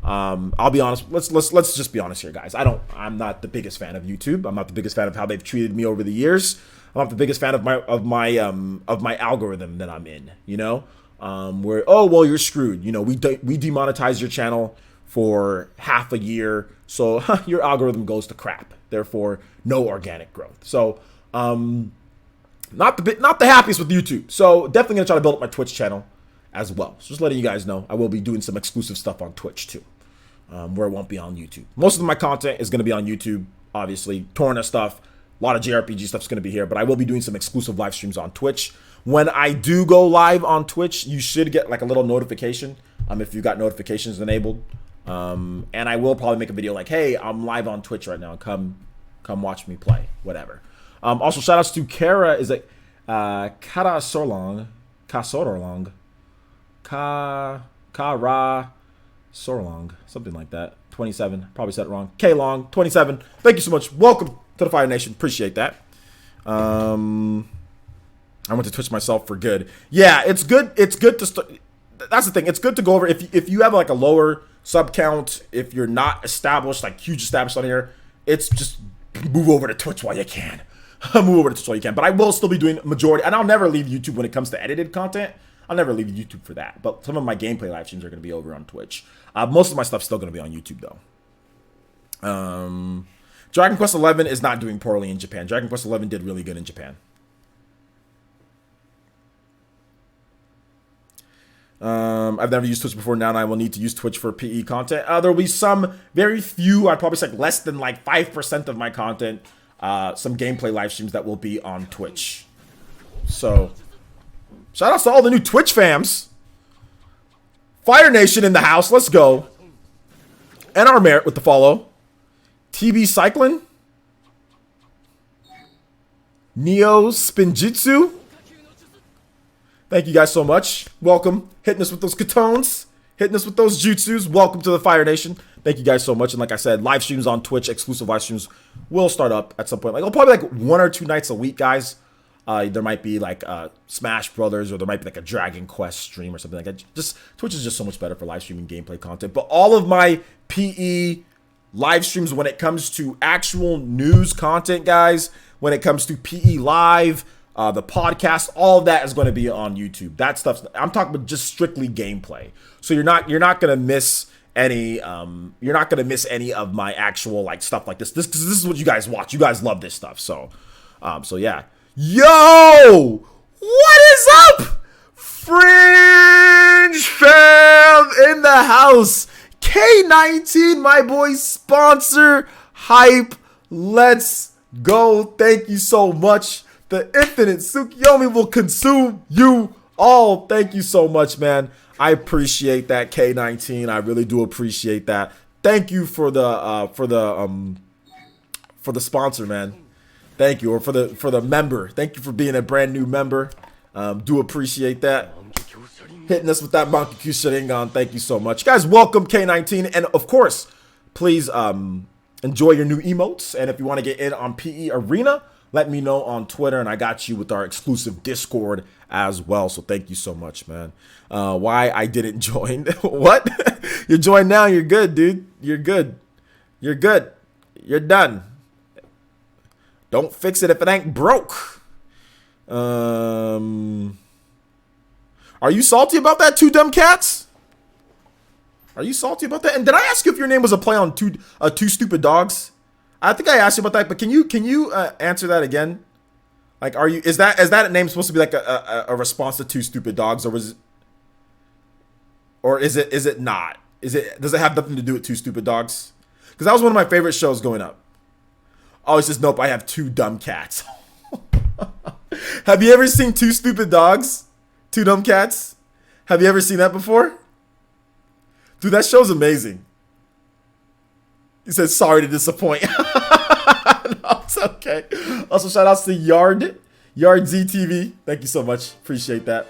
I'll be honest. Let's just be honest here, guys. I'm not the biggest fan of YouTube. I'm not the biggest fan of how they've treated me over the years. I'm not the biggest fan of my algorithm that I'm in. You know, where, oh well, you're screwed. You know, we demonetize your channel for half a year, so your algorithm goes to crap. Therefore, no organic growth. So, not the happiest with YouTube. So definitely gonna try to build up my Twitch channel as well. So just letting you guys know, I will be doing some exclusive stuff on Twitch too, where it won't be on YouTube. Most of my content is gonna be on YouTube, obviously. Torna stuff, a lot of JRPG stuff is gonna be here, but I will be doing some exclusive live streams on Twitch. When I do go live on Twitch, you should get like a little notification, if you got notifications enabled. And I will probably make a video like, hey, I'm live on Twitch right now. Come watch me play, whatever. Also, shout outs to Kara, is it Kara Sorlong, Kara Sorlong, something like that. 27, probably said it wrong. K Long, 27. Thank you so much. Welcome to the Fire Nation. Appreciate that. I went to Twitch myself for good. Yeah, it's good. It's good to start. That's the thing. It's good to go over if you have like a lower sub count, if you're not established, like huge established on here, it's just move over to Twitch while you can. Move over to Twitch while you can. But I will still be doing majority, and I'll never leave YouTube when it comes to edited content. I'll never leave YouTube for that. But some of my gameplay live streams are going to be over on Twitch. Most of my stuff's still going to be on YouTube though. Dragon Quest 11 is not doing poorly in Japan. Dragon Quest 11 did really good in Japan. I've never used Twitch before. Now I will need to use Twitch for PE content. There will be some, very few, I'd probably say less than like 5% of my content, some gameplay live streams that will be on Twitch. So, shout out to all the new Twitch fams. Fire Nation in the house. Let's go. And our Merit with the follow. TB Cycling. Neo Spinjitsu. Thank you guys so much. Welcome. Hitting us with those katones. Hitting us with those jutsus. Welcome to the Fire Nation. Thank you guys so much. And like I said, live streams on Twitch, exclusive live streams will start up at some point. Like, probably like 1 or 2 nights a week, guys. There might be like Smash Brothers, or there might be like a Dragon Quest stream or something like that. Just Twitch is just so much better for live streaming gameplay content. But all of my PE live streams, when it comes to actual news content, guys, when it comes to PE Live, the podcast, all of that is going to be on YouTube. That stuff, I'm talking about just strictly gameplay. So you're not going to miss any of my actual like stuff like this. This is what you guys watch. You guys love this stuff. So yeah. Yo, what is up? Fringe fam in the house. K19, my boy, sponsor hype. Let's go. Thank you so much. The infinite Tsukiyomi will consume you all. Thank you so much, man. I appreciate that, K19. I really do appreciate that. Thank you for the sponsor, man. Thank you, or for the member. Thank you for being a brand new member. Do appreciate that. Hitting us with that Monkey Q Sharingan. Thank you so much, guys. Welcome, K19, and of course, please enjoy your new emotes. And if you want to get in on PE Arena, let me know on Twitter, and I got you with our exclusive Discord as well. So thank you so much, man. Why I didn't join? What? You joined now. You're good, dude. You're good. You're good. You're done. Don't fix it if it ain't broke. Are you salty about that, Two Dumb Cats? Are you salty about that? And did I ask you if your name was a play on Two Stupid Dogs? I think I asked you about that, but can you answer that again? Like, is that name supposed to be like a response to Two Stupid Dogs, or is it not? Does it have nothing to do with Two Stupid Dogs? Because that was one of my favorite shows growing up. Oh, it's just, nope, I have 2 dumb cats. Have you ever seen Two Stupid Dogs? 2 Dumb Cats? Have you ever seen that before? Dude, that show's amazing. He says, sorry to disappoint. No, it's okay. Also, shout outs to Yard ZTV. Thank you so much. Appreciate that.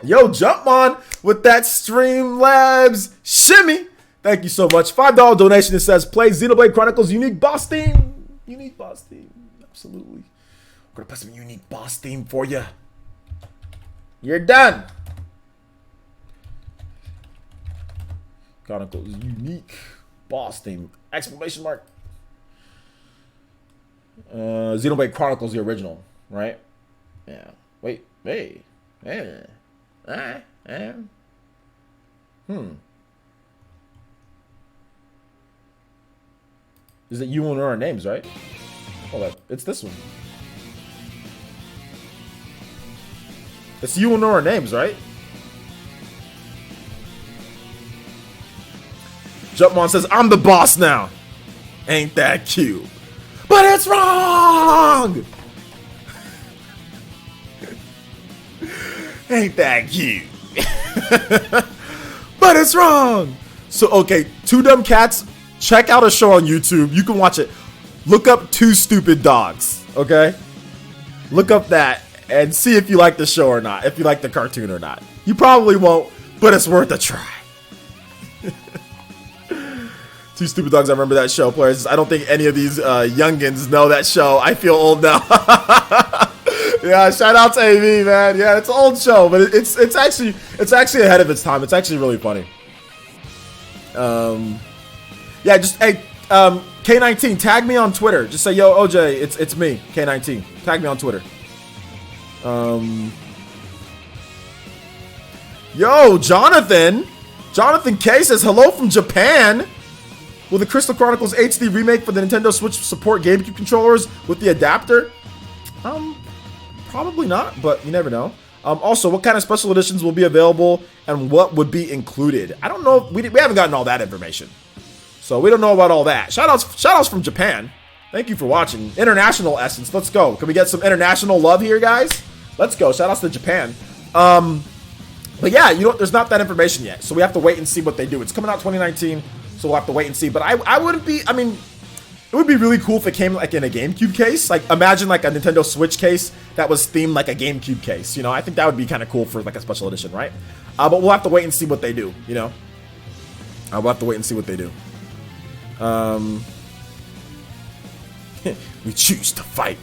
Yo, Jumpmon with that Streamlabs shimmy. Thank you so much. $5 donation. It says, play Xenoblade Chronicles Unique Boss Team. Unique Boss Team. Absolutely. We're gonna put some unique boss theme for you. You're done. Chronicles unique boss theme! Exclamation mark. Xenoblade Chronicles the original, right? Yeah. Wait. Hey. Yeah. Alright. Yeah. Is it you and our names, right? Hold up. It's this one. It's you and our names, right? Jumpmon says, I'm the boss now. Ain't that cute? But it's wrong! Ain't that cute? But it's wrong! So, okay, Two Dumb Cats, check out a show on YouTube. You can watch it. Look up Two Stupid Dogs, okay? Look up that and see if you like the show or not, if you like the cartoon or not. You probably won't, but it's worth a try. Two Stupid Dogs, I remember that show, players. I don't think any of these youngins know that show. I feel old now. Yeah, shout out to AV, man. Yeah, it's an old show, but it's actually ahead of its time. It's actually really funny. Yeah, just hey, K19, tag me on Twitter. Just say, yo, OJ, it's me, K19. Tag me on Twitter. Yo, Jonathan K says hello from Japan. Will the Crystal Chronicles HD remake for the Nintendo Switch support GameCube controllers with the adapter? Probably not, but you never know. Also, what kind of special editions will be available and what would be included? I don't know. We haven't gotten all that information, so we don't know about all that. Shoutouts from Japan. Thank you for watching. International Essence. Let's go. Can we get some international love here, guys? Let's go. Shoutouts to Japan. But yeah, there's not that information yet, so we have to wait and see what they do. It's coming out 2019. So we'll have to wait and see. But I wouldn't be, it would be really cool if it came like in a GameCube case. Like imagine like a Nintendo Switch case that was themed like a GameCube case. I think that would be kind of cool for like a special edition, right? But we'll have to wait and see what they do, We'll have to wait and see what they do. We choose to fight.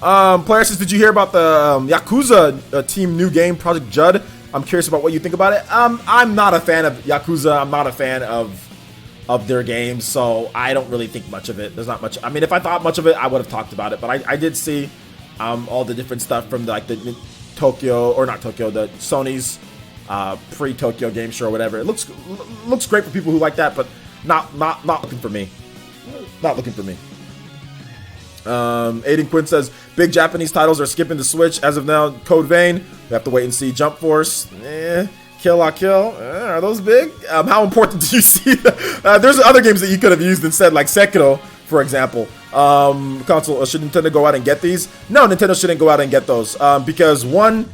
Player says, did you hear about the Yakuza team new game, Project Judd? I'm curious about what you think about it. I'm not a fan of Yakuza. I'm not a fan of their games, so I don't really think much of it. There's not much. If I thought much of it, I would have talked about it. But I did see all the different stuff from the Sony's pre-Tokyo Game Show or whatever. It looks great for people who like that, but not looking for me. Not looking for me. Aiden Quinn says, big Japanese titles are skipping the Switch as of now. Code Vein, we have to wait and see. Jump Force, Kill La Kill, are those big? How important do you see that? There's other games that you could have used instead, like Sekiro, for example. Console, should Nintendo go out and get these? No, Nintendo shouldn't go out and get those, because one,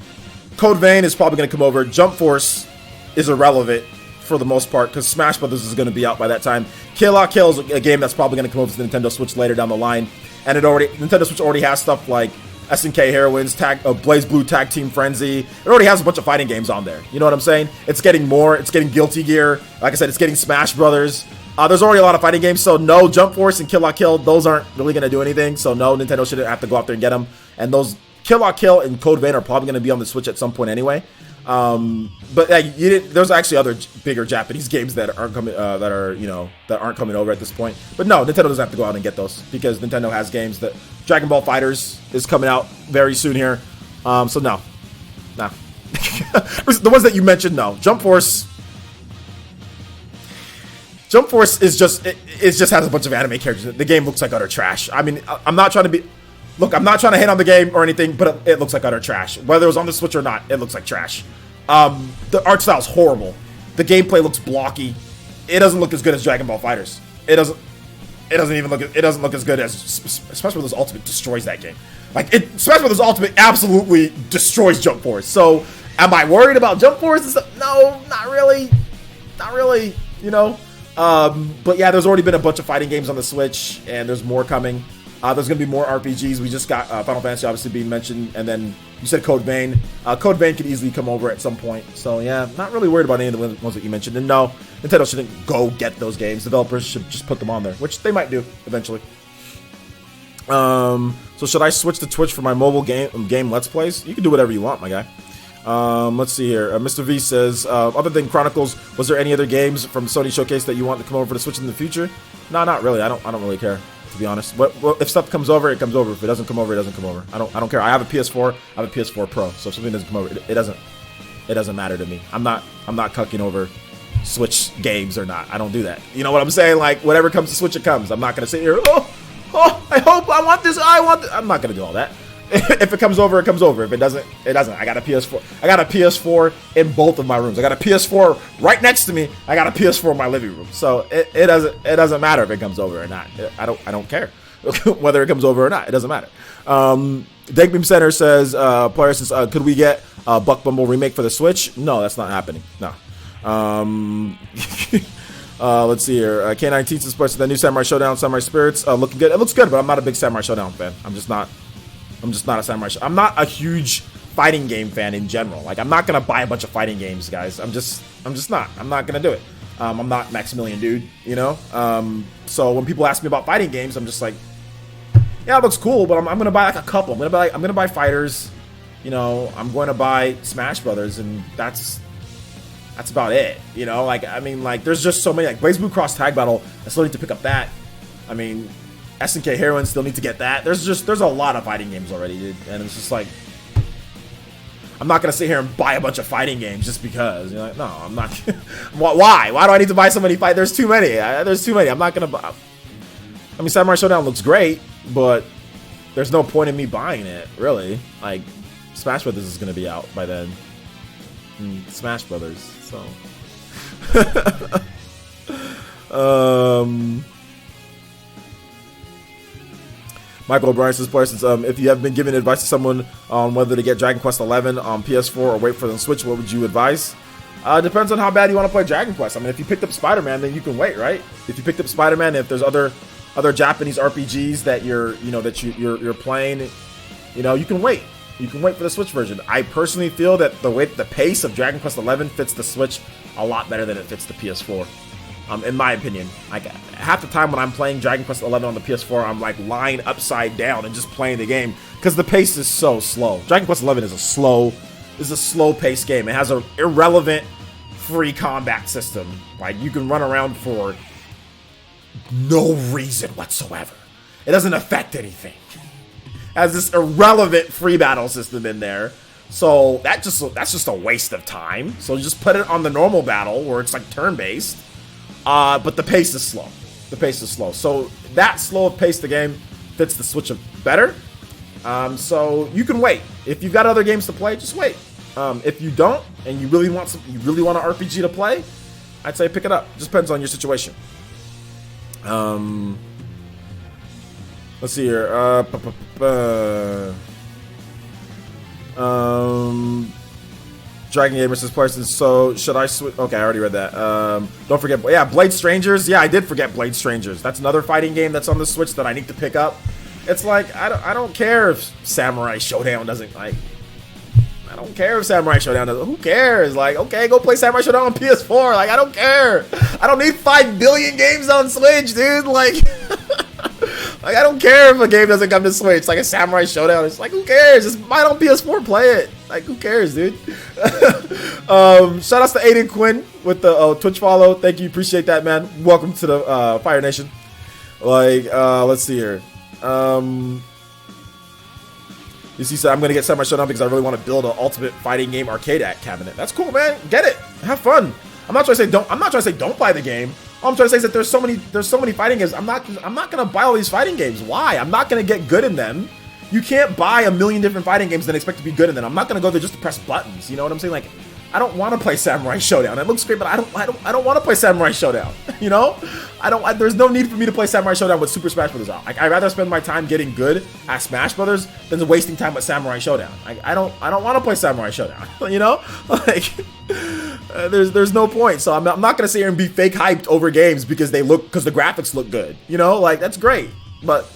Code Vein is probably going to come over. Jump Force is irrelevant for the most part, because Smash Brothers is going to be out by that time. Kill La Kill is a game that's probably going to come over to the Nintendo Switch later down the line. And Nintendo Switch already has stuff like SNK Heroines, Blaze Blue Tag Team Frenzy. It already has a bunch of fighting games on there. You know what I'm saying? It's getting more. It's getting Guilty Gear. Like I said, it's getting Smash Brothers. There's already a lot of fighting games, so no, Jump Force and Kill La Kill, those aren't really going to do anything. So no, Nintendo shouldn't have to go out there and get them. And those Kill La Kill and Code Vein are probably going to be on the Switch at some point anyway. But there's actually other bigger Japanese games that aren't coming, that aren't coming over at this point. But no, Nintendo doesn't have to go out and get those because Nintendo has games that Dragon Ball FighterZ is coming out very soon here. So no. The ones that you mentioned, no. Jump Force is just has a bunch of anime characters. The game looks like utter trash. I'm not trying to hate on the game or anything, but it looks like utter trash. Whether it was on the Switch or not, it looks like trash. The art style is horrible. The gameplay looks blocky. It doesn't look as good as Dragon Ball FighterZ. It doesn't look as good as Smash Bros. Ultimate destroys that game. Smash Bros. Ultimate absolutely destroys Jump Force. So, am I worried about Jump Force and stuff? No, not really. But yeah, there's already been a bunch of fighting games on the Switch, and there's more coming. There's going to be more RPGs. We just got Final Fantasy obviously being mentioned, and then you said Code Vein. Code Vein could easily come over at some point. So yeah, not really worried about any of the ones that you mentioned. And no, Nintendo shouldn't go get those games. Developers should just put them on there, which they might do eventually. So should I switch to Twitch for my mobile game Let's Plays? You can do whatever you want, my guy. Let's see here. Mr. V says, other than Chronicles, was there any other games from the Sony Showcase that you want to come over to Switch in the future? No, not really. I don't really care, to be honest. But if stuff comes over, it comes over. If it doesn't come over, it doesn't come over. I don't care. I have a PS4. I have a PS4 Pro. So if something doesn't come over, it doesn't matter to me. I'm not cucking over Switch games or not. I don't do that. You know what I'm saying? Like, whatever comes to Switch, it comes. I'm not gonna sit here. I hope I want this. I'm not gonna do all that. If it comes over, it comes over. If it doesn't, it doesn't. I got a PS4. I got a PS4 in both of my rooms. I got a PS4 right next to me. I got a PS4 in my living room. So it doesn't matter if it comes over or not. I don't care whether it comes over or not. It doesn't matter. Deckbeam Center says, players says, could we get a Buck Bumble remake for the Switch? No, that's not happening. No. Let's see here. K19 says, the new Samurai Showdown, Samurai Spirits, looking good. It looks good, but I'm not a big Samurai Showdown fan. I'm just not a Samurai I'm not a huge fighting game fan in general. Like, I'm not gonna buy a bunch of fighting games, guys. I'm just not. I'm not gonna do it. I'm not Maximilian Dude, you know? So when people ask me about fighting games, I'm just like, yeah, it looks cool, but I'm gonna buy like a couple. I'm gonna buy Fighters, you know, I'm going to buy Smash Brothers, and that's about it, you know? Like, I mean, like, there's just so many, like, Blaze Blue Cross Tag Battle, I still need to pick up that. I mean, SNK Heroine still need to get that. There's a lot of fighting games already, dude, and it's just like, I'm not gonna sit here and buy a bunch of fighting games just because. You're like, no, I'm not. Why? Why do I need to buy so many fight? There's too many. There's too many. I'm not gonna buy. I mean, Samurai Showdown looks great, but there's no point in me buying it, really. Like, Smash Brothers is gonna be out by then. Smash Brothers, so. Michael O'Brien says, if you have been giving advice to someone on whether to get Dragon Quest XI on PS4 or wait for the Switch, what would you advise? Depends on how bad you want to play Dragon Quest. I mean, if you picked up Spider-Man, then you can wait, right? If you picked up Spider-Man, if there's other Japanese RPGs that you're playing, you know, you can wait. You can wait for the Switch version. I personally feel that the pace of Dragon Quest XI fits the Switch a lot better than it fits the PS4. In my opinion, like, half the time when I'm playing Dragon Quest XI on the PS4, I'm like lying upside down and just playing the game because the pace is so slow. Dragon Quest XI is a slow-paced game. It has an irrelevant free combat system. Like, you can run around for no reason whatsoever. It doesn't affect anything. It has this irrelevant free battle system in there. So that's just a waste of time. So just put it on the normal battle where it's like turn-based. But the pace is slow. So that slow of pace the game fits the Switch better. So you can wait. If you've got other games to play, just wait. If you don't, and you really want an RPG to play, I'd say pick it up. Just depends on your situation. Let's see here. Dragon Gamer says, Parsons, so should I switch? Okay, I already read that. Don't forget, yeah, Blade Strangers. Yeah, I did forget Blade Strangers. That's another fighting game that's on the Switch that I need to pick up. It's like, I don't care if Samurai Showdown doesn't, like, I don't care if Samurai Showdown doesn't, who cares? Like, okay, go play Samurai Showdown on PS4. Like, I don't care. I don't need 5 billion games on Switch, dude. Like, like, I don't care if a game doesn't come to Switch. Like a Samurai Showdown, it's like, who cares? Just buy it on PS4, play it. Like, who cares, dude? Shout outs to Aiden Quinn with the Twitch follow. Thank you, appreciate that, man. Welcome to the Fire Nation. Like, let's see here. You see, so I'm gonna get Samurai Showdown because I really want to build an ultimate fighting game arcade cabinet. That's cool, man. Get it. Have fun. I'm not trying to say don't buy the game. All I'm trying to say is that there's so many fighting games. I'm not gonna buy all these fighting games. Why? I'm not gonna get good in them. You can't buy a million different fighting games and expect to be good in them. I'm not gonna go there just to press buttons. You know what I'm saying? Like, I don't want to play Samurai Showdown. It looks great, but I don't want to play Samurai Showdown. You know? There's no need for me to play Samurai Showdown with Super Smash Brothers out. Like, I'd rather spend my time getting good at Smash Brothers than wasting time with Samurai Showdown. Like, I don't want to play Samurai Showdown. You know? Like, there's no point. So I'm not gonna sit here and be fake hyped over games because the graphics look good. You know? Like, that's great, but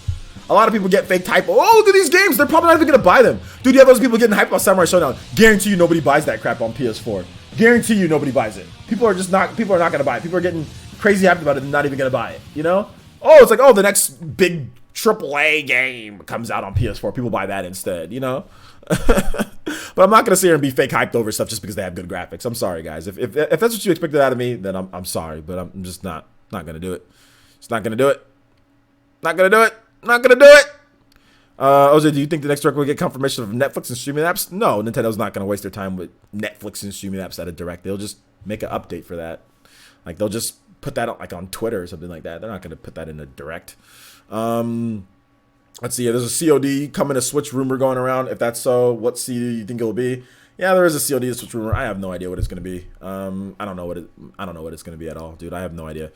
a lot of people get fake hype. Oh, look at these games. They're probably not even going to buy them. Dude, you have those people getting hyped about Samurai Showdown. Guarantee you nobody buys that crap on PS4. Guarantee you nobody buys it. People are not going to buy it. People are getting crazy hyped about it and not even going to buy it. You know? Oh, it's like, oh, the next big AAA game comes out on PS4. People buy that instead, you know? But I'm not going to sit here and be fake hyped over stuff just because they have good graphics. I'm sorry, guys. If that's what you expected out of me, then I'm sorry. But I'm just not going to do it. Just not going to do it. Not going to do it. Not going to do it. OJ, do you think the next direct will get confirmation of Netflix and streaming apps? No, Nintendo's not going to waste their time with Netflix and streaming apps at a direct. They'll just make an update for that. Like, they'll just put that like on Twitter or something like that. They're not going to put that in a direct. Let's see. There's a COD coming to Switch rumor going around. If that's so, what COD do you think it will be? Yeah, there is a COD to Switch rumor. I have no idea what it's going to be. I don't know what it's going to be at all, dude. I have no idea.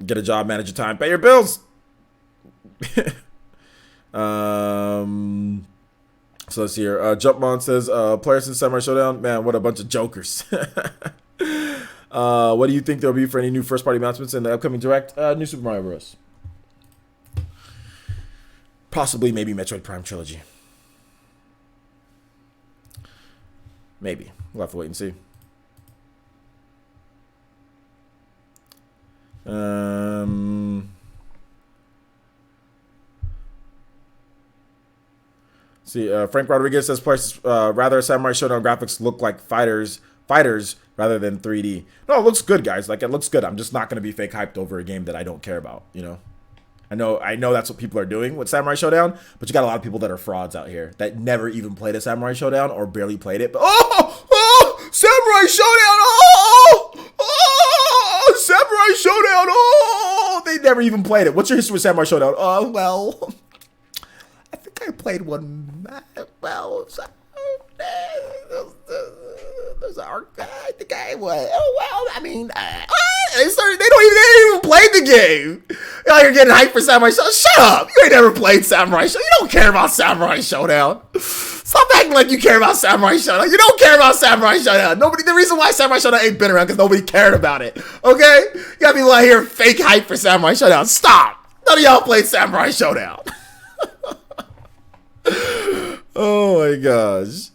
Get a job, manage your time, pay your bills. So let's see here. Jumpmon says, players in Samurai Showdown, man, what a bunch of jokers. What do you think there'll be for any new first-party announcements in the upcoming direct? New Super Mario Bros. Possibly, maybe Metroid Prime Trilogy. Maybe. We'll have to wait and see. Frank Rodriguez says players rather Samurai Showdown graphics look like fighters rather than 3D. No, it looks good, guys. Like, it looks good. I'm just not going to be fake hyped over a game that I don't care about, you know? I know that's what people are doing with Samurai Showdown, but you got a lot of people that are frauds out here that never even played a Samurai Showdown or barely played it. But Samurai Showdown! Samurai Showdown! They never even played it. What's your history with Samurai Showdown? Well, I think I played one. Well, there's an arcade. The game was. Oh well, I mean, they didn't even play the game. You're getting hyped for Samurai Showdown. Shut up! You ain't never played Samurai Showdown. You don't care about Samurai Showdown. Stop acting like you care about Samurai Showdown. You don't care about Samurai Showdown. The reason why Samurai Showdown ain't been around because nobody cared about it. Okay? You got people out here fake hype for Samurai Showdown. Stop! None of y'all played Samurai Showdown. Oh my gosh.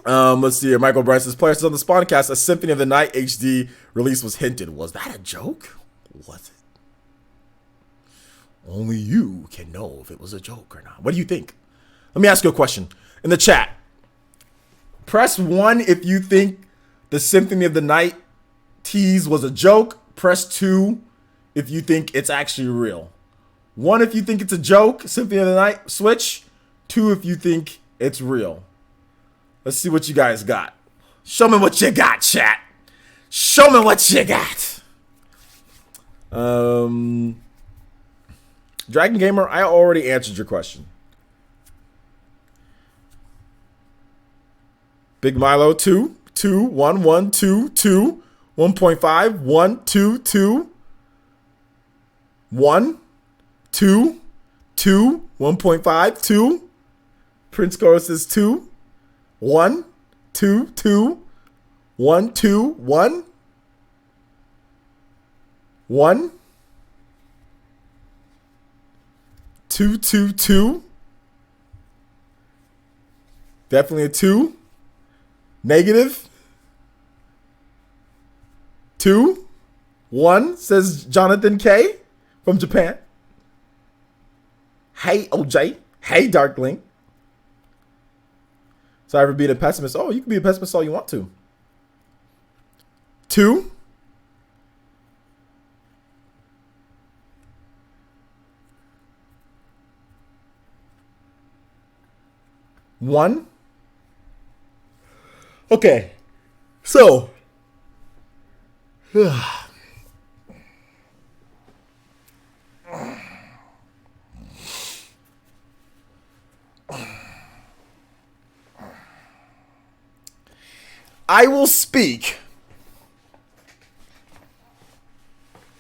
Let's see here. Michael Bryce says, players on the Spawncast, a Symphony of the Night HD release was hinted. Was that a joke? Was it? Only you can know if it was a joke or not. What do you think? Let me ask you a question. In the chat, press 1 if you think the Symphony of the Night tease was a joke. Press 2 if you think it's actually real. 1 if you think it's a joke, Symphony of the Night, switch. 2 if you think it's real. Let's see what you guys got. Show me what you got, chat. Show me what you got. Dragon Gamer, I already answered your question. Big Milo, 2, 2, 1, 1, 2, 2, 1.5, 1, 2, 2, 1, 2, 2, 1.5, 2. Prince Coro says 2, 1, 2, 2, 1, 2, 1, 1, 2, 2, 2. Definitely a 2. Negative. 2. 1, says Jonathan K. from Japan. Hey, OJ. Hey, Darkling. Sorry for being a pessimist. Oh, you can be a pessimist all you want to. 2. 1. Okay. So. I will speak.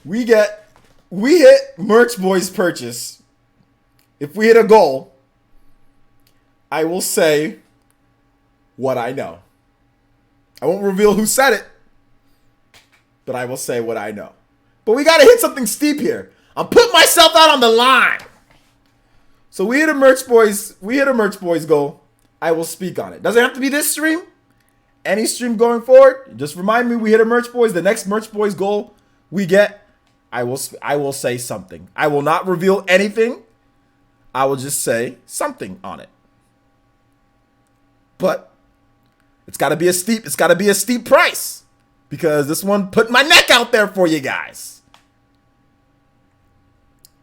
We hit Merch Boy's purchase. If we hit a goal, I will say what I know. I won't reveal who said it, but I will say what I know. But we got to hit something steep here. I'm putting myself out on the line. So we hit a Merch Boys goal. I will speak on it. Doesn't have to be this stream. Any stream going forward. Just remind me we hit a Merch Boys. The next Merch Boys goal we get, I will say something. I will not reveal anything. I will just say something on it. But it's got to be a steep price, because this one put my neck out there for you guys.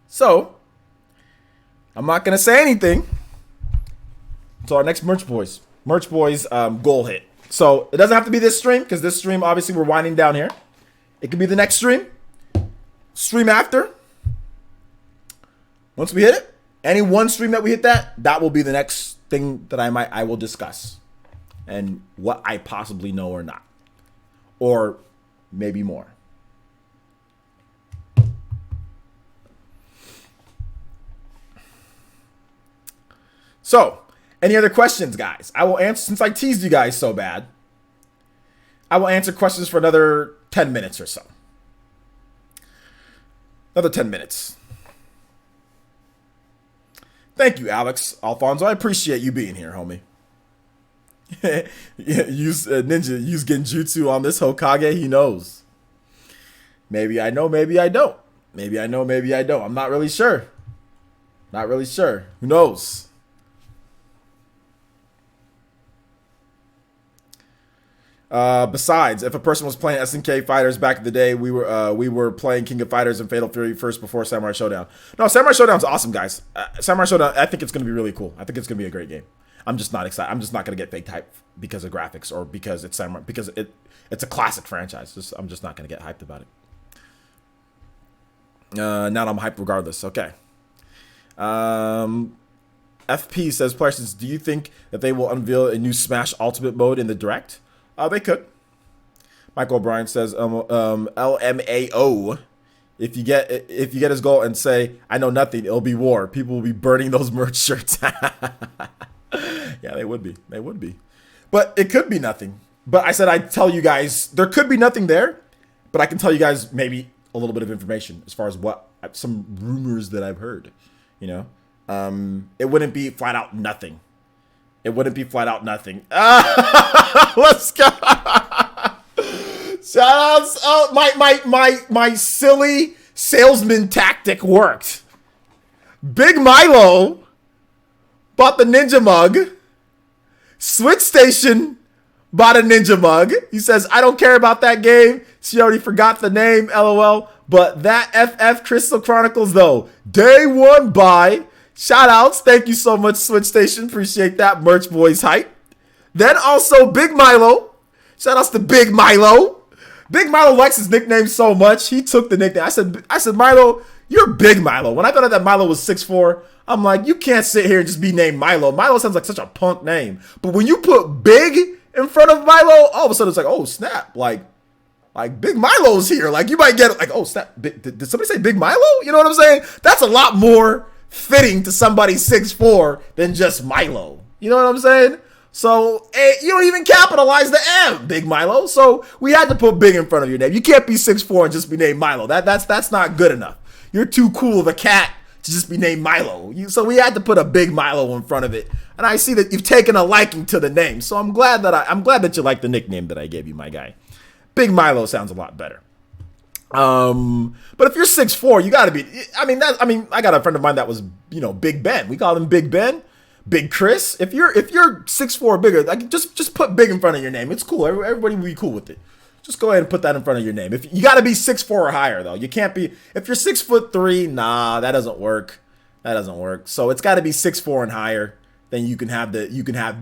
So I'm not going to say anything until our next Merch Boys goal hit. So it doesn't have to be this stream, because this stream, obviously, we're winding down here. It could be the next stream after. Once we hit it, any one stream that we hit that will be the next thing that I will discuss, and what I possibly know or not, or maybe more. So, any other questions, guys? I will answer, since I teased you guys so bad. I will answer questions for another 10 minutes or so. Another 10 minutes. Thank you, Alex Alfonso. I appreciate you being here, homie. Use Ninja, use Genjutsu on this Hokage. He knows. Maybe I know, maybe I don't. Maybe I know, maybe I don't. I'm not really sure. Not really sure. Who knows? Besides, if a person was playing SNK Fighters back in the day, we were playing King of Fighters and Fatal Fury first before Samurai Showdown. No, Samurai Showdown's awesome, guys. Samurai Showdown, I think it's going to be really cool. I think it's going to be a great game. I'm just not excited. I'm just not going to get fake hype because of graphics, or because it's Samurai, because it's a classic franchise. I'm just not going to get hyped about it. Now I'm hyped regardless. Okay. FP says, questions, do you think that they will unveil a new Smash Ultimate mode in the Direct? They could. Michael O'Brien says, LMAO. If you get his goal and say, I know nothing, it'll be war. People will be burning those merch shirts. Yeah, they would be. They would be. But it could be nothing. But I said I'd tell you guys, there could be nothing there, but I can tell you guys maybe a little bit of information as far as what some rumors that I've heard. You know, it wouldn't be flat out nothing. It wouldn't be flat out nothing. Let's go. Shoutouts. Oh, my silly salesman tactic worked. Big Milo bought the Ninja mug. Switch Station bought a Ninja mug. He says, I don't care about that game. She already forgot the name, LOL. But that FF Crystal Chronicles, though, day one buy. Shout outs. Thank you so much, Switch Station. Appreciate that. Merch Boys hype. Then also Big Milo. Shout outs to Big Milo. Big Milo likes his nickname so much. He took the nickname. I said, Milo, you're Big Milo. When I found out that Milo was 6'4", I'm like, you can't sit here and just be named Milo. Milo sounds like such a punk name. But when you put Big in front of Milo, all of a sudden it's like, oh, snap. Like Big Milo's here. Like, you might get it. Like, oh, snap. Did somebody say Big Milo? You know what I'm saying? That's a lot more fitting to somebody 6'4" than just Milo. You know what I'm saying? So, you don't even capitalize the M, Big Milo. So, we had to put Big in front of your name. You can't be 6'4" and just be named Milo. That's not good enough. You're too cool of a cat to just be named Milo. So, we had to put a Big Milo in front of it. And I see that you've taken a liking to the name. So, I'm glad that you like the nickname that I gave you, my guy. Big Milo sounds a lot better. But if you're 6'4", you gotta be, I got a friend of mine that was, Big Ben. We call him Big Ben, Big Chris. If you're 6'4" bigger, like just put Big in front of your name. It's cool. Everybody will be cool with it. Just go ahead and put that in front of your name. If you gotta be 6'4" or higher though. You can't be, if you're 6'3", nah, that doesn't work. So it's gotta be 6'4" and higher. Then you can have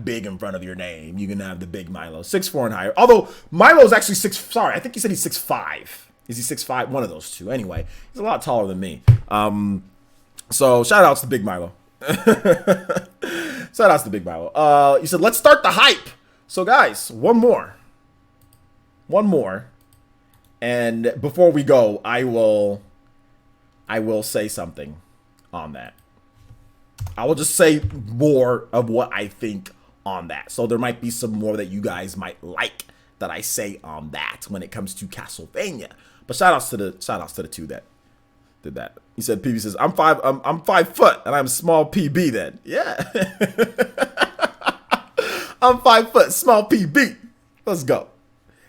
Big in front of your name. You can have the Big Milo, 6'4" and higher. Although Milo's actually I think he said he's 6'5". Is he 6'5"? One of those two. Anyway, he's a lot taller than me. So shout outs to Big Milo. Shout outs to Big Milo. You said, let's start the hype. So guys, one more. And before we go, I will say something on that. I will just say more of what I think on that. So there might be some more that you guys might like that I say on that when it comes to Castlevania. But shout outs to the two that did that. He said, PB says, I'm 5 foot and I'm small PB then. Yeah. I'm 5 foot, small PB. Let's go.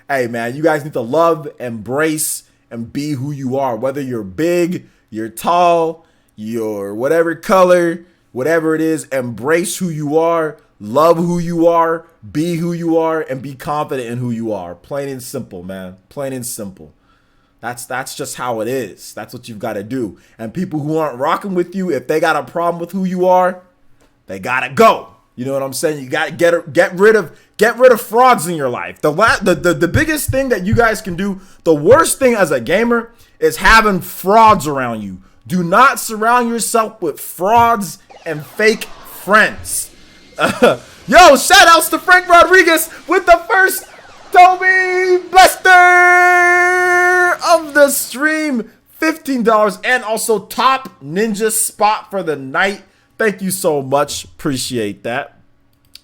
Hey man, you guys need to love, embrace, and be who you are. Whether you're big, you're tall, you're whatever color, whatever it is, embrace who you are, love who you are, be who you are, and be confident in who you are. Plain and simple, man. Plain and simple. That's just how it is. That's what you've got to do. And people who aren't rocking with you, if they got a problem with who you are, they gotta go. You know what I'm saying? You gotta get rid of frauds in your life. The biggest thing that you guys can do, the worst thing as a gamer, is having frauds around you. Do not surround yourself with frauds and fake friends. Yo, shout outs to Frank Rodriguez with the first Toby Buster of the stream. $15 and also top ninja spot for the night. Thank you so much. Appreciate that.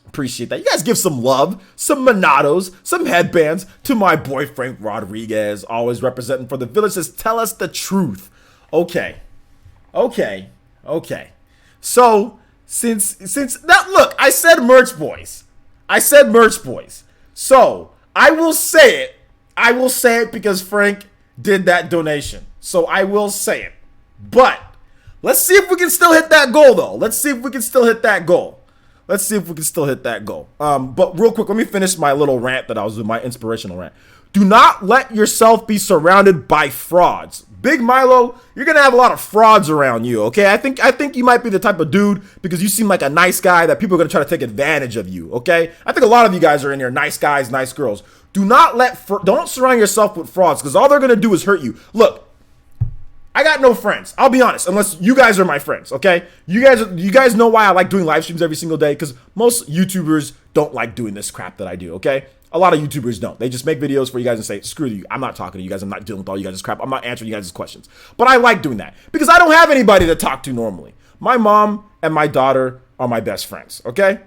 Appreciate that. You guys give some love, some Monatos, some headbands to my boy Frank Rodriguez, always representing for the village. Says, tell us the truth. Okay. So since now look, I said merch boys. So I will say it because Frank did that donation. So I will say it. But let's see if we can still hit that goal, though. Let's see if we can still hit that goal. But real quick, let me finish my little rant that I was doing, my inspirational rant. Do not let yourself be surrounded by frauds. Big Milo, you're gonna have a lot of frauds around you, okay? I think you might be the type of dude, because you seem like a nice guy, that people are gonna try to take advantage of you, okay? I think a lot of you guys are in here, nice guys, nice girls. Don't surround yourself with frauds, because all they're gonna do is hurt you. Look, I got no friends. I'll be honest, unless you guys are my friends, okay? You guys know why I like doing live streams every single day, because most YouTubers don't like doing this crap that I do, okay? A lot of YouTubers don't. They just make videos for you guys and say, screw you. I'm not talking to you guys. I'm not dealing with all you guys' crap. I'm not answering you guys' questions. But I like doing that because I don't have anybody to talk to normally. My mom and my daughter are my best friends, okay?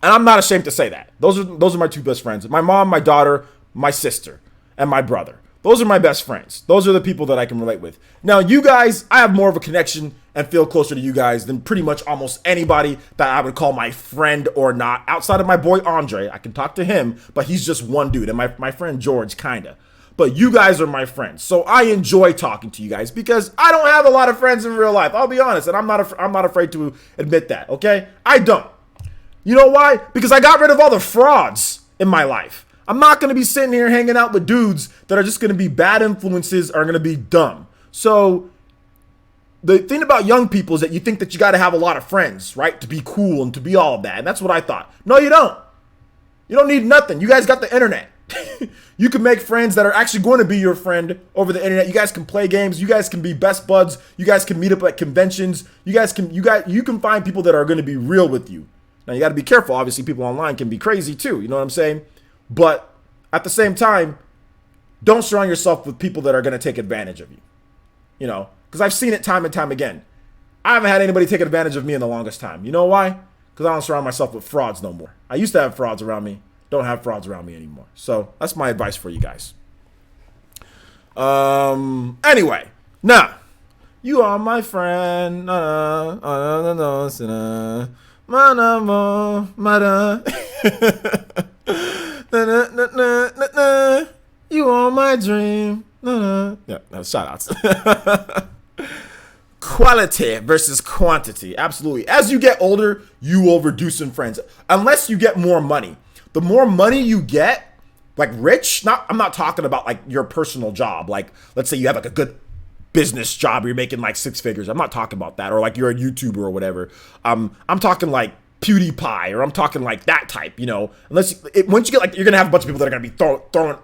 And I'm not ashamed to say that. Those are my two best friends. My mom, my daughter, my sister, and my brother. Those are my best friends. Those are the people that I can relate with. Now, you guys, I have more of a connection and feel closer to you guys than pretty much almost anybody that I would call my friend or not. Outside of my boy Andre, I can talk to him, but he's just one dude. And my friend George, kinda. But you guys are my friends. So I enjoy talking to you guys because I don't have a lot of friends in real life. I'll be honest, and I'm not afraid to admit that, okay? I don't. You know why? Because I got rid of all the frauds in my life. I'm not going to be sitting here hanging out with dudes that are just going to be bad influences, are going to be dumb. So the thing about young people is that you think that you got to have a lot of friends, right? To be cool and to be all of that. And that's what I thought. No, you don't. You don't need nothing. You guys got the internet. You can make friends that are actually going to be your friend over the internet. You guys can play games. You guys can be best buds. You guys can meet up at conventions. You can find people that are going to be real with you. Now you got to be careful. Obviously, people online can be crazy too. You know what I'm saying? But at the same time, don't surround yourself with people that are going to take advantage of you. You know, because I've seen it time and time again. I haven't had anybody take advantage of me in the longest time. You know why? Because I don't surround myself with frauds no more. I used to have frauds around me. Don't have frauds around me anymore. So that's my advice for you guys. Anyway, now you are my friend. You are my dream. Yeah, shout outs. Quality versus quantity. Absolutely. As you get older, you will reduce in friends. Unless you get more money. The more money you get, like rich, I'm not talking about like your personal job. Like, let's say you have like a good business job, you're making like 6 figures. I'm not talking about that. Or like you're a YouTuber or whatever. I'm talking like PewDiePie, or I'm talking like that type, you know. Once you get like, you're gonna have a bunch of people that are gonna be throwing.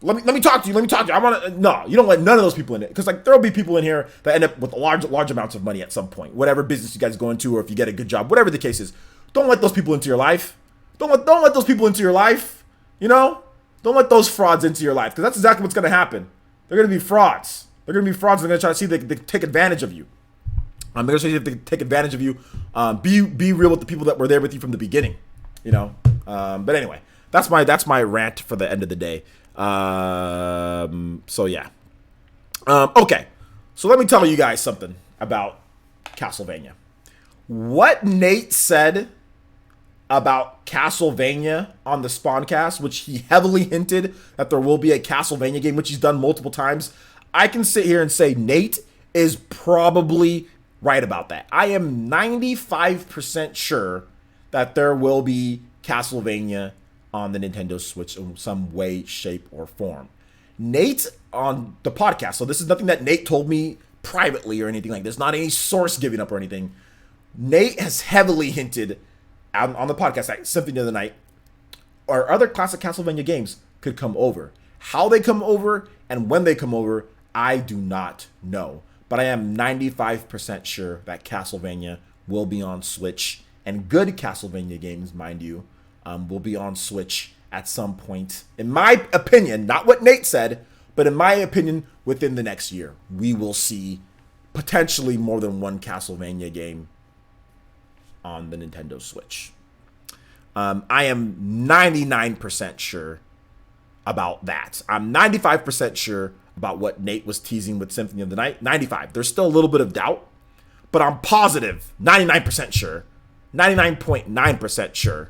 Let me talk to you. I want to. No, you don't let none of those people in it, because like there'll be people in here that end up with large amounts of money at some point. Whatever business you guys go into, or if you get a good job, whatever the case is, don't let those people into your life. Don't let those people into your life. You know, don't let those frauds into your life, because that's exactly what's gonna happen. They're gonna be frauds. They're gonna be frauds. They're gonna try to see if they take advantage of you. They're gonna see if they take advantage of you. Be real with the people that were there with you from the beginning. You know. But anyway, that's my rant for the end of the day. So yeah. Okay. So let me tell you guys something about Castlevania. What Nate said about Castlevania on the Spawncast, which he heavily hinted that there will be a Castlevania game, which he's done multiple times, I can sit here and say Nate is probably right about that. I am 95% sure that there will be Castlevania on the Nintendo Switch in some way, shape, or form. Nate on the podcast, so this is nothing that Nate told me privately or anything like this, not any source giving up or anything. Nate has heavily hinted on the podcast that Symphony of the Night or other classic Castlevania games could come over. How they come over and when they come over, I do not know. But I am 95% sure that Castlevania will be on Switch, and good Castlevania games, mind you, will be on Switch at some point. In my opinion, not what Nate said, but in my opinion, within the next year, we will see potentially more than one Castlevania game on the Nintendo Switch. I am 99% sure about that. I'm 95% sure about what Nate was teasing with Symphony of the Night. 95. There's still a little bit of doubt, but I'm positive, 99% sure, 99.9% sure.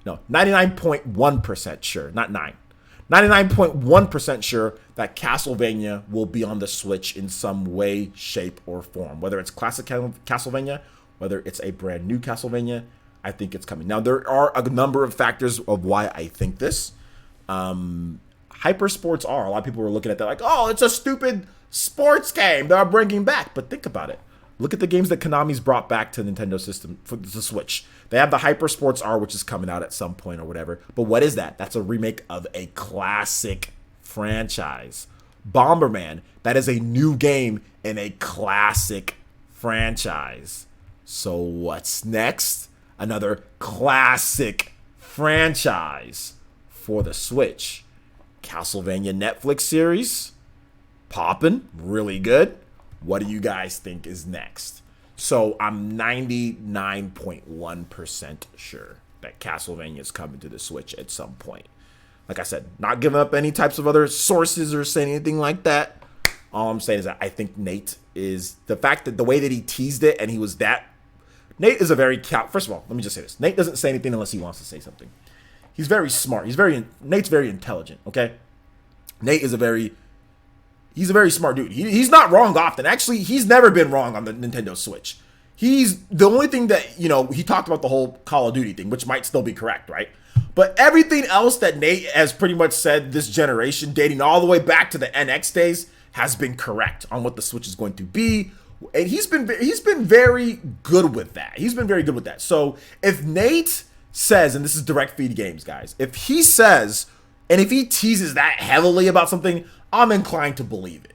No, 99.1% sure, not 9. 99.1% sure that Castlevania will be on the Switch in some way, shape, or form. Whether it's classic Castlevania, whether it's a brand new Castlevania, I think it's coming. Now, there are a number of factors of why I think this. Hyper Sports R. A lot of people were looking at that like, oh, it's a stupid sports game they're bringing back. But think about it. Look at the games that Konami's brought back to the Nintendo system for the Switch. They have the Hyper Sports R, which is coming out at some point or whatever. But what is that? That's a remake of a classic franchise. Bomberman, that is a new game in a classic franchise. So what's next? Another classic franchise for the Switch. Castlevania Netflix series, poppin', really good. What do you guys think is next? So I'm 99.1% sure that Castlevania is coming to the Switch at some point. Like I said, not giving up any types of other sources or saying anything like that. All I'm saying is that I think Nate is, the fact that the way that he teased it and he was that, Nate is a very, first of all, let me just say this. Nate doesn't say anything unless he wants to say something. He's very smart. Nate's very intelligent, okay? Nate is he's a very smart dude. He's not wrong often. Actually, he's never been wrong on the Nintendo Switch. He's the only thing that, he talked about the whole Call of Duty thing, which might still be correct, right? But everything else that Nate has pretty much said this generation, dating all the way back to the NX days, has been correct on what the Switch is going to be. And he's been very good with that. He's been very good with that. So if Nate says, and this is direct feed games, guys, if he says, and if he teases that heavily about something, I'm inclined to believe it,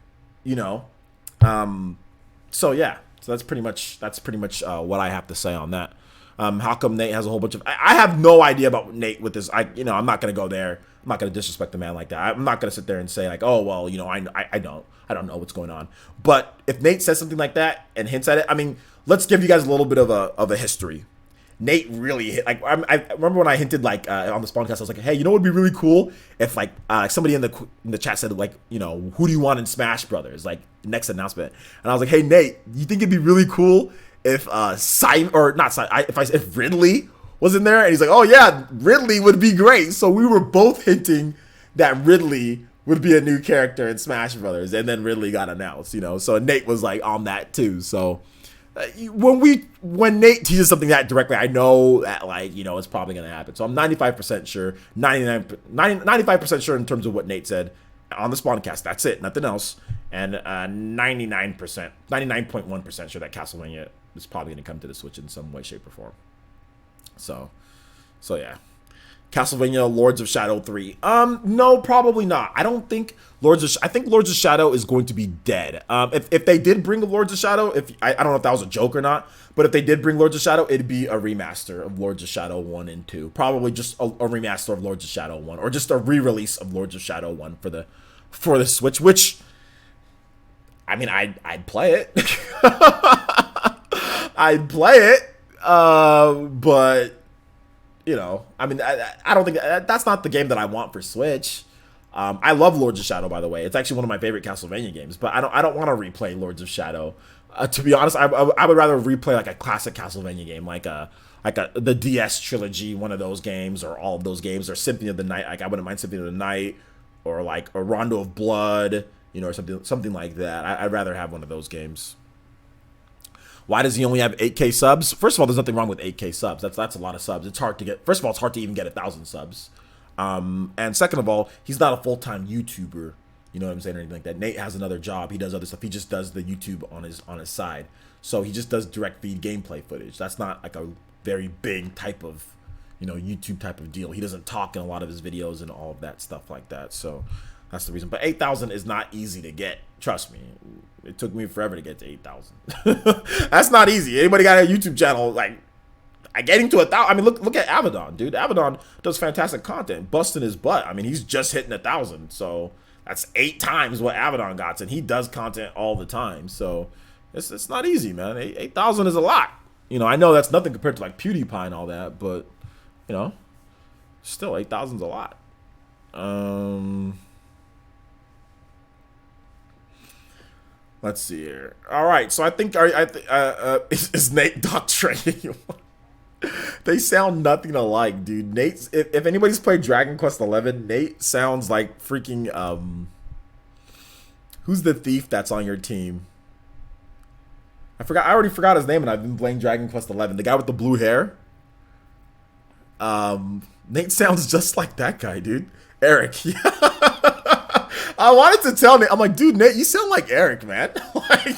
So yeah, so that's pretty much what I have to say on that. How come Nate has a whole bunch of, I have no idea about Nate with this. I'm not going to go there. I'm not going to disrespect the man like that. I'm not going to sit there and say like, oh, well, I don't know what's going on. But if Nate says something like that and hints at it, I mean, let's give you guys a little bit of a history. Nate really hit, like, I remember when I hinted, like, on this podcast, I was like, hey, what would be really cool if, like, somebody in the chat said, like, who do you want in Smash Brothers, like, next announcement. And I was like, hey, Nate, you think it'd be really cool if if Ridley was in there? And he's like, oh yeah, Ridley would be great. So we were both hinting that Ridley would be a new character in Smash Brothers, and then Ridley got announced, so Nate was like on that too. So when Nate teases something that directly, I know that, like, it's probably going to happen. So I'm 95% sure, 95% sure in terms of what Nate said on the Spawncast. That's it, nothing else. And 99.1% sure that Castlevania is probably going to come to the Switch in some way, shape, or form. So yeah. Castlevania Lords of Shadow 3. No, probably not. I don't think I think Lords of Shadow is going to be dead. If they did bring the Lords of Shadow, I don't know if that was a joke or not, but if they did bring Lords of Shadow, it'd be a remaster of Lords of Shadow 1 and 2. Probably just a remaster of Lords of Shadow 1, or just a re-release of Lords of Shadow 1 for the Switch, which, I mean, I'd play it. I'd play it, but I mean, I don't think that's not the game that I want for Switch. I love Lords of Shadow, by the way. It's actually one of my favorite Castlevania games, but I don't want to replay Lords of Shadow. To be honest, I would rather replay like a classic Castlevania game, like like the DS trilogy, one of those games, or all of those games, or Symphony of the Night. Like I wouldn't mind Symphony of the Night, or like a Rondo of Blood, you know, or something like that. I'd rather have one of those games. Why does he only have 8K subs? First of all, there's nothing wrong with 8K subs. That's a lot of subs. It's hard to get. First of all, it's hard to even get 1,000 subs. And second of all, he's not a full-time YouTuber. You know what I'm saying, or anything like that. Nate has another job. He does other stuff. He just does the YouTube on his side. So he just does direct feed gameplay footage. That's not like a very big type of, you know, YouTube type of deal. He doesn't talk in a lot of his videos and all of that stuff like that. So that's the reason. But 8,000 is not easy to get. Trust me. It took me forever to get to 8,000. That's not easy. Anybody got a YouTube channel like getting to 1,000? I mean, look at Abaddon, dude. Abaddon does fantastic content, busting his butt. I mean, he's just hitting 1,000. So that's 8 times what Abaddon got, and he does content all the time. So it's not easy, man. 8,000 is a lot. You know, I know that's nothing compared to like PewDiePie and all that, but you know, still 8,000 is a lot. Let's see here. All right, so I think is Nate doctrinating you? They sound nothing alike, dude. Nate's if anybody's played Dragon Quest 11, Nate sounds like freaking who's the thief that's on your team? I already forgot his name, and I've been playing Dragon Quest 11. The guy with the blue hair. Nate sounds just like that guy, dude. Eric. I wanted to tell Nate. I'm like, dude, Nate, you sound like Eric, man. Like,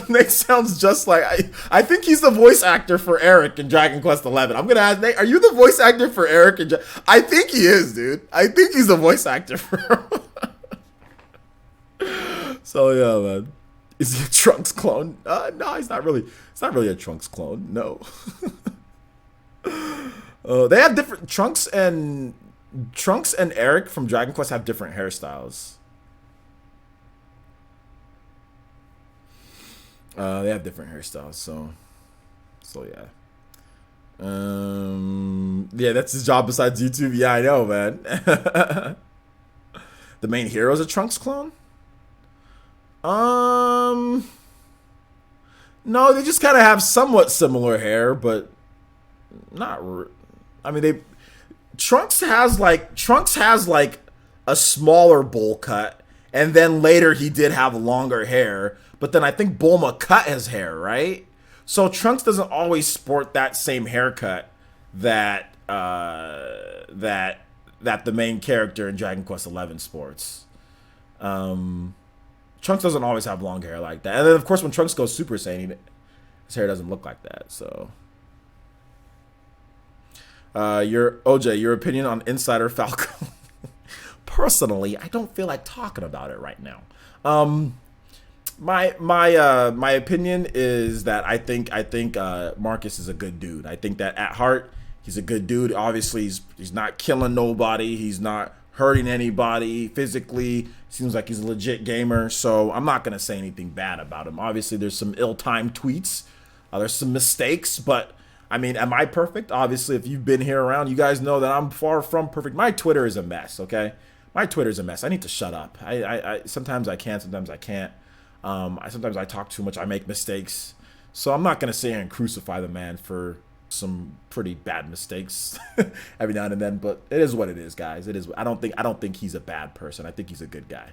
Nate sounds just like I think he's the voice actor for Eric in Dragon Quest 11. I'm gonna ask Nate, are you the voice actor for Eric? I think he is, dude. I think he's the voice actor for him. So yeah, man. Is he a Trunks clone? No, he's not really. It's not really a Trunks clone. No. They have different Trunks and Eric from Dragon Quest have different hairstyles. They have different hairstyles, so yeah. Yeah, that's his job besides YouTube. Yeah, I know, man. The main hero is a Trunks clone? No, they just kind of have somewhat similar hair, but not. I mean, Trunks has like a smaller bowl cut, and then later he did have longer hair. But then I think Bulma cut his hair, right? So Trunks doesn't always sport that same haircut that the main character in Dragon Quest XI sports. Trunks doesn't always have long hair like that. And then of course when Trunks goes Super Saiyan, his hair doesn't look like that. So your opinion on Insider Falco? Personally, I don't feel like talking about it right now. My opinion is that I think Marcus is a good dude. I think that at heart he's a good dude. Obviously he's not killing nobody. He's not hurting anybody physically. Seems like he's a legit gamer. So I'm not gonna say anything bad about him. Obviously there's some ill-timed tweets. There's some mistakes, but I mean, am I perfect? Obviously, if you've been here around, you guys know that I'm far from perfect. My Twitter is a mess. Okay, my Twitter's a mess. I need to shut up. I sometimes I can, sometimes I can't. Sometimes I talk too much. I make mistakes. So I'm not gonna sit here and crucify the man for some pretty bad mistakes every now and then. But it is what it is, guys. It is. I don't think he's a bad person. I think he's a good guy.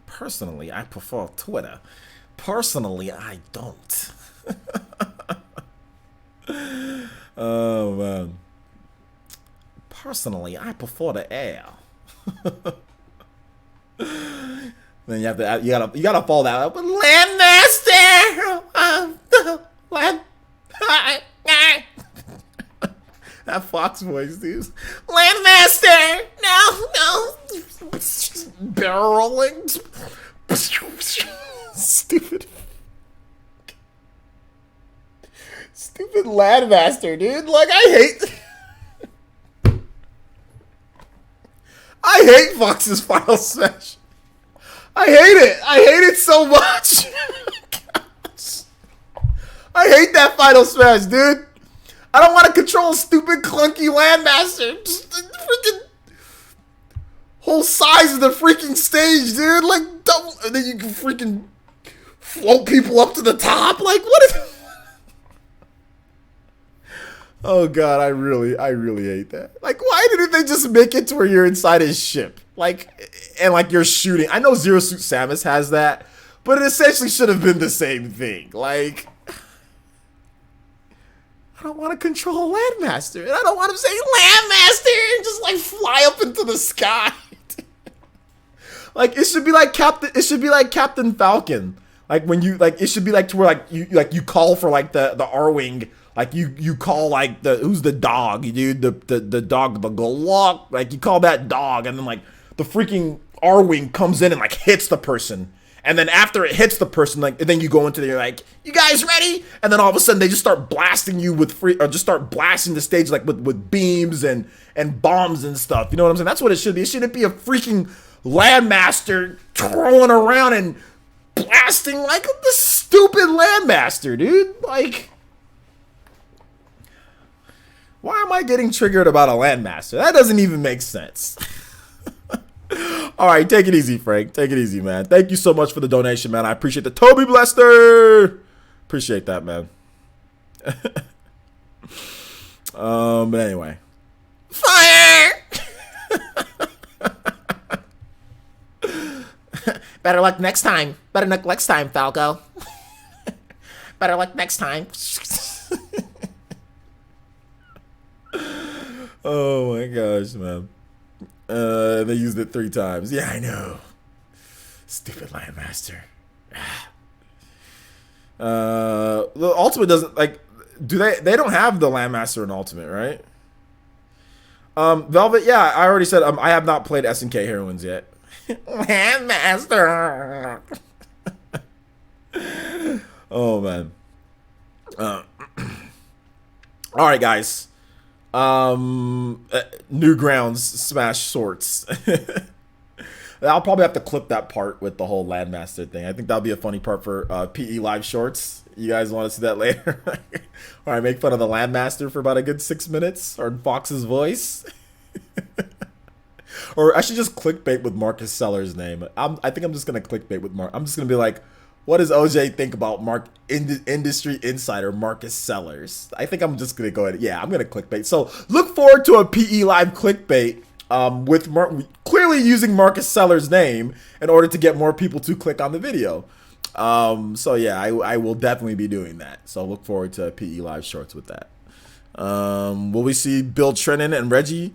Personally, I prefer Twitter. Personally, I don't. Oh man. Personally, I prefer the air. Then you gotta follow that up with Landmaster. That Fox voice, dude. Landmaster. No. Barrel rolling. Stupid Landmaster, dude. Like I hate Fox's Final Smash. I hate it. I hate it so much. I hate that Final Smash, dude. I don't want to control stupid clunky Landmaster. Just freaking whole size of the freaking stage, dude. Like, double, and then you can freaking float people up to the top. Like, what is... Oh god, I really hate that. Like, why didn't they just make it to where you're inside his ship? Like, and like you're shooting. I know Zero Suit Samus has that, but it essentially should have been the same thing. Like, I don't want to control Landmaster, and I don't want to say Landmaster and just like fly up into the sky. Like, it should be like Captain Falcon. Like when you like, it should be like to where like you call for like the R-Wing. Like you call like who's the dog, dude? The dog, the Galak. Like you call that dog, and then like the freaking R-Wing comes in and like hits the person, and then after it hits the person, like and then you go into there like, you guys ready? And then all of a sudden they just start blasting you with just start blasting the stage like with beams and bombs and stuff. You know what I'm saying? That's what it should be. It shouldn't be a freaking Landmaster twirling around and blasting like the stupid Landmaster, dude. Like, why am I getting triggered about a Landmaster? That doesn't even make sense. All right, take it easy, Frank. Take it easy, man. Thank you so much for the donation, man. I appreciate the Toby Blester. Appreciate that, man. But anyway. Fire! Better luck next time. Better luck next time, Falco. Better luck next time. Oh my gosh, man. They used it 3 times. Yeah, I know. Stupid Landmaster. The Ultimate doesn't, like, do they don't have the Landmaster in Ultimate, right? Velvet, yeah, I already said I have not played SNK Heroines yet. Landmaster. Oh man. All right, guys. Newgrounds smash sorts. I'll probably have to clip that part with the whole Landmaster thing. I think that'll be a funny part for PE Live Shorts. You guys want to see that later? Or I make fun of the Landmaster for about a good 6 minutes, or Fox's voice. Or I should just clickbait with Marcus Sellers' name. I think I'm just gonna clickbait with Mark. I'm just gonna be like, what does OJ think about industry insider Marcus Sellers? I think I'm just gonna go ahead. Yeah, I'm gonna clickbait. So look forward to a PE Live clickbait with clearly using Marcus Sellers' name in order to get more people to click on the video. So yeah, I will definitely be doing that. So look forward to PE Live Shorts with that. Will we see Bill Trennan and Reggie?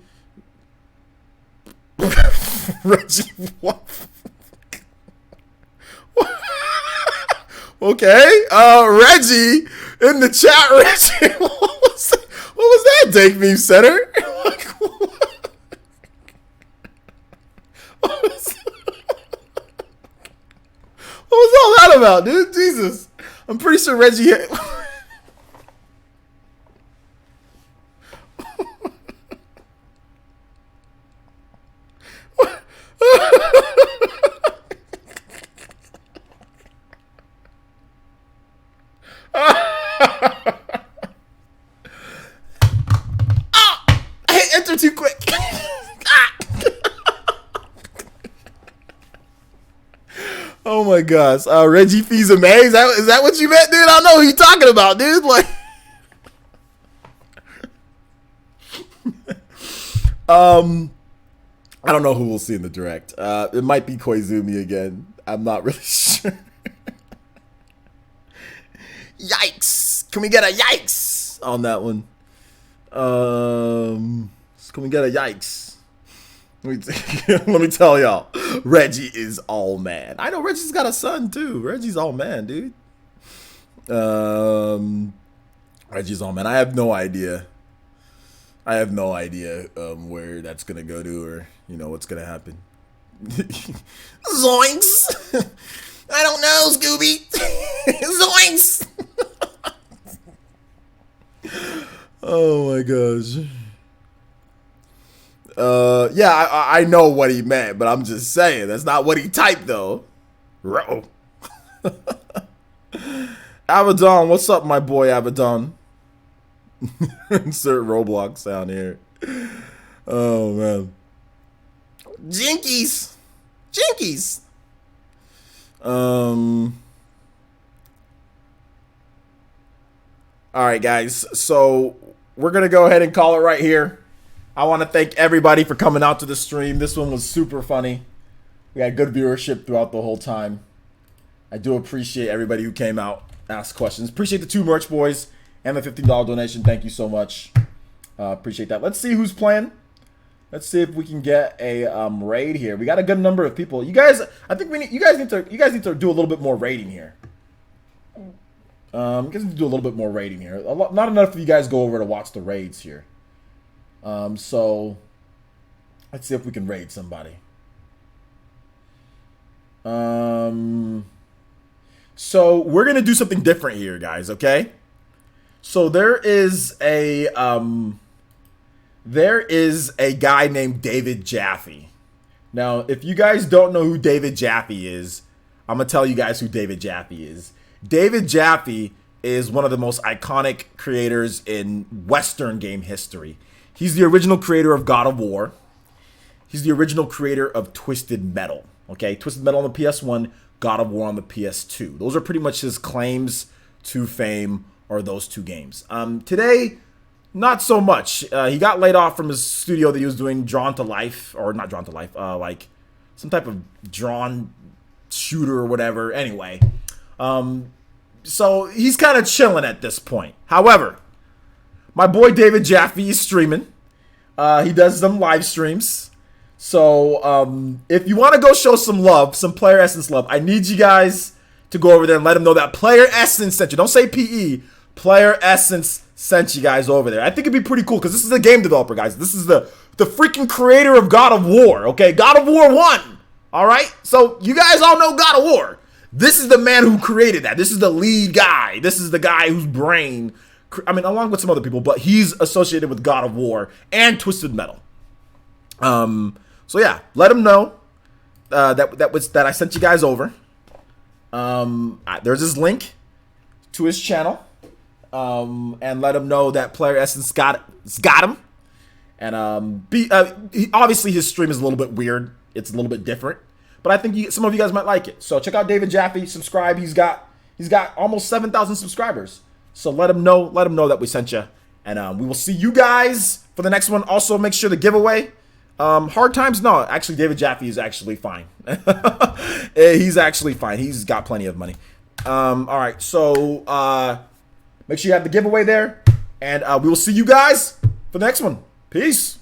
Reggie, what? Okay, Reggie in the chat. Reggie, what was that? Dake Meme Center. What was all that about, dude? Jesus, I'm pretty sure Reggie. I hit enter too quick. Oh my gosh, Reggie Fils-Aimé, is that what you meant, dude? I don't know who you're talking about, dude. Like, I don't know who we'll see in the direct. It might be Koizumi again. I'm not really sure. Yikes! Can we get a yikes on that one? Can we get a yikes? Let me tell y'all, Reggie is all man. I know Reggie's got a son too. Reggie's all man, dude. Reggie's all man. I have no idea. Where that's gonna go to, or what's gonna happen. Zoinks! I don't know, Scooby. Zoinks! Oh my gosh. Yeah, I know what he meant, but I'm just saying that's not what he typed though. Bro. Abaddon, what's up, my boy Abaddon? Insert Roblox sound here. Oh man. Jinkies. Jinkies. All right, guys. So we're going to go ahead and call it right here. I want to thank everybody for coming out to the stream. This one was super funny. We had good viewership throughout the whole time. I do appreciate everybody who came out, asked questions. Appreciate the 2 merch boys and the $15 donation. Thank you so much. Appreciate that. Let's see who's playing. Let's see if we can get a raid here. We got a good number of people. You guys, I think you guys need to do a little bit more raiding here. You guys need to do a little bit more raiding here. Not enough of you guys go over to watch the raids here. So let's see if we can raid somebody. So we're gonna do something different here, guys. Okay. So there is a guy named David Jaffe. Now, if you guys don't know who David Jaffe is, I'm gonna tell you guys who David Jaffe is. David Jaffe is one of the most iconic creators in Western game history. He's the original creator of God of War. He's the original creator of Twisted Metal. Okay, Twisted Metal on the PS1, God of War on the PS2. Those are pretty much his claims to fame, or those 2 games. Today, not so much. He got laid off from his studio that he was doing Drawn to Life, or not Drawn to Life, like some type of drawn shooter or whatever. Anyway, so he's kind of chilling at this point. However, my boy David Jaffe is streaming. He does some live streams. So if you want to go show some love, some Player Essence love, I need you guys to go over there and let him know that Player Essence sent you. Don't say PE. Player Essence sent you guys over there. I think it'd be pretty cool because this is a game developer, guys. This is the freaking creator of God of War. Okay, God of War 1. All right. So you guys all know God of War. This is the man who created that. This is the lead guy. This is the guy whose brain, I mean, along with some other people, but he's associated with God of War and Twisted Metal. So yeah, let him know that I sent you guys over. There's his link to his channel, and let him know that Player Essence got him. And obviously his stream is a little bit weird. It's a little bit different, but I think some of you guys might like it. So check out David Jaffe. Subscribe. He's got almost 7,000 subscribers. So let him know that we sent you, and we will see you guys for the next one. Also, make sure the giveaway. Hard times? No, actually, David Jaffe is actually fine. He's actually fine. He's got plenty of money. All right, so make sure you have the giveaway there, and we will see you guys for the next one. Peace.